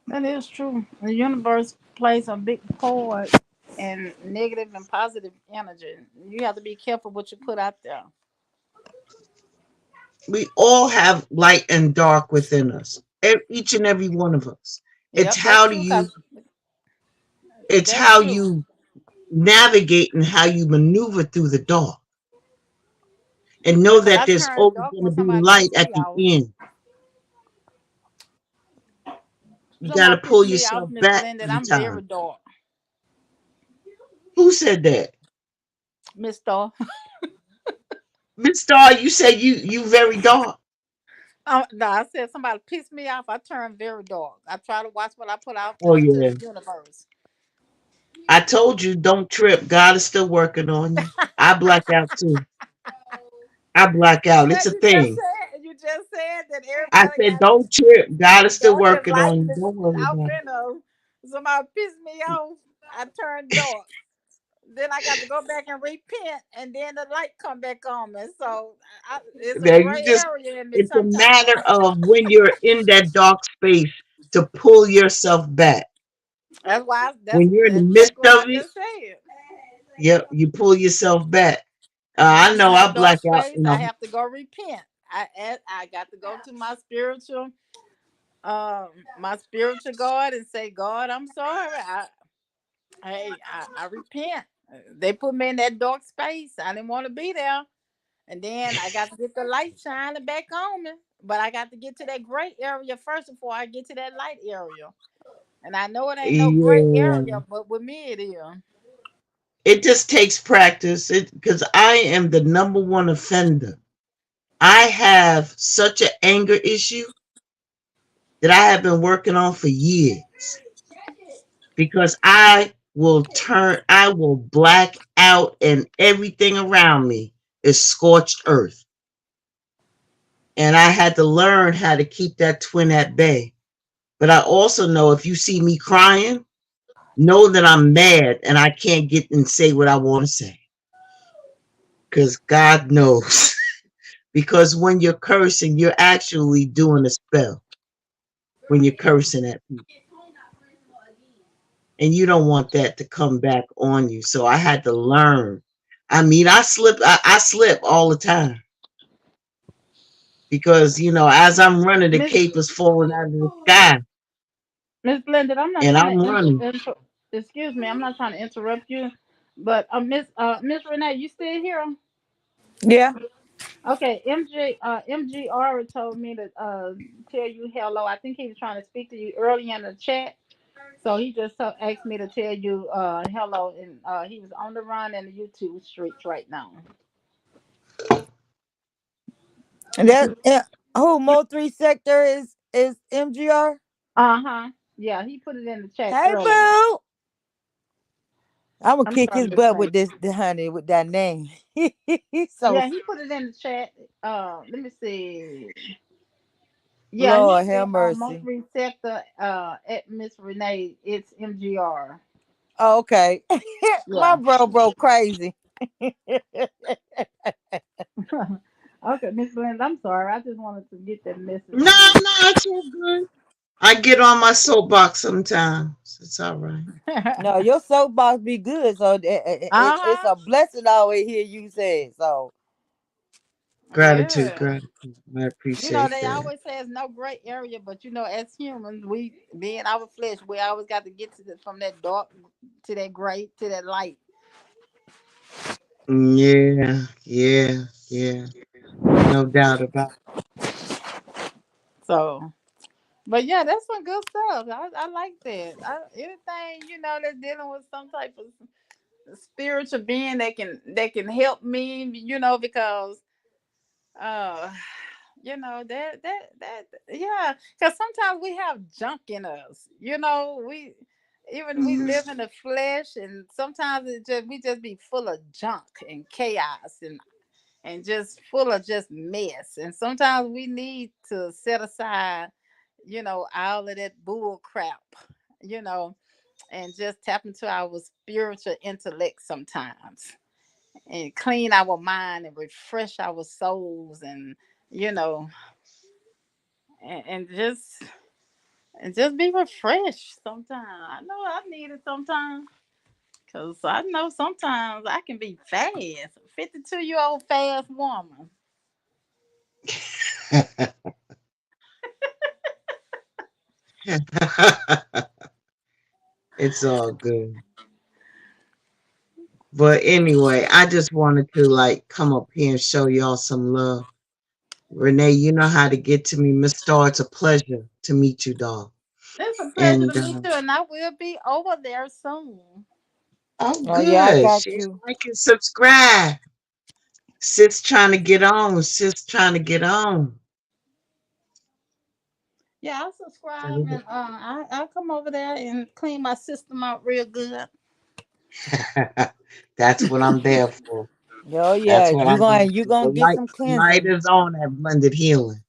That is true. The universe plays a big part in negative and positive energy. You have to be careful what you put out there. We all have light and dark within us, each and every one of us. It's Yep, that's how do true. Cause you, it's that's how true. you navigate and how you maneuver through the dark. And Yeah, know cause that I there's turn always dark going to when be somebody light piss at me the off. end. You got to Somebody piss pull me off, yourself Miss back Blended. I'm very sometimes. dark, Who said that? Miss Star. Miss Star, you said you very dark. No, I said somebody pissed me off. I turn very dark. I try to watch what I put out Oh into yeah. the universe. I told you don't trip. God is still working on you. I black out too. I black out. Yeah, It's a thing. you just said that I everybody said got don't trip. God is still dark and working light. on you. Don't worry I'm about it. finna. Somebody pissed me off. I turned dark. Then I got to go back and repent, and then the light come back on me. So it's a Now you gray just area in me it's a sometimes. matter of when you're in that dark space to pull yourself back. That's why. That's When you're in the midst exactly what I of it, just said. yep, you pull yourself back. When I I'm in know I that dark black out, space, I have to go repent. I got to go to um my spiritual God and say, God, I'm sorry. I repent. They put me in that dark space. I didn't want to be there. And then I got to get the light shining back on me. But I got to get to that gray area first before I get to that light area. And I know it ain't no gray yeah. area, but with me it is. It just takes practice. It because I am the number one offender. I have such an anger issue that I have been working on for years because I will black out and everything around me is scorched earth. And I had to learn how to keep that twin at bay. But I also know if you see me crying, know that I'm mad and I can't get and say what I want to say because God knows. Because when you're cursing, you're actually doing a spell when you're cursing at people. And you don't want that to come back on you. So I had to learn. I mean, I slip all the time because, as I'm running, the Miss cape is falling out of the sky Miss Blended, I'm not and trying I'm to running. excuse me, I'm not trying to interrupt you, but Miss Renee, you still here? Yeah. Okay, MGR told me to tell you hello. I think he was trying to speak to you early in the chat. So he just asked me to tell you hello, and he was on the run in the YouTube streets right now. And that who Mo 3 sector is MGR? Uh huh. Yeah, he put it in the chat Hey earlier. boo. I'm gonna I'm kick sorry, his Miss butt with Renee. the honey with that name. So Yeah, he put it in the chat. Let me see. Yeah, he Lord have said mercy. Monthly Sector at Miss Renee, it's MGR. Okay. My Yeah. bro crazy. Okay, Miss Linda, I'm sorry. I just wanted to get that message No, through. no, it's all good. I get on my soapbox sometimes. It's all right. No, your soapbox be good, so it's Uh-huh. a blessing to always hear you say it. So Gratitude, Yeah. gratitude. I You know, appreciate they that. always say it's no gray area, but you know, as humans, we being our flesh, we always got to get to from that dark to that gray to that light. Yeah, yeah, yeah. No doubt about So, but yeah, that's some good stuff. I like that. Anything that's dealing with some type of spiritual being that can help me, because uh that yeah, because sometimes we have junk in us, we it. live in the flesh, and sometimes we just be full of junk and chaos, and just full of just mess, and sometimes we need to set aside all of that bull crap, you know and just tap into our spiritual intellect sometimes, and clean our mind and refresh our souls, and you know and just be refreshed sometimes. I know I need it sometimes, because I know sometimes I can be fast. 52-year-old fast woman. It's all good. But anyway, I just wanted to like come up here and show y'all some love. Renee, you know how to get to me. Miss Star, it's a pleasure to meet you, dog. It's a pleasure to And meet you, and I will be over there soon. oh, oh yeah, I good. got Share, you. like, and subscribe. Sis trying to get on. Sis trying to get on. Yeah, I'll subscribe, and I'll come over there and clean my system out real good. That's what I'm there for. Oh yeah, That's what you I'm there gonna you for. gonna get some The light cleansing. is on at Blended Healing.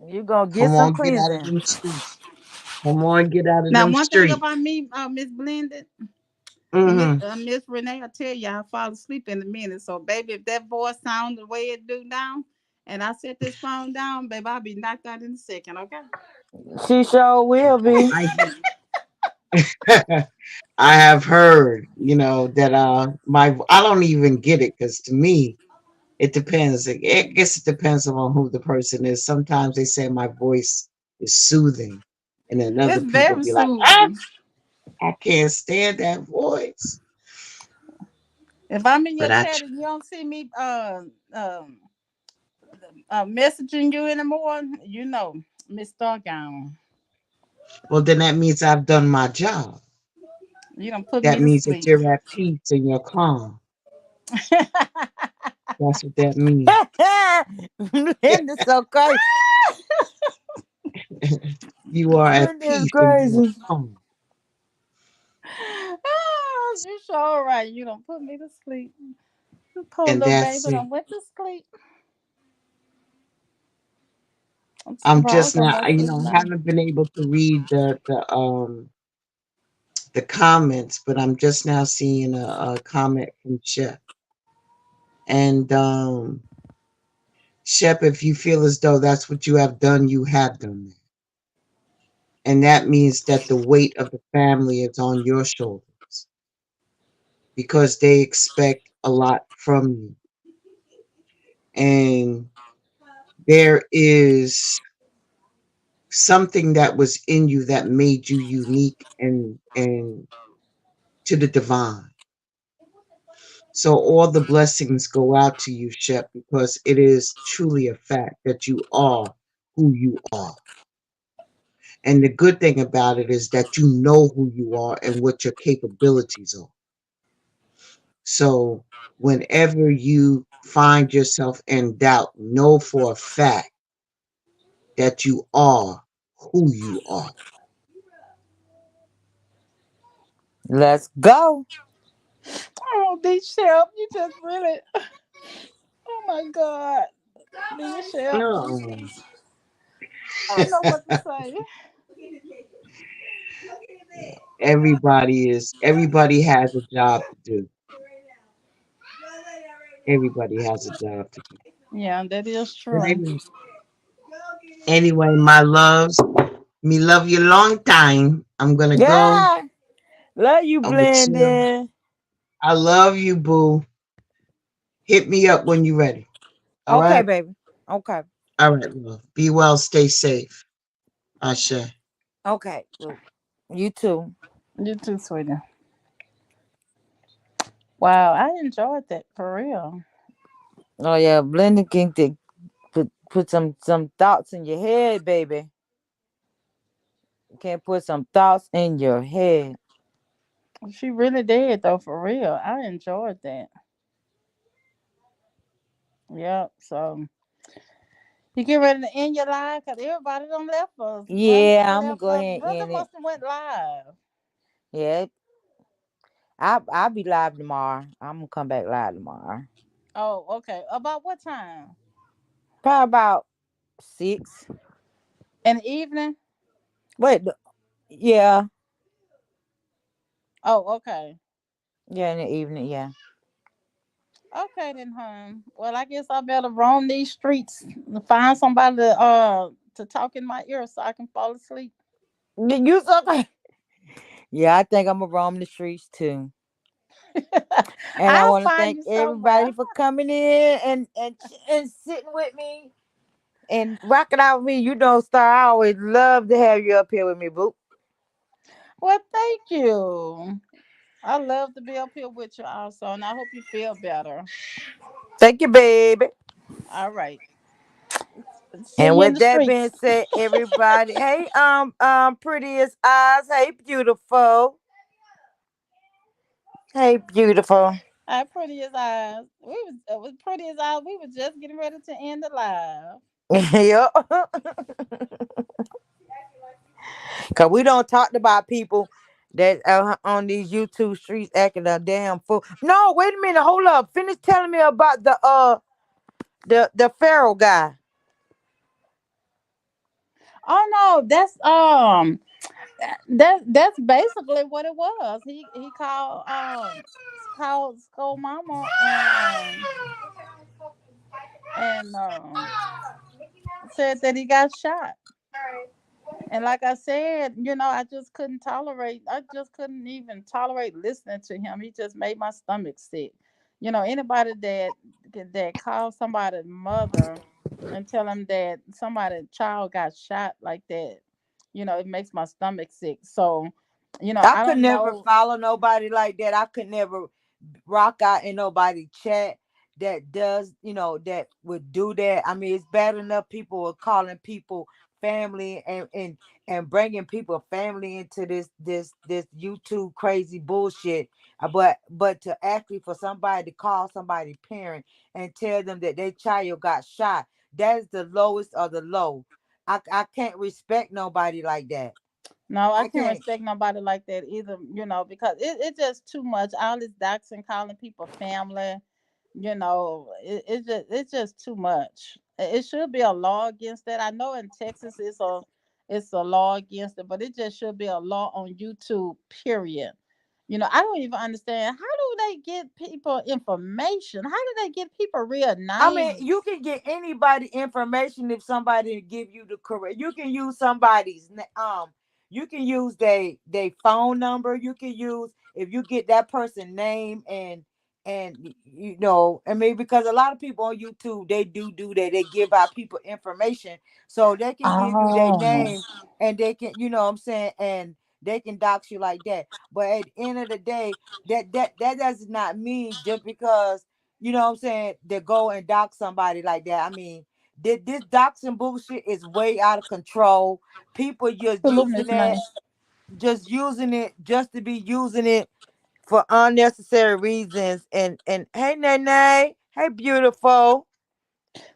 You gonna get Come some on, get out of cleansing. them streets. Come on, get out of Now, them one thing streets. about me, Miss Blended, Mm-hmm. Miss Renee, I tell you, I fall asleep in a minute. So, baby, if that voice sounds the way it do now, and I set this phone down, baby, I'll be knocked out in a second. Okay. She sure will be. I I have heard, that my I don't even get it because to me it depends. I guess it depends on who the person is. Sometimes they say my voice is soothing, and then other It's people very be like, ah, soothing. I can't stand that voice. If I'm in But your chat and you don't see me messaging you anymore, Miss Stargown, well, then that means I've done my job. you don't put me That to means that sleep. you're at peace and you're calm. That's what that means. Linda's so crazy. You are at Linda's peace and you are crazy. calm. You sure right. You don't put me to sleep. Poor And little baby that's it. don't went to sleep. I'm I'm surprised just I'm not, not sleep now. haven't been able to read the comments, but I'm just now seeing a comment from Chef. And Shep, if you feel as though that's what you have done, you have done that. And that means that the weight of the family is on your shoulders because they expect a lot from you. And there is something that was in you that made you unique and to the divine. So all the blessings go out to you, Shep, because it is truly a fact that you are who you are. And the good thing about it is that you know who you are and what your capabilities are. So whenever you find yourself in doubt, know for a fact that you are who you are. Let's go. Oh, D Shell, you just really. Oh my God, D Shell. No. I don't know what to say. Yeah. Everybody has a job to do. Everybody has a job to do. Yeah, that is But true. anyway, my loves, me love you long time. I'm gonna go. Yeah. Love you, I will chill. Blending. I love you, boo. Hit me up when you're ready. All Okay, right? baby. Okay. All right, love. Be well, stay safe. Asha. Okay. Well, you too. You too, sweetie. Wow, I enjoyed that for real. Oh yeah, Blending can put some thoughts in your head, baby. Can put some thoughts in your head. She really did though, for real. I enjoyed that. Yep. So you get ready to end your live because everybody done left us. Brother Yeah, done I'm gonna left go us. ahead and Brother end it. must have went live. Yeah, I'll be live tomorrow. I'm gonna come back live tomorrow. Oh, okay. About what time? Probably about 6. In the evening? Wait, yeah, Oh, okay. yeah, in the evening, yeah. Okay then, hon. Well, I guess I better roam these streets and find somebody to talk in my ear so I can fall asleep. You so Yeah, I think I'm gonna roam the streets too. And I I'll want to find thank you somewhere. everybody for coming in and sitting with me and rocking out with me. You know, Star, I always love to have you up here with me, boo. Well, thank you. I love to be up here with you also, and I hope you feel better. Thank you, baby. All right. See And you in with the that being streets. said, everybody, hey, prettiest eyes, hey, beautiful, hey, beautiful. How pretty as eyes. It was pretty as eyes. We was just getting ready to end the live. Yep. Cause we don't talk about people that on these YouTube streets acting a damn fool. No, wait a minute, hold up. Finish telling me about the Pharaoh guy. Oh no, that's basically what it was. He called Skull Mama and said that he got shot. And like I said, I just couldn't tolerate. I just couldn't even tolerate listening to him. He just made my stomach sick. Anybody that calls somebody's mother and tell them that somebody's child got shot like that, it makes my stomach sick. So, I I could don't never know. follow nobody like that. I could never rock out in nobody chat that does, that would do that. I mean, it's bad enough people are calling people family and bringing people family into this YouTube crazy bullshit. But to actually for somebody to call somebody parent and tell them that their child got shot, that is the lowest of the low. I can't respect nobody like that. No, I I can't can't. respect nobody like that either, because it's just too much. All this doxing, calling people family, it's just too much. It should be a law against that. I know in Texas it's a law against it, but it just should be a law on YouTube, period. I don't even understand, how do they get people information? How do they get people real I mean, names? you can get anybody information if somebody give you the correct. You can use somebody's you can use they phone number. You can use if you get that person name and I mean because a lot of people on YouTube they do that. They give out people information so they can give you their Oh, name and they can what I'm saying and they can dox you like that. But at the end of the day, that does not mean just because what I'm saying, to go and dox somebody like that. I mean, this doxing bullshit is way out of control. People salute Miss May. just using it just to be using it for unnecessary reasons. And hey, Nene, hey, beautiful.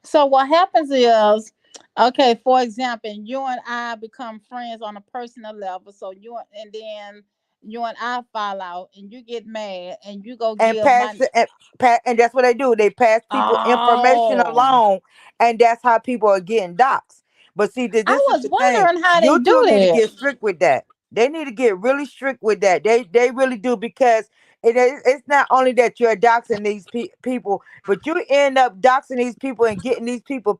So what happens is, okay, for example, you and I become friends on a personal level. So and then you and I fall out, and you get mad, and you go And give pass my. it and that's what they do. They pass people information Oh, along, and that's how people are getting doxxed. But see, I this is was the thing. wondering how they do YouTube need to that. get strict with that. They need to get really strict with that. They really do, because it's not only that you're doxing these people, but you end up doxing these people and getting these people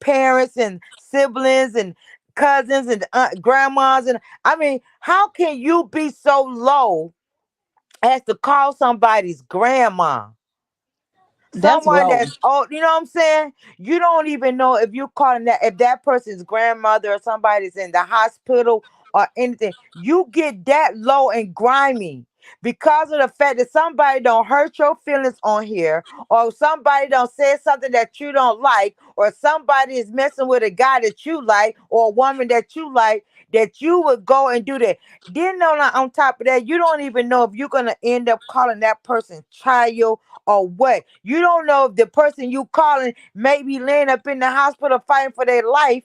parents and siblings and cousins and grandmas. And I mean, how can you be so low as to call somebody's grandma? That's Someone low. that's old, you know what I'm saying? You don't even know if you calling that, if that person's grandmother or somebody's in the hospital or anything. You get that low and grimy because of the fact that somebody don't hurt your feelings on here, or somebody don't say something that you don't like, or somebody is messing with a guy that you like or a woman that you like, that you would go and do that. Then on top of that, you don't even know if you're gonna end up calling that person child or what. You don't know if the person you calling may be laying up in the hospital fighting for their life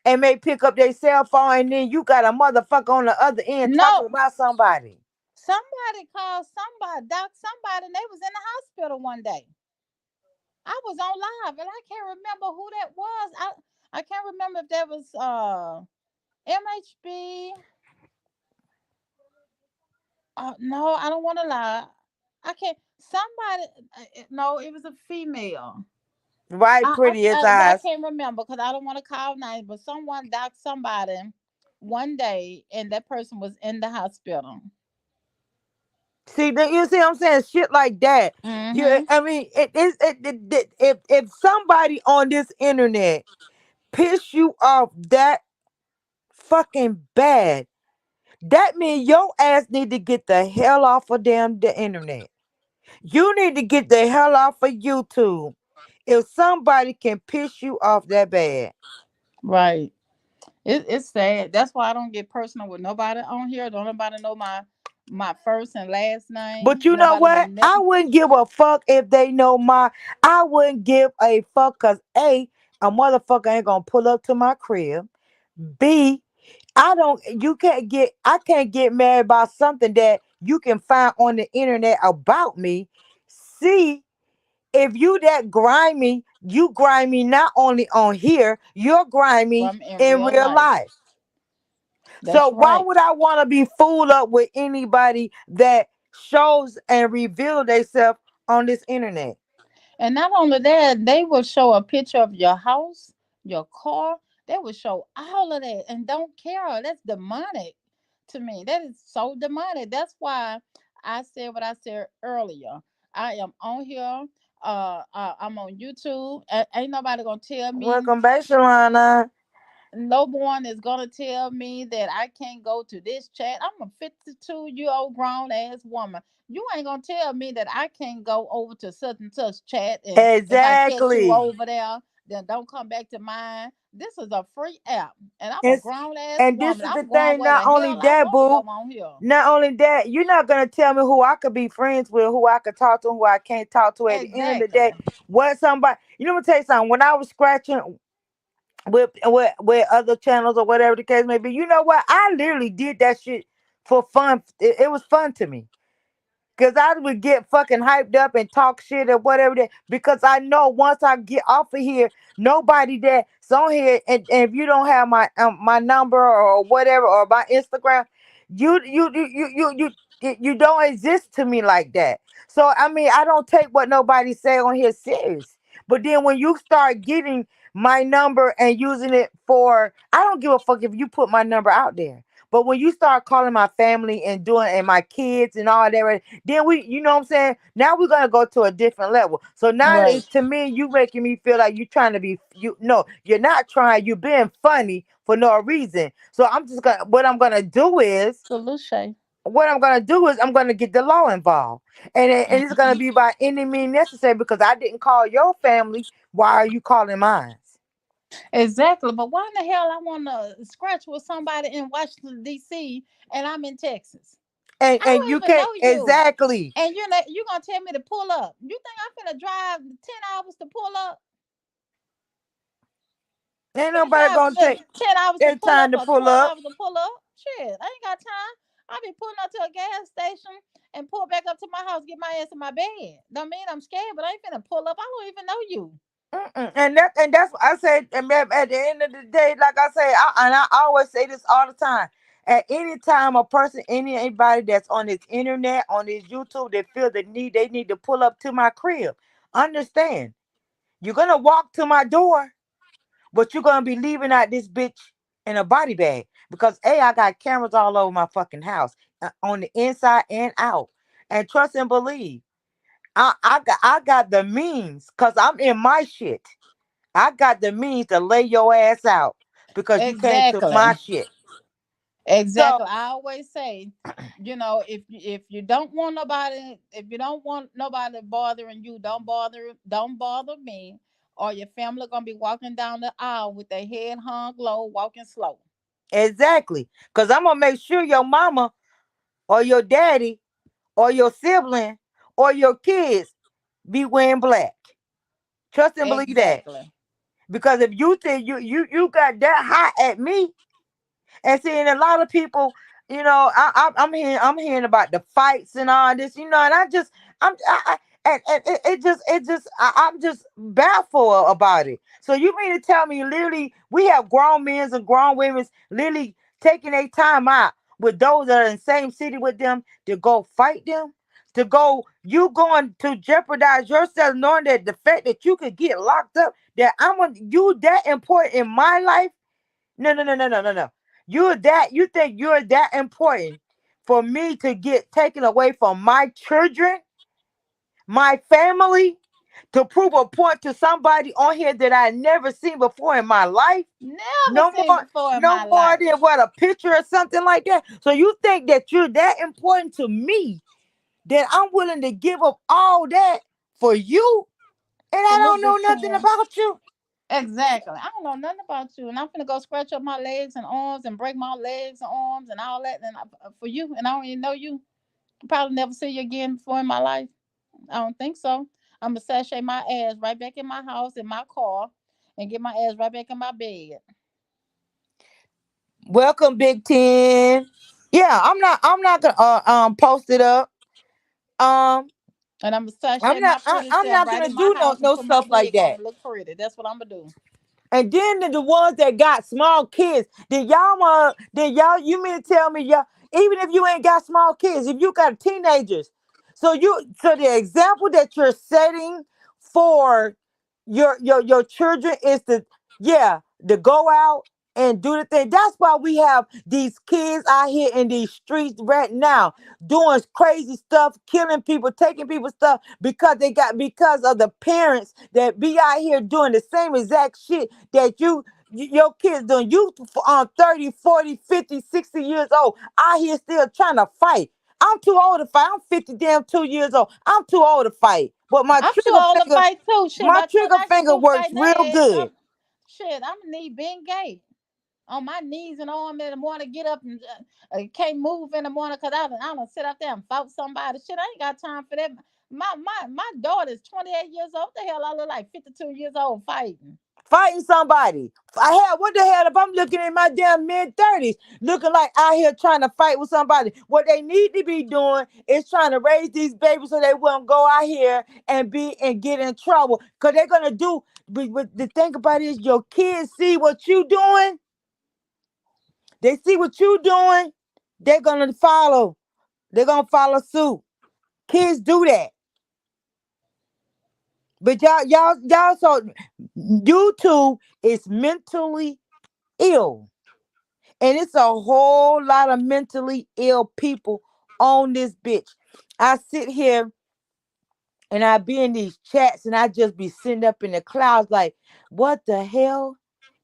and may pick up their cell phone, and then you got a motherfucker on the other end talking No, about somebody. somebody called somebody, doc somebody, and they was in the hospital one day. I was on live, and I can't remember who that was. I can't remember if that was MHB. No, I don't want to lie. I can't. Somebody. No, it was a female. Right, pretty as I eyes. can't remember because I don't want to call names, but someone docked somebody one day, and that person was in the hospital. See, you see what I'm saying? Shit like that. You, Mm-hmm. I mean, if somebody on this internet piss you off that fucking bad, that means your ass need to get the hell off of damn the internet. You need to get the hell off of YouTube. If somebody can piss you off that bad. Right. It's sad. That's why I don't get personal with nobody on here. Don't nobody know my first and last But name. you know Nobody will what? I never. wouldn't give a fuck if they know my. I wouldn't give a fuck, because a motherfucker ain't gonna pull up to my crib. B, I don't. You can't get. I can't get mad about something that you can find on the internet about me. C, if you that grimy, you grimy not only on here, you're grimy From in in real real life. life. So That's why right. would I want to be fooled up with anybody that shows and reveal themselves on this internet? And not only that, they will show a picture of your house, your car. They will show all of that and don't care. That's demonic to me. That is so demonic. That's why I said what I said earlier. I am on here. I'm on YouTube. Ain't nobody gonna tell me. Welcome back, Shalana. No one is gonna tell me that I can't go to this chat. I'm a 52-year-old grown ass woman. You ain't gonna tell me that I can't go over to such and such chat, and if I catch you Exactly. over there, then don't come back to mine. This is a free app, and I'm a It's grown ass and this woman. is the I'm going thing. where the Not only hell I that, want to boo. go on here. Not only that, you're not gonna tell me who I could be friends with, who I could talk to, who I can't talk to. At the end of the day, Exactly. what somebody, let me tell you something. When I was scratching with other channels or whatever the case may be, you know what? I literally did that shit for fun. It was fun to me. Cause I would get fucking hyped up and talk shit or whatever that, because I know once I get off of here, nobody that's on here, and if you don't have my number or whatever, or my Instagram, you don't exist to me like that. So I mean, I don't take what nobody say on here serious. But then when you start getting my number and using it for, I don't give a fuck if you put my number out there. But when you start calling my family and doing, and my kids and all that, right, then we, you know what I'm saying? Now we're gonna go to a different level. So now Right. it's, to me, you making me feel like you trying to be, you, no, you're not trying, you're being funny for no reason. So I'm just gonna, Solution. what I'm gonna do is I'm gonna get the law involved. And it's gonna be by any means necessary, because I didn't call your family. Why are you calling mine? Exactly. But why in the hell I want to scratch with somebody in Washington D.C. and I'm in Texas? I And don't you even can't, know you. exactly. And you gonna tell me to pull up. You think I'm gonna drive 10 hours to pull up? Ain't I'm gonna nobody drive gonna take 10 hours to their pull up time to or pull 12 up. hours to pull up. Shit, I ain't got time. I'll be pulling up to a gas station and pull back up to my house, get my ass in my bed. Don't mean I'm scared, but I ain't finna pull up. I don't even know you. Mm-mm. And that's what I said. And at the end of the day, like I say, and I always say this all the time. At any time, a person, anybody that's on this internet, on this YouTube, they feel the need, they need to pull up to my crib. Understand, you're gonna walk to my door, but you're gonna be leaving out this bitch in a body bag because I got cameras all over my fucking house, on the inside and out. And trust and believe, I got the means because I'm in my shit. I got the means to lay your ass out because you came to my Exactly. shit. So Exactly. I always say, if you don't want nobody, if you don't want nobody bothering you, don't bother me, or your family gonna be walking down the aisle with their head hung low, walking slow. exactly, because I'm gonna make sure your mama or your daddy or your sibling or your kids be wearing black. Trust and believe that. Exactly. Because if you think you got that hot at me, and seeing a lot of people, I'm hearing about the fights and all this, and and I'm just baffled about it. So you mean to tell me literally we have grown men and grown women literally taking their time out with those that are in the same city with them to go fight them? To go, you going to jeopardize yourself knowing that the fact that you could get locked up, that you that important in my life? No, no, no, no, no, no, no. You think you're that important for me to get taken away from my children, my family, to prove a point to somebody on here that I never seen before in my life? Never No seen more, before in no my more life. than what, a picture or something like that. So you think that you're that important to me that I'm willing to give up all that for you, and I For little don't know bit nothing 10. about you. Exactly. I don't know nothing about you, and I'm finna go scratch up my legs and arms and break my legs and arms and all that, and for you, and I don't even know you. Probably never see you again before in my life. I don't think so. I'm gonna sashay my ass right back in my house in my car, and get my ass right back in my bed. Welcome, Big Ten. Yeah, I'm not gonna post it up. Um, And I'm gonna sashay my pretty I'm self not right gonna in my do house and no put my stuff like wig on that. and look pretty. That's what I'm gonna do. And then the ones that got small kids, then y'all, you mean to tell me, y'all, even if you ain't got small kids, if you got teenagers, so the example that you're setting for your children is to go out and do the thing. That's why we have these kids out here in these streets right now doing crazy stuff, killing people, taking people's stuff because of the parents that be out here doing the same exact shit that your kids doing. You 30, 40, 50, 60 years old out here still trying to fight. I'm too old to fight. I'm 50 damn 2 years old. I'm too old to fight. But I'm too old to fight too. Shit, my by the time trigger I get finger through works fighting real their ass, good. I'm gonna need being gay on my knees and arm in the morning, get up and can't move in the morning because I don't sit up there and fight somebody. Shit, I ain't got time for that. My daughter's 28 years old. What the hell I look like 52 years old fighting? Fighting somebody. What the hell if I'm looking in my damn mid-30s, looking like out here trying to fight with somebody? What they need to be doing is trying to raise these babies so they won't go out here and get in trouble. Cause they're gonna do. But the thing about it is, your kids see what you doing. They see what you doing. They're gonna follow. They're gonna follow suit. Kids do that. But y'all. So YouTube is mentally ill. And it's a whole lot of mentally ill people on this bitch. I sit here and I be in these chats and I just be sitting up in the clouds like, what the hell?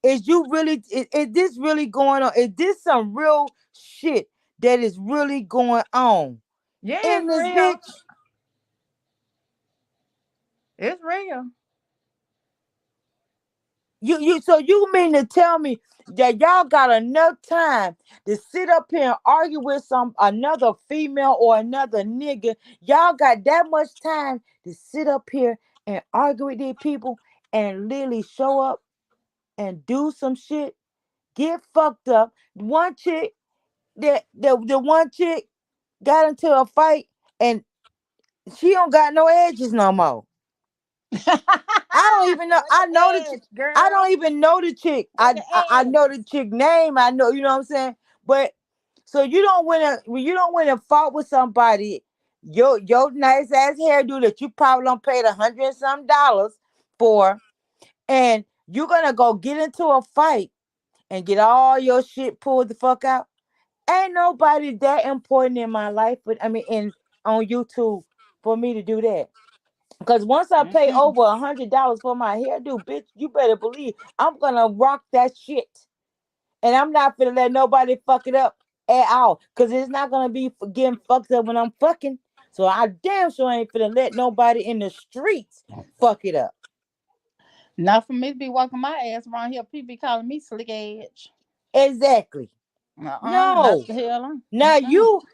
Is this really going on? Is this some real shit that is really going on Yeah, in it's this real. bitch? It's real. So you mean to tell me that y'all got enough time to sit up here and argue with another female or another nigga? Y'all got that much time to sit up here and argue with these people and literally show up and do some shit, get fucked up. One chick, the one chick got into a fight and she don't got no edges no more. I don't even know. What the edge, I girl? don't even know the chick. What the I know edge? the chick name. I know, you know what I'm saying? But So you don't win a when you don't win a fault with somebody, your nice ass hairdo that you probably don't paid $100 and some for, and you're gonna go get into a fight and get all your shit pulled the fuck out. Ain't nobody that important in my life, but I mean in on YouTube for me to do that. Cause once I pay Mm-mm. over $100 for my hairdo, bitch, you better believe I'm gonna rock that shit. And I'm not gonna let nobody fuck it up at all. Cause it's not gonna be getting fucked up when I'm fucking. So I damn sure ain't finna let nobody in the streets fuck it up. Not for me to be walking my ass around here. People be calling me slick edge. Exactly. Not No. the hell.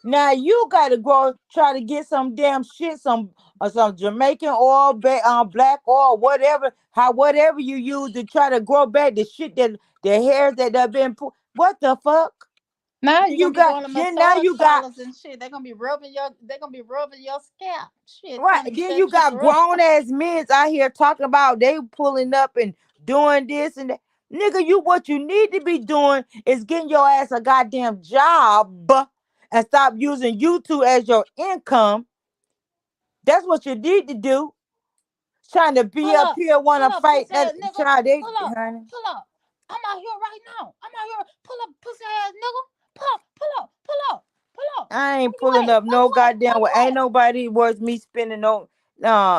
Now you gotta go try to get some damn shit, some Jamaican oil, black oil, whatever, how whatever you use to try to grow back the shit that the hairs that have been put. What the fuck? Now Then you're you gonna be got going to then now massage you got parlors and shit. They're gonna be rubbing your scalp. Shit, right. trying to Then shut you shit got throat. grown ass men out here talking about they pulling up and doing this and that. Nigga, you what you need to be doing is getting your ass a goddamn job and stop using YouTube as your income. That's what you need to do. Trying to be up here, want to fight pussy that ass nigga. child. They, Pull up, honey, pull up. I'm out here right now. I'm out here. Pull up, pussy ass nigga. Pull up, pull up, pull up, pull up. I ain't Where you pulling at? up Where no you at? goddamn Where way. you Ain't at? nobody worth me spending no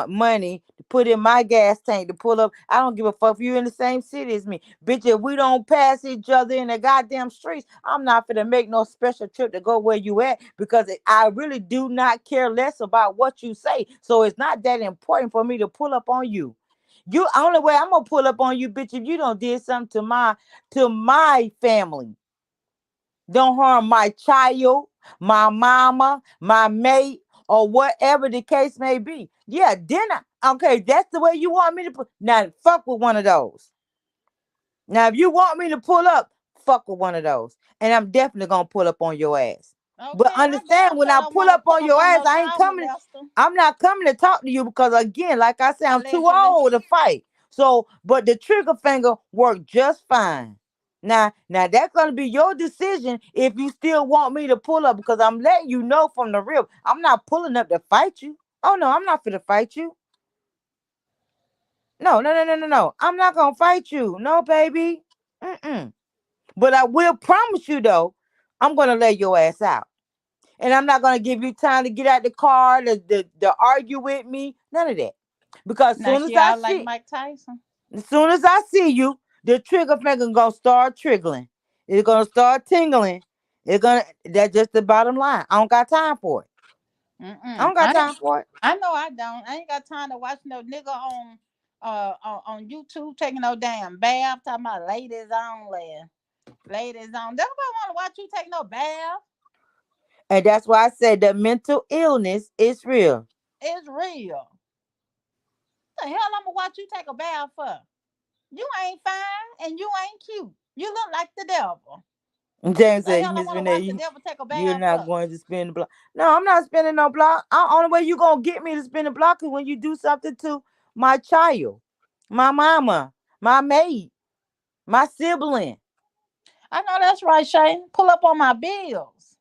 money to put in my gas tank to pull up. I don't give a fuck if you in the same city as me. Bitch, if we don't pass each other in the goddamn streets, I'm not gonna make no special trip to go where you at because I really do not care less about what you say. So it's not that important for me to pull up on you. You only way I'm gonna pull up on you, bitch, if you don't did something to my family. Don't harm my child, my mama, my mate, or whatever the case may be. Yeah, then okay, that's the way you want me to put. Now, fuck with one of those. Now, if you want me to pull up, fuck with one of those, and I'm definitely gonna pull up on your ass. But Okay, I understand, damn when sure I don't pull want to up pull on up your on ass, no I ain't child coming. molester. I'm not coming to talk to you because, again, like I said, I'm too Allegedly. old to fight. So, but the trigger finger worked just fine. Now that's gonna be your decision if you still want me to pull up because I'm letting you know from the rip. I'm not pulling up to fight you. Oh no, I'm not gonna fight you. No, no, no, no, no, no. I'm not gonna fight you. No, baby. Mm-mm. But I will promise you though, I'm gonna lay your ass out. And I'm not gonna give you time to get out the car to argue with me. None of that. Because Now she out like Mike Tyson. as soon as I see you, the trigger finger gonna start triggling. It's gonna start tingling. That's just the bottom line. I don't got time for it. I Mm-mm. don't got time for it. I know I don't. I ain't got time to watch no nigga on YouTube taking no damn bath. Talking about ladies only. Ladies on. Nobody want to watch you take no bath. And that's why I said the mental illness is real. It's real. The hell I'm gonna watch you take a bath for? You ain't fine and you ain't cute. You look like the devil. And James The said, hell I Miss want to Renee, watch the devil take a you're bath not for? going to spin the block. No, I'm not spinning no block. Only way you gonna get me to spin the block is when you do something to my child, my mama, my maid, my sibling. I know that's right, Shay. Pull up on my bills.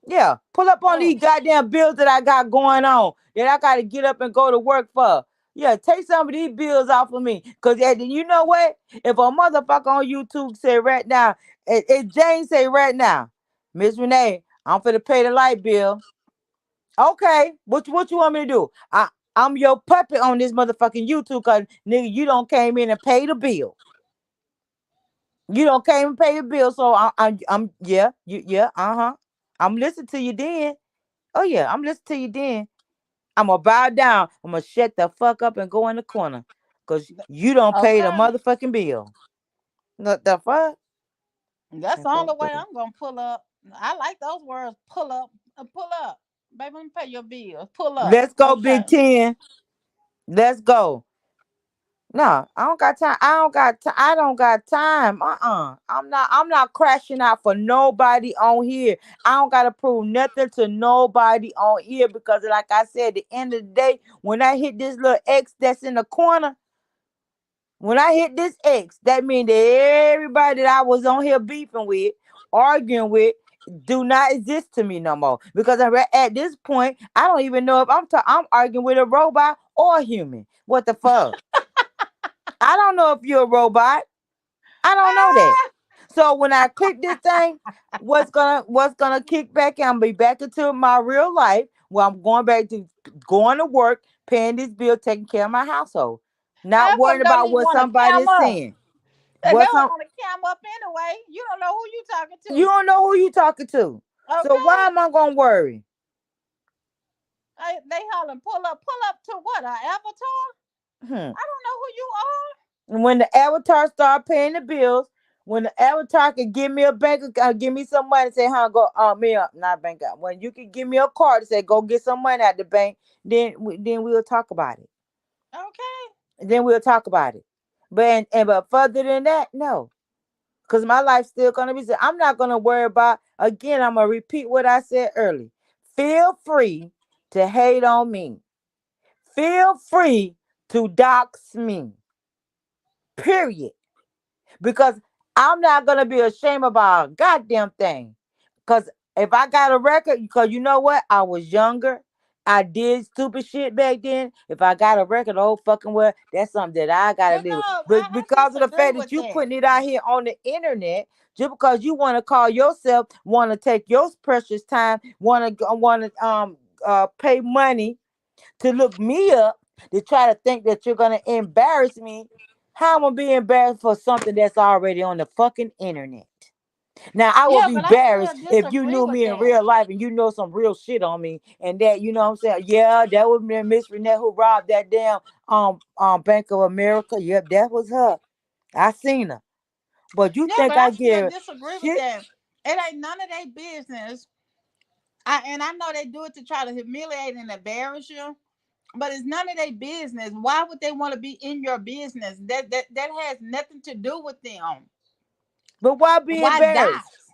Yeah, pull up on Oh, these goddamn bills that I got going on that I got to get up and go to work for. Yeah, take some of these bills off of me. Because you know what? If a motherfucker on YouTube say right now, if Jane say right now, Miss Renee, I'm finna pay the light bill. Okay, what you want me to do? I'm your puppet on this motherfucking YouTube because, nigga, you don't came in and pay the bill. You don't came and pay the bill, so yeah, yeah, uh-huh. I'm listening to you then. Oh yeah, I'm listening to you then. I'm gonna bow down. I'm gonna shut the fuck up and go in the corner. Cause you don't pay the okay. motherfucking bill. What the fuck? That's That the only fuck way up. I'm gonna pull up. I like those words. Pull up, pull up, baby. Let me pay your bills. Pull up. Let's go, Okay. Big Ten. Let's go. No, I don't got time. I don't got time. I'm not crashing out for nobody on here. I don't gotta prove nothing to nobody on here because like I said, at the end of the day, when I hit this little X that's in the corner, when I hit this X, that means that everybody that I was on here beefing with, arguing with, do not exist to me no more because at this point I don't even know if I'm arguing with a robot or a human. What the fuck? I don't know if you're a robot. I don't know that. Ah, So when I click this thing, what's gonna kick back? I'm gonna be back into my real life where I'm going back to going to work, paying this bill, taking care of my household, not half of worrying them don't about even what want to somebody cam is up. saying. They What don't some want to cam up anyway. You don't know who you talking you to. don't know who you talking to. So why Okay. am I gonna worry? They hollering, pull up to what? An avatar? Hmm. I don't know who you are. And when the avatar start paying the bills, when the avatar can give me a bank account, give me some money, say, "Huh, go me up, not bank account." When you can give me a card to say, "Go get some money at the bank," then we'll talk about it. Okay. Then we'll talk about it. But further than that, no, because my life's still gonna be. I'm not gonna worry about. Again, I'm gonna repeat what I said earlier. Feel free to hate on me. Feel free to dox me. Period. Because I'm not gonna be ashamed about a goddamn thing. Cause if I got a record, because you know what, I was younger. I did stupid shit back then. If I got a record, oh fucking well, that's something that I gotta You live with. know, But I because of the disagree fact that with you that. putting it out here on the internet, just because you want to call yourself, want to take your precious time, want to pay money to look me up, to try to think that you're gonna embarrass me. How am I be embarrassed for something that's already on the fucking internet? Now I would Yeah, be but I still embarrassed if you disagree knew with me in that. real life and you know some real shit on me and that you know what I'm saying. Yeah, that would be Miss Renee who robbed that damn Bank of America. Yep, that was her. I seen her. But you Yeah, think but I I still give disagree with shit? that. It ain't none of their business. And I know they do it to try to humiliate and embarrass you, but it's none of their business. Why would they want to be in your business? That has nothing to do with them. But why be Why embarrassed? docs?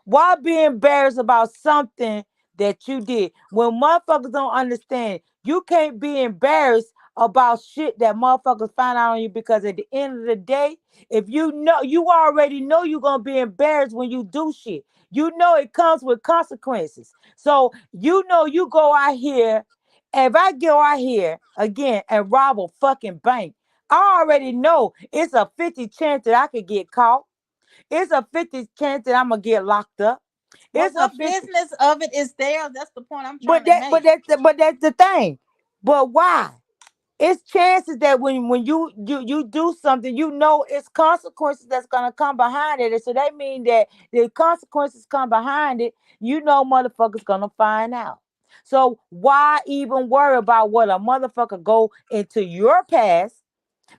Why be embarrassed about something that you did? When motherfuckers don't understand, you can't be embarrassed about shit that motherfuckers find out on you because at the end of the day, if you know, you already know you're gonna be embarrassed when you do shit. You know it comes with consequences. So you know you go out here. If I go out here again and rob a fucking bank, I already know it's a 50 chance that I could get caught. It's a 50 chance that I'm gonna get locked up. But It's a what 50, business of it is theirs? That's the point I'm trying but to that but make. that's the thing. But why? It's chances that when you do something, you know it's consequences that's gonna come behind it. And so that means that the consequences come behind it, you know motherfuckers gonna find out. So why even worry about what a motherfucker go into your past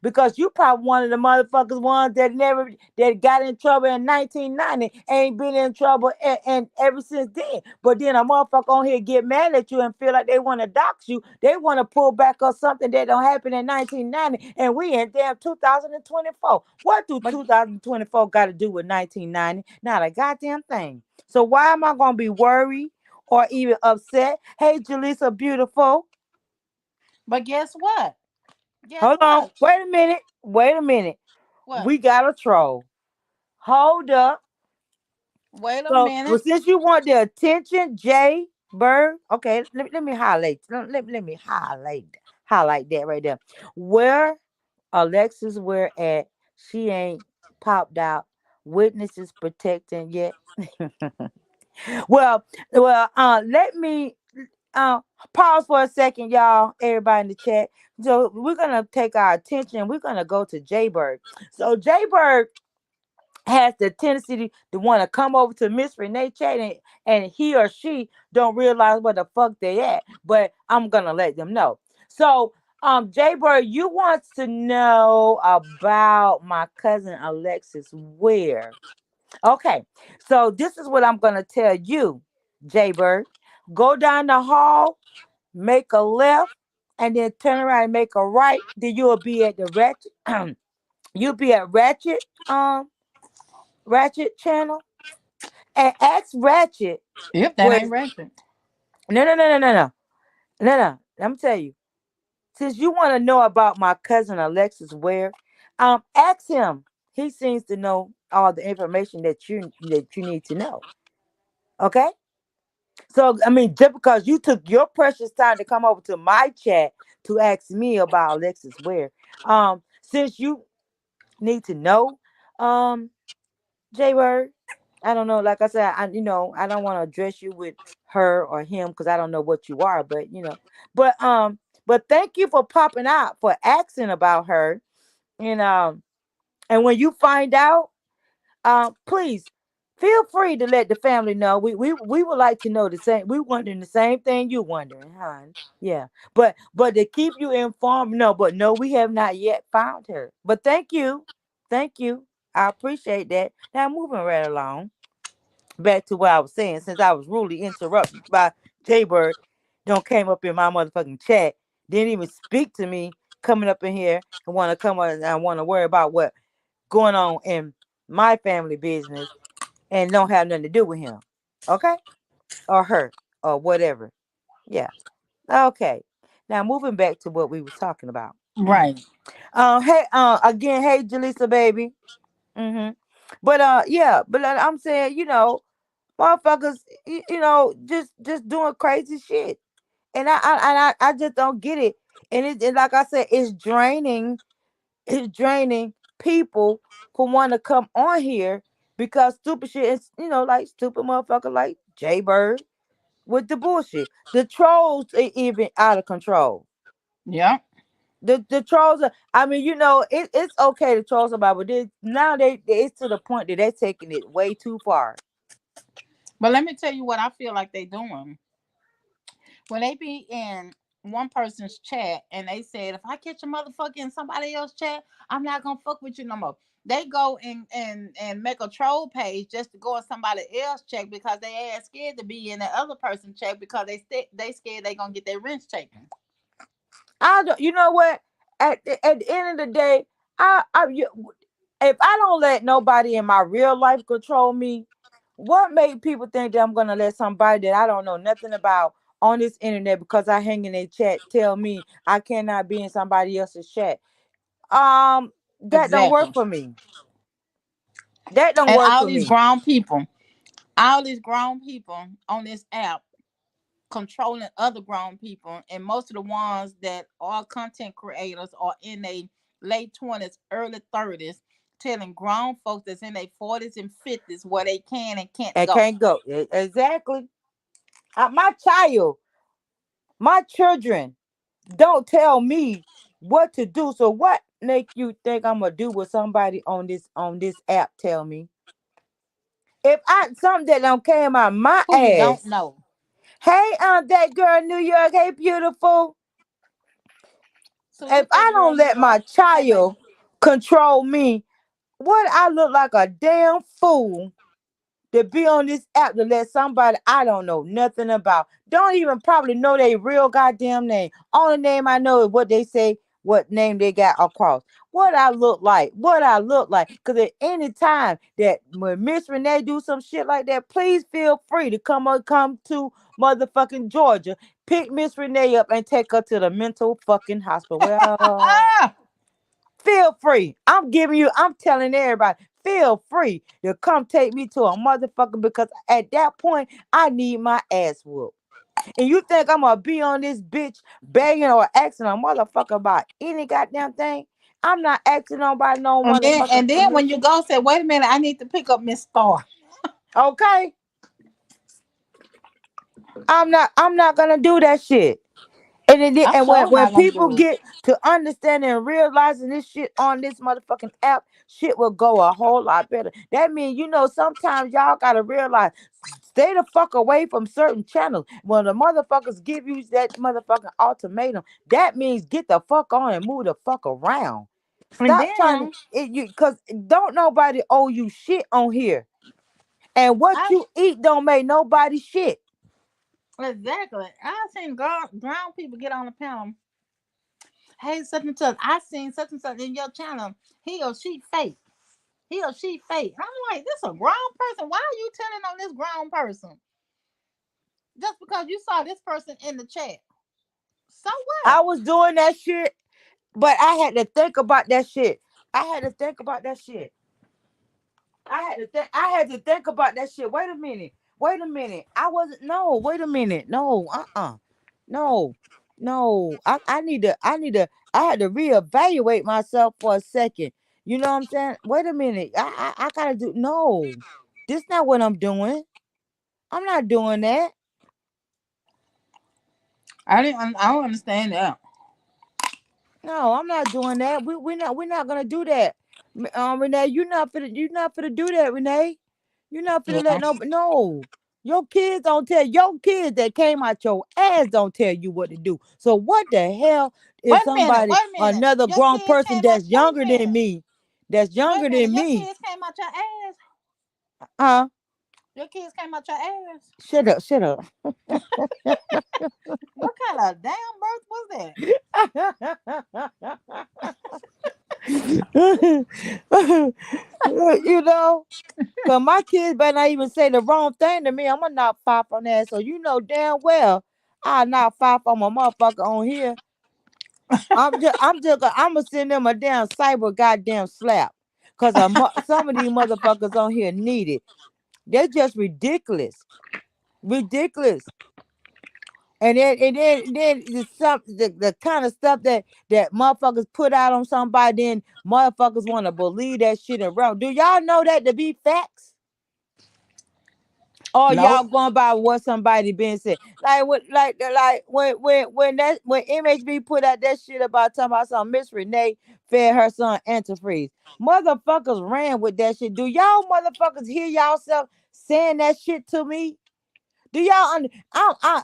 because you probably one of the motherfuckers ones that got in trouble in 1990 ain't been in trouble and ever since then. But then a motherfucker on here get mad at you and feel like they want to dox you. They want to pull back on something that don't happen in 1990 and we in damn 2024. What do But 2024 got to do with 1990? Not a goddamn thing. So why am I gonna be worried or even upset? Hey, Jaleesa, beautiful. but guess what? Guess Hold on. what? Wait a minute. Wait a minute. What? We got a troll. Hold up. Wait a So, well, minute. since you want the attention, Jay Bird, okay, let me highlight. Let me highlight that right there. Where Alexis where at? She ain't popped out. Witnesses protecting yet. Let me uh pause for a second, y'all. Everybody in the chat. So we're gonna take our attention. We're gonna go to Jaybird. So Jaybird has the tendency to want to come over to Miss Renee chat and he or she don't realize where the fuck they at. But I'm gonna let them know. So Jaybird, you wants to know about my cousin Alexis where? Okay, so this is what I'm gonna tell you, Jaybird. Go down the hall, make a left, and then turn around and make a right. Then you'll be at the ratchet. You'll be at Ratchet channel, and ask Ratchet If that where. ain't racing. No. Let me tell you. Since you want to know about my cousin Alexis Ware, ask him. He seems to know all the information that you need to know. Okay. So I mean, just because you took your precious time to come over to my chat to ask me about Alexis Ware, since you need to know, um, J Word, I don't know. Like I said, I don't want to address you with her or him because I don't know what you are. But thank you for popping out for asking about her, and and when you find out, please feel free to let the family know. We would like to know the same. We wondering the same thing you wondering, hon. Yeah, but to keep you informed, no, but no, we have not yet found her. But thank you. I appreciate that. Now moving right along back to what I was saying, since I was rudely interrupted by Jaybird, don't came up in my motherfucking chat, didn't even speak to me, coming up in here and want to come on and I want to worry about what going on in my family business and don't have nothing to do with him. Okay? Or her or whatever. Yeah. Okay. Now moving back to what we was talking about. Right. Hey, again, hey Jaleesa baby. Mm-hmm. But yeah, but I'm saying, motherfuckers, just doing crazy shit. And I just don't get it. And like I said, it's draining people who want to come on here because stupid shit is, like stupid motherfucker like Jay Bird with the bullshit. The trolls are even out of control. Yeah. The trolls are, I mean, it's okay to troll somebody, but now it's to the point that they're taking it way too far. But let me tell you what I feel like they doing. When they be in one person's chat and they said, if I catch a motherfucker in somebody else's chat, I'm not gonna fuck with you no more. They go and make a troll page just to go in somebody else's check because they ass scared to be in the other person's check because they scared they gonna get their rent taken. I don't, you know what? At the end of the day, if I don't let nobody in my real life control me, what made people think that I'm gonna let somebody that I don't know nothing about on this internet because I hang in a chat tell me I cannot be in somebody else's chat? That don't work Exactly. for me. That don't And work for me. all these grown people on this app controlling other grown people, and most of the ones that are content creators are in their late 20s, early 30s, telling grown folks that's in their 40s and 50s where they can and can't I go. can't go. Exactly. My children don't tell me what to do. So what make you think I'm gonna do what somebody on this app tell me? If I something that don't came out my Who you don't ass. know. Hey, that girl in New York. Hey, beautiful. If Salute I that girl don't in New let York. my Hey, baby. child control me, what I look like a damn fool to be on this app to let somebody I don't know nothing about, don't even probably know their real goddamn name. Only name I know is what they say, what name they got across. What I look like. Because at any time that when Miss Renee do some shit like that, please feel free to come to motherfucking Georgia, pick Miss Renee up and take her to the mental fucking hospital. Well, Ah! feel free. I'm telling everybody, feel free to come take me to a motherfucker because at that point, I need my ass whooped. And you think I'm gonna be on this bitch begging or asking a motherfucker about any goddamn thing? I'm not asking nobody no And then motherfucking and then when you permission. go say, wait a minute, I need to pick up Miss Star. Okay? I'm not gonna do that shit. I'm And when sure when not gonna people do it. get to understanding and realizing this shit on this motherfucking app, shit will go a whole lot better. That means sometimes y'all gotta realize, stay the fuck away from certain channels. When the motherfuckers give you that motherfucking ultimatum, that means get the fuck on and move the fuck around. And Stop trying to then cause don't nobody owe you shit on here. And what I you eat don't make nobody shit. exactly. I seen grown people get on the panel. Hey, such and such. I seen such and such in your channel. He or she fake. He or she fake. And I'm like, this a grown person. Why are you telling on this grown person? Just because you saw this person in the chat. So I what? was doing that shit. But I had to think about that shit. I had to think about that shit. I had to think about that shit. Wait a minute. Wait a minute. I wasn't. No. Wait a minute. No. No. No. I had to reevaluate myself for a second. You know what I'm saying? Wait a minute. I gotta do. No. This not what I'm doing. I'm not doing that. I don't understand that. No, I'm not doing that. We're not gonna do that. Renee, you're not finna do that, Renee. You're not finna let Yeah. no. Your kids don't tell your kids that came out your ass don't tell you what to do. So what the hell is Wait a minute. somebody Wait a minute. another Your grown kids person came out. that's Wait a younger than minute. me, that's Wait a younger minute. than Your me? kids came out your ass. Huh? Your kids came out your ass. Shut up, shut up. What kind of damn birth was that? You know, cause my kids better not even say the wrong thing to me. I'm gonna knock five on that. So you know damn well I knock five on my motherfucker on here. I'm gonna send them a damn cyber goddamn slap. Cause some of these motherfuckers on here need it. They're just ridiculous, ridiculous. And then the kind of stuff that motherfuckers put out on somebody, then motherfuckers want to believe that shit around. Do y'all know that to be facts? Or Nope. y'all going by what somebody been said? Like when MHB put out that shit about talking about some Miss Renee fed her son antifreeze. Motherfuckers ran with that shit. Do y'all motherfuckers hear y'all self saying that shit to me? Do y'all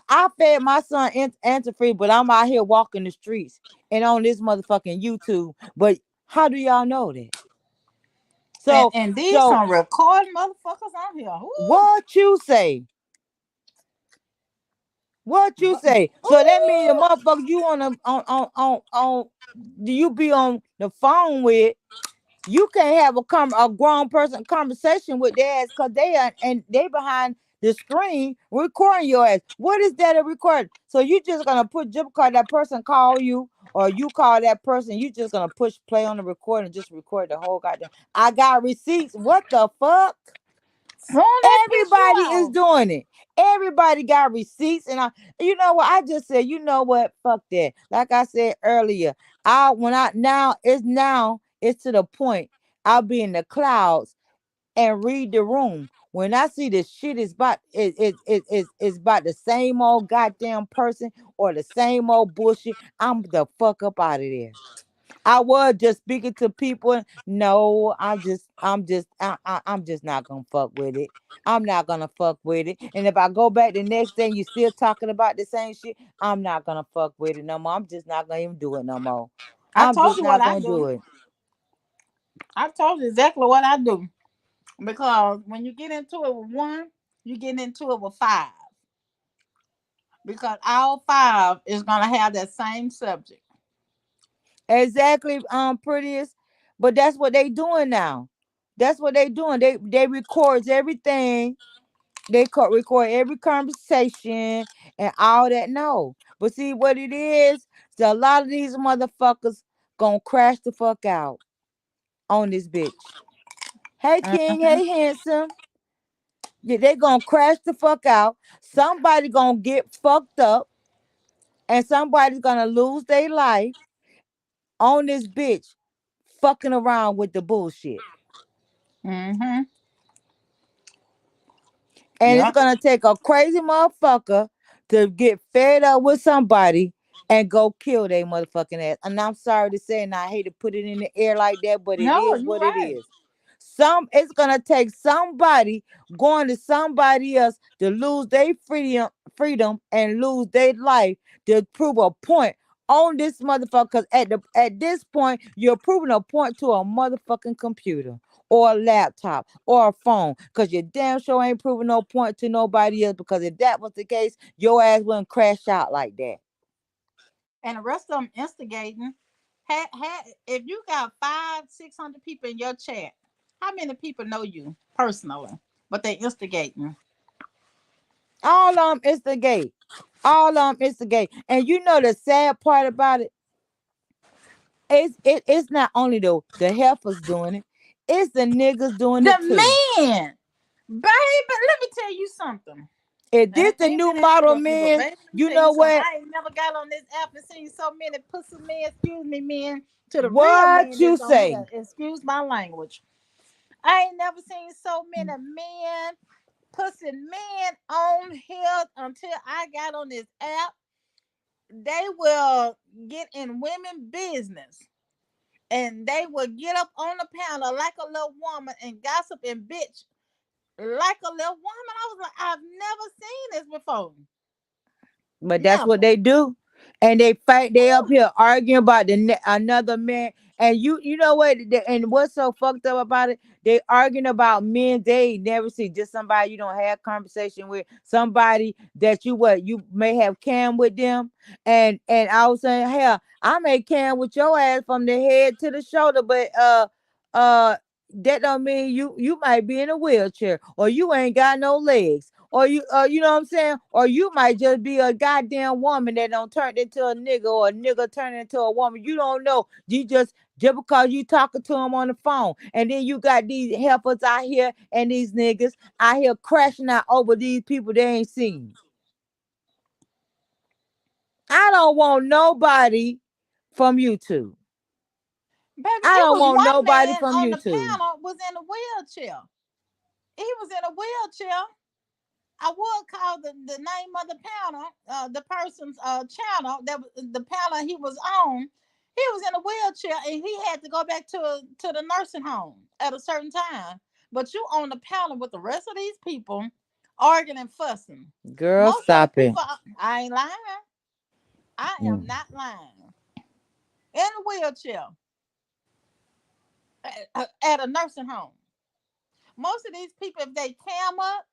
I fed my son antifreeze, but I'm out here walking the streets and on this motherfucking YouTube. But how do y'all know that? And So and these so some recording motherfuckers on here. Ooh. what you say? What you say? So that means the Ooh. motherfucker you on do you be on the phone with? You can't have a grown person conversation with their ass because they are and they behind the screen recording your ass. What is that a record? So you just gonna put just because that person call you or you call that person, you just gonna push play on the record and just record the whole goddamn. I got receipts. What the fuck? Soon that piss you Everybody is off. doing it. Everybody got receipts, and you know what? I just said, you know what? Fuck that. Like I said earlier, now it's to the point. I'll be in the clouds and read the room. When I see the shit is about it's about the same old goddamn person or the same old bullshit, I'm the fuck up out of there. I was just speaking to people. No, I'm just not gonna fuck with it. I'm not gonna fuck with it. And if I go back the next day and you still talking about the same shit, I'm not gonna fuck with it no more. I'm just not gonna even do it no more. I I'm told just you what not I gonna do. do it. I told you exactly what I do. Because when you get into it with one, you get into it with five. Because all five is gonna have that same subject. Exactly, prettiest. But that's what they doing now. That's what they doing. They records everything. Record every conversation and all that. No, but see what it is. So a lot of these motherfuckers gonna crash the fuck out on this bitch. Hey King, Mhm. hey handsome. Yeah, they gonna crash the fuck out. Somebody gonna get fucked up, and somebody's gonna lose their life on this bitch fucking around with the bullshit. Mhm. And it's Yep. gonna take a crazy motherfucker to get fed up with somebody and go kill their motherfucking ass. And I'm sorry to say, and I hate to put it in the air like that, but it No, is you what it right. is. It's gonna take somebody going to somebody else to lose their freedom and lose their life to prove a point on this motherfucker. Cause at this point, you're proving a point to a motherfucking computer or a laptop or a phone. Cause you damn sure ain't proving no point to nobody else. Because if that was the case, your ass wouldn't crash out like that. And the rest of them instigating. If you got 500-600 people in your chat, how many people know you personally? But they instigating. All of them instigate. All of them instigate. And you know the sad part about it? It's not only the heifers doing it, it's the niggas doing it too. The man. Baby, let me tell you something. If I this ain't the mean new to model, interrupt you, but man, baby, let me you tell you know something. what? I ain't never got on this app and seen so many pussy men, excuse me, men, to the real What men you that's on say? here. Excuse my language. I ain't never seen so many men, pussy men on here until I got on this app. They will get in women business and they will get up on the panel like a little woman and gossip and bitch like a little woman. I was like, I've never seen this before. But that's what Never. they do, and they fight. They up here arguing about another man. And you know what? And what's so fucked up about it? They arguing about men they ain't never see. Just somebody you don't have conversation with. Somebody that you may have cam with them. And I was saying, hell, I may cam with your ass from the head to the shoulder, but uh. That don't mean you might be in a wheelchair or you ain't got no legs or you know what I'm saying? Or you might just be a goddamn woman that don't turn into a nigga or a nigga turn into a woman. You don't know. You just because you talking to them on the phone. And then you got these heifers out here and these niggas out here crashing out over these people they ain't seen. I don't want nobody from YouTube. Baby, I it don't was want one nobody man from on the YouTube. panel was in a wheelchair. He was in a wheelchair. I would call the name of the panel, the person's channel that the panel he was on. He was in a wheelchair and he had to go back to the nursing home at a certain time. But you on the panel with the rest of these people arguing and fussing. Girl, Most of the stop it. people, I ain't lying. I am Mm. not lying. In a wheelchair at a nursing home. Most of these people, if they cam up,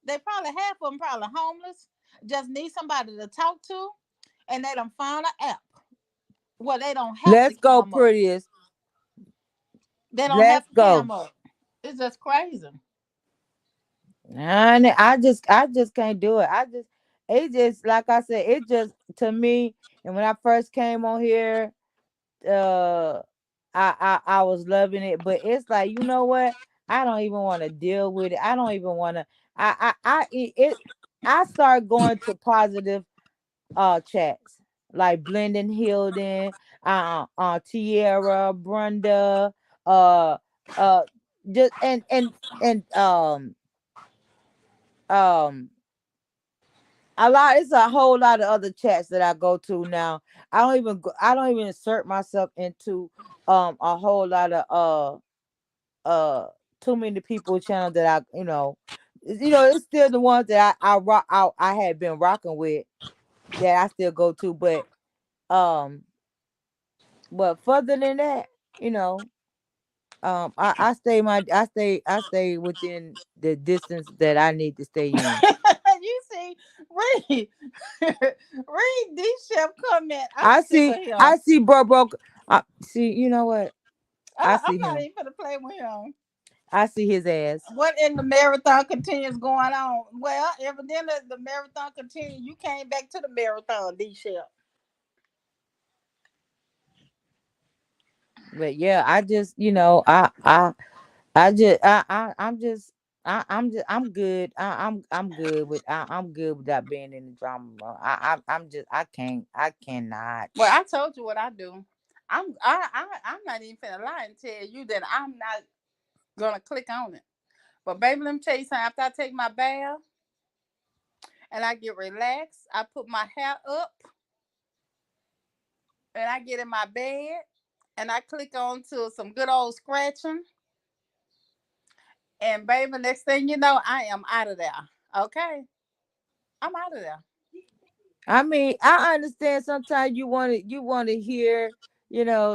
they probably half of them probably homeless, just need somebody to talk to, and they don't find an app where they don't have to Let's go, cam up. prettiest. They don't have Let's to go. cam up. It's just crazy. And I just can't do it. It just like I said, it just to me. And when I first came on here, uh, I was loving it, but it's like you know what? I don't even want to deal with it. I don't even want to. I start going to positive chats like Blendon Hilden, Tierra, Brenda, uh uh just and um a lot it's a whole lot of other chats that I go to now. I don't even insert myself into a whole lot of too many people channel that it's still the ones that I had been rocking with that I still go to, um but further than that, you know, I stay within the distance that I need to stay in. You see, read, read this chef comment. I'm I sick see of him. I see bro. See, you know what? I I'm see not him. even gonna play with him. I see his ass. What in the marathon continues going on? Well, evidently the marathon continues. You came back to the marathon, D chef. But yeah, I just, I just I'm good. I'm good with I'm good without being in the drama. I'm just I cannot. Well, I told you what I do. I'm not even finna lie and tell you that I'm not gonna click on it. But baby, let me tell you something. After I take my bath and I get relaxed, I put my hair up and I get in my bed and I click on to some good old scratching. And baby, next thing you know, I am out of there. Okay, I'm out of there. I mean, I understand sometimes you want to hear,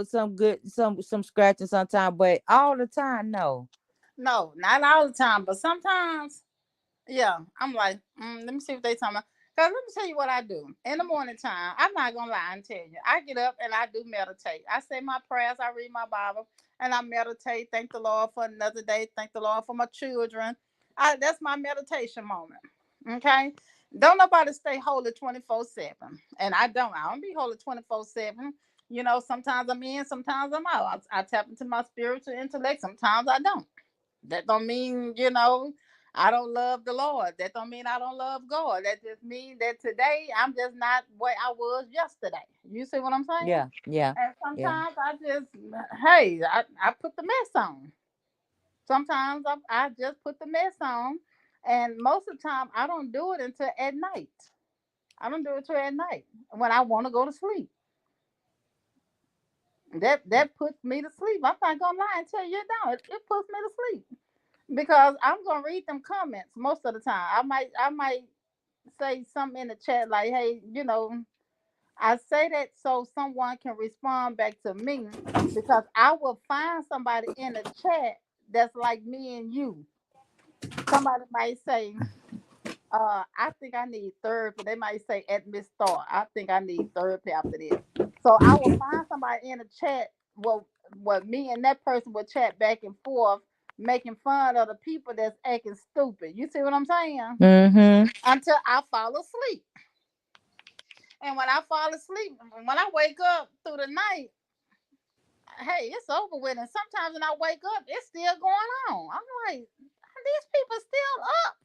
some good some scratching sometimes, but all the time no. No, not all the time, but sometimes. Yeah, I'm like, let me see what they talking about. Cause let me tell you what I do in the morning time. I'm not gonna lie and tell you. I get up and I do meditate. I say my prayers. I read my Bible and I meditate. Thank the Lord for another day. Thank the Lord for my children. That's my meditation moment. Okay. Don't nobody stay holy 24/7, and I don't. I don't be holy 24/7. Sometimes I'm in, sometimes I'm out. I tap into my spiritual intellect. Sometimes I don't. That don't mean. I don't love the Lord. That don't mean I don't love God. That just means that today I'm just not what I was yesterday. You see what I'm saying? Yeah, yeah, And yeah. sometimes I just, hey, I put the mess on. Sometimes I just put the mess on. And most of the time, I don't do it until at night. I don't do it till at night when I want to go to sleep. That puts me to sleep. I'm not gonna lie and tell you now. It puts me to sleep because I'm gonna read them comments most of the time. I might say something in the chat like, "Hey, I say that so someone can respond back to me because I will find somebody in the chat that's like me and you. Somebody might say, I think I need therapy. They might say at Miss Star, I think I need therapy after this. So I will find somebody in the chat what me and that person will chat back and forth, making fun of the people that's acting stupid. You see what I'm saying? Mm-hmm. Until I fall asleep. And when I fall asleep, when I wake up through the night, hey, it's over with. And sometimes when I wake up, it's still going on. I'm like, these people still up.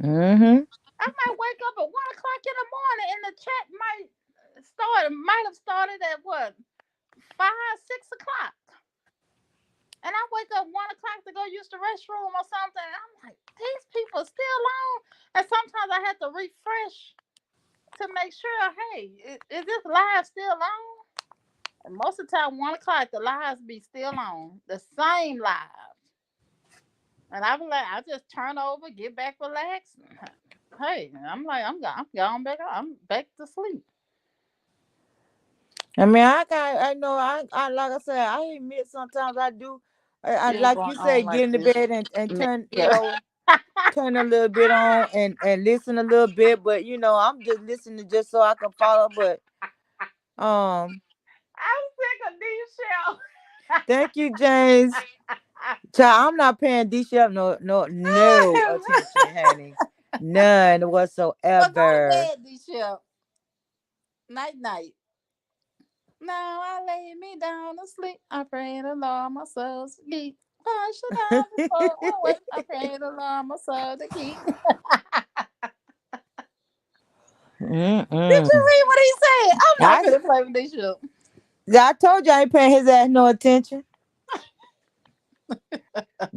Mm-hmm. I might wake up at 1 o'clock in the morning, and the chat might have started at what 5, 6 o'clock, and I wake up 1 o'clock to go use the restroom or something. And I'm like, these people still on, and sometimes I have to refresh to make sure. Hey, is this live still on? And most of the time, 1 o'clock, the lives be still on, the same live. And I be like, I just turn over, get back relaxed. Hey, I'm like, I'm going back. I'm back to sleep. I mean, I know, I like I said, I admit sometimes I do. I Still like going you say, on get like in the this. bed and turn, Yeah. turn a little bit on and listen a little bit. But I'm just listening just so I can follow. But um, I'm sick of these thank you, James. Child, I'm not paying D Shep no shells. attention, honey. None Well, go to whatsoever. bed, these shells. Night, night. Now I lay me down to sleep. I pray the Lord my soul to keep. I should have before I wake. I pray the Lord my soul to keep. Did you Mm-mm. read what he said? I'm not I gonna play with this shit. I told you I ain't paying his ass no attention.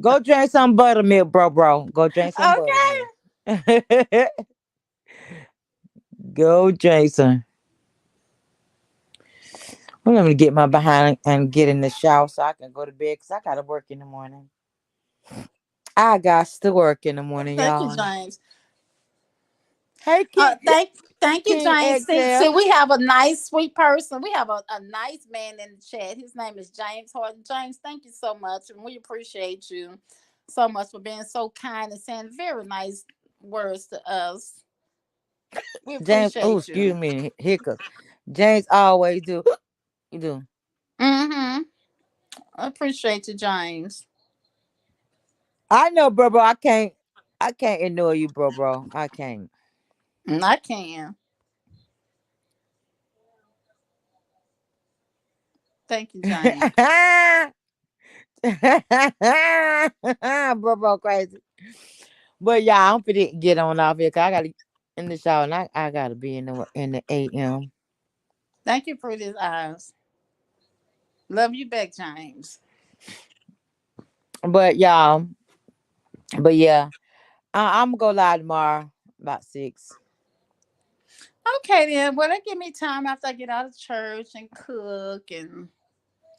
Go drink some buttermilk, bro. Go drink some Okay. buttermilk. Go drink some. Well, let me get my behind and get in the shower so I can go to bed because I gotta work in the morning. I got to work in the morning, Thank you, y'all. James. Hey, Thank you, King James. See, XL. we have a nice, sweet person. We have a nice man in the chat. His name is James Horton. James, thank you so much, and we appreciate you so much for being so kind and saying very nice words to us. We James, oh, appreciate excuse you. me, hiccups. James always do. You do. Mm-hmm. I appreciate you, James. I know, bro. I can't ignore you, bro. I can't. I can. Thank you, James. Bro, crazy. But yeah, I'm finna get on off here 'cause I gotta in the shower and I gotta be in the AM. Thank you for these eyes. Love you back, James. But y'all, but yeah, I'm gonna go live tomorrow about 6. Okay then. Well, that give me time after I get out of church and cook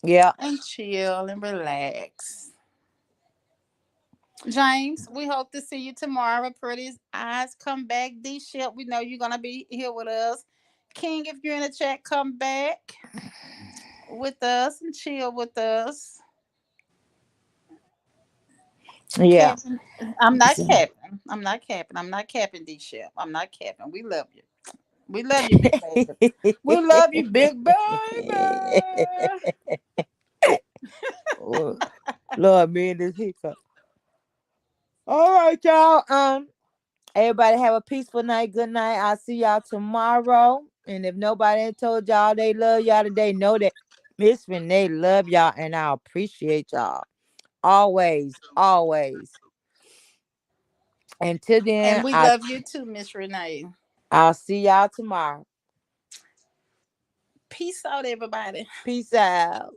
Yeah, and chill and relax. James, we hope to see you tomorrow. Pretty eyes come back. D ship, we know you're gonna be here with us. King, if you're in the chat, come back with us and chill with us. yeah. Kevin, I'm not capping. I'm not capping. I'm not capping, D ship. I'm not capping. We love you. We love you, big baby. We love you, big baby. Oh, Lord, man, this hiccup. All right, y'all. Everybody have a peaceful night. Good night. I'll see y'all tomorrow. And if nobody ain't told y'all they love y'all today, know that Miss Renee love y'all and I appreciate y'all. Always, always. Until And then, we I love you too, Miss Renee. I'll see y'all tomorrow. Peace out, everybody. Peace out.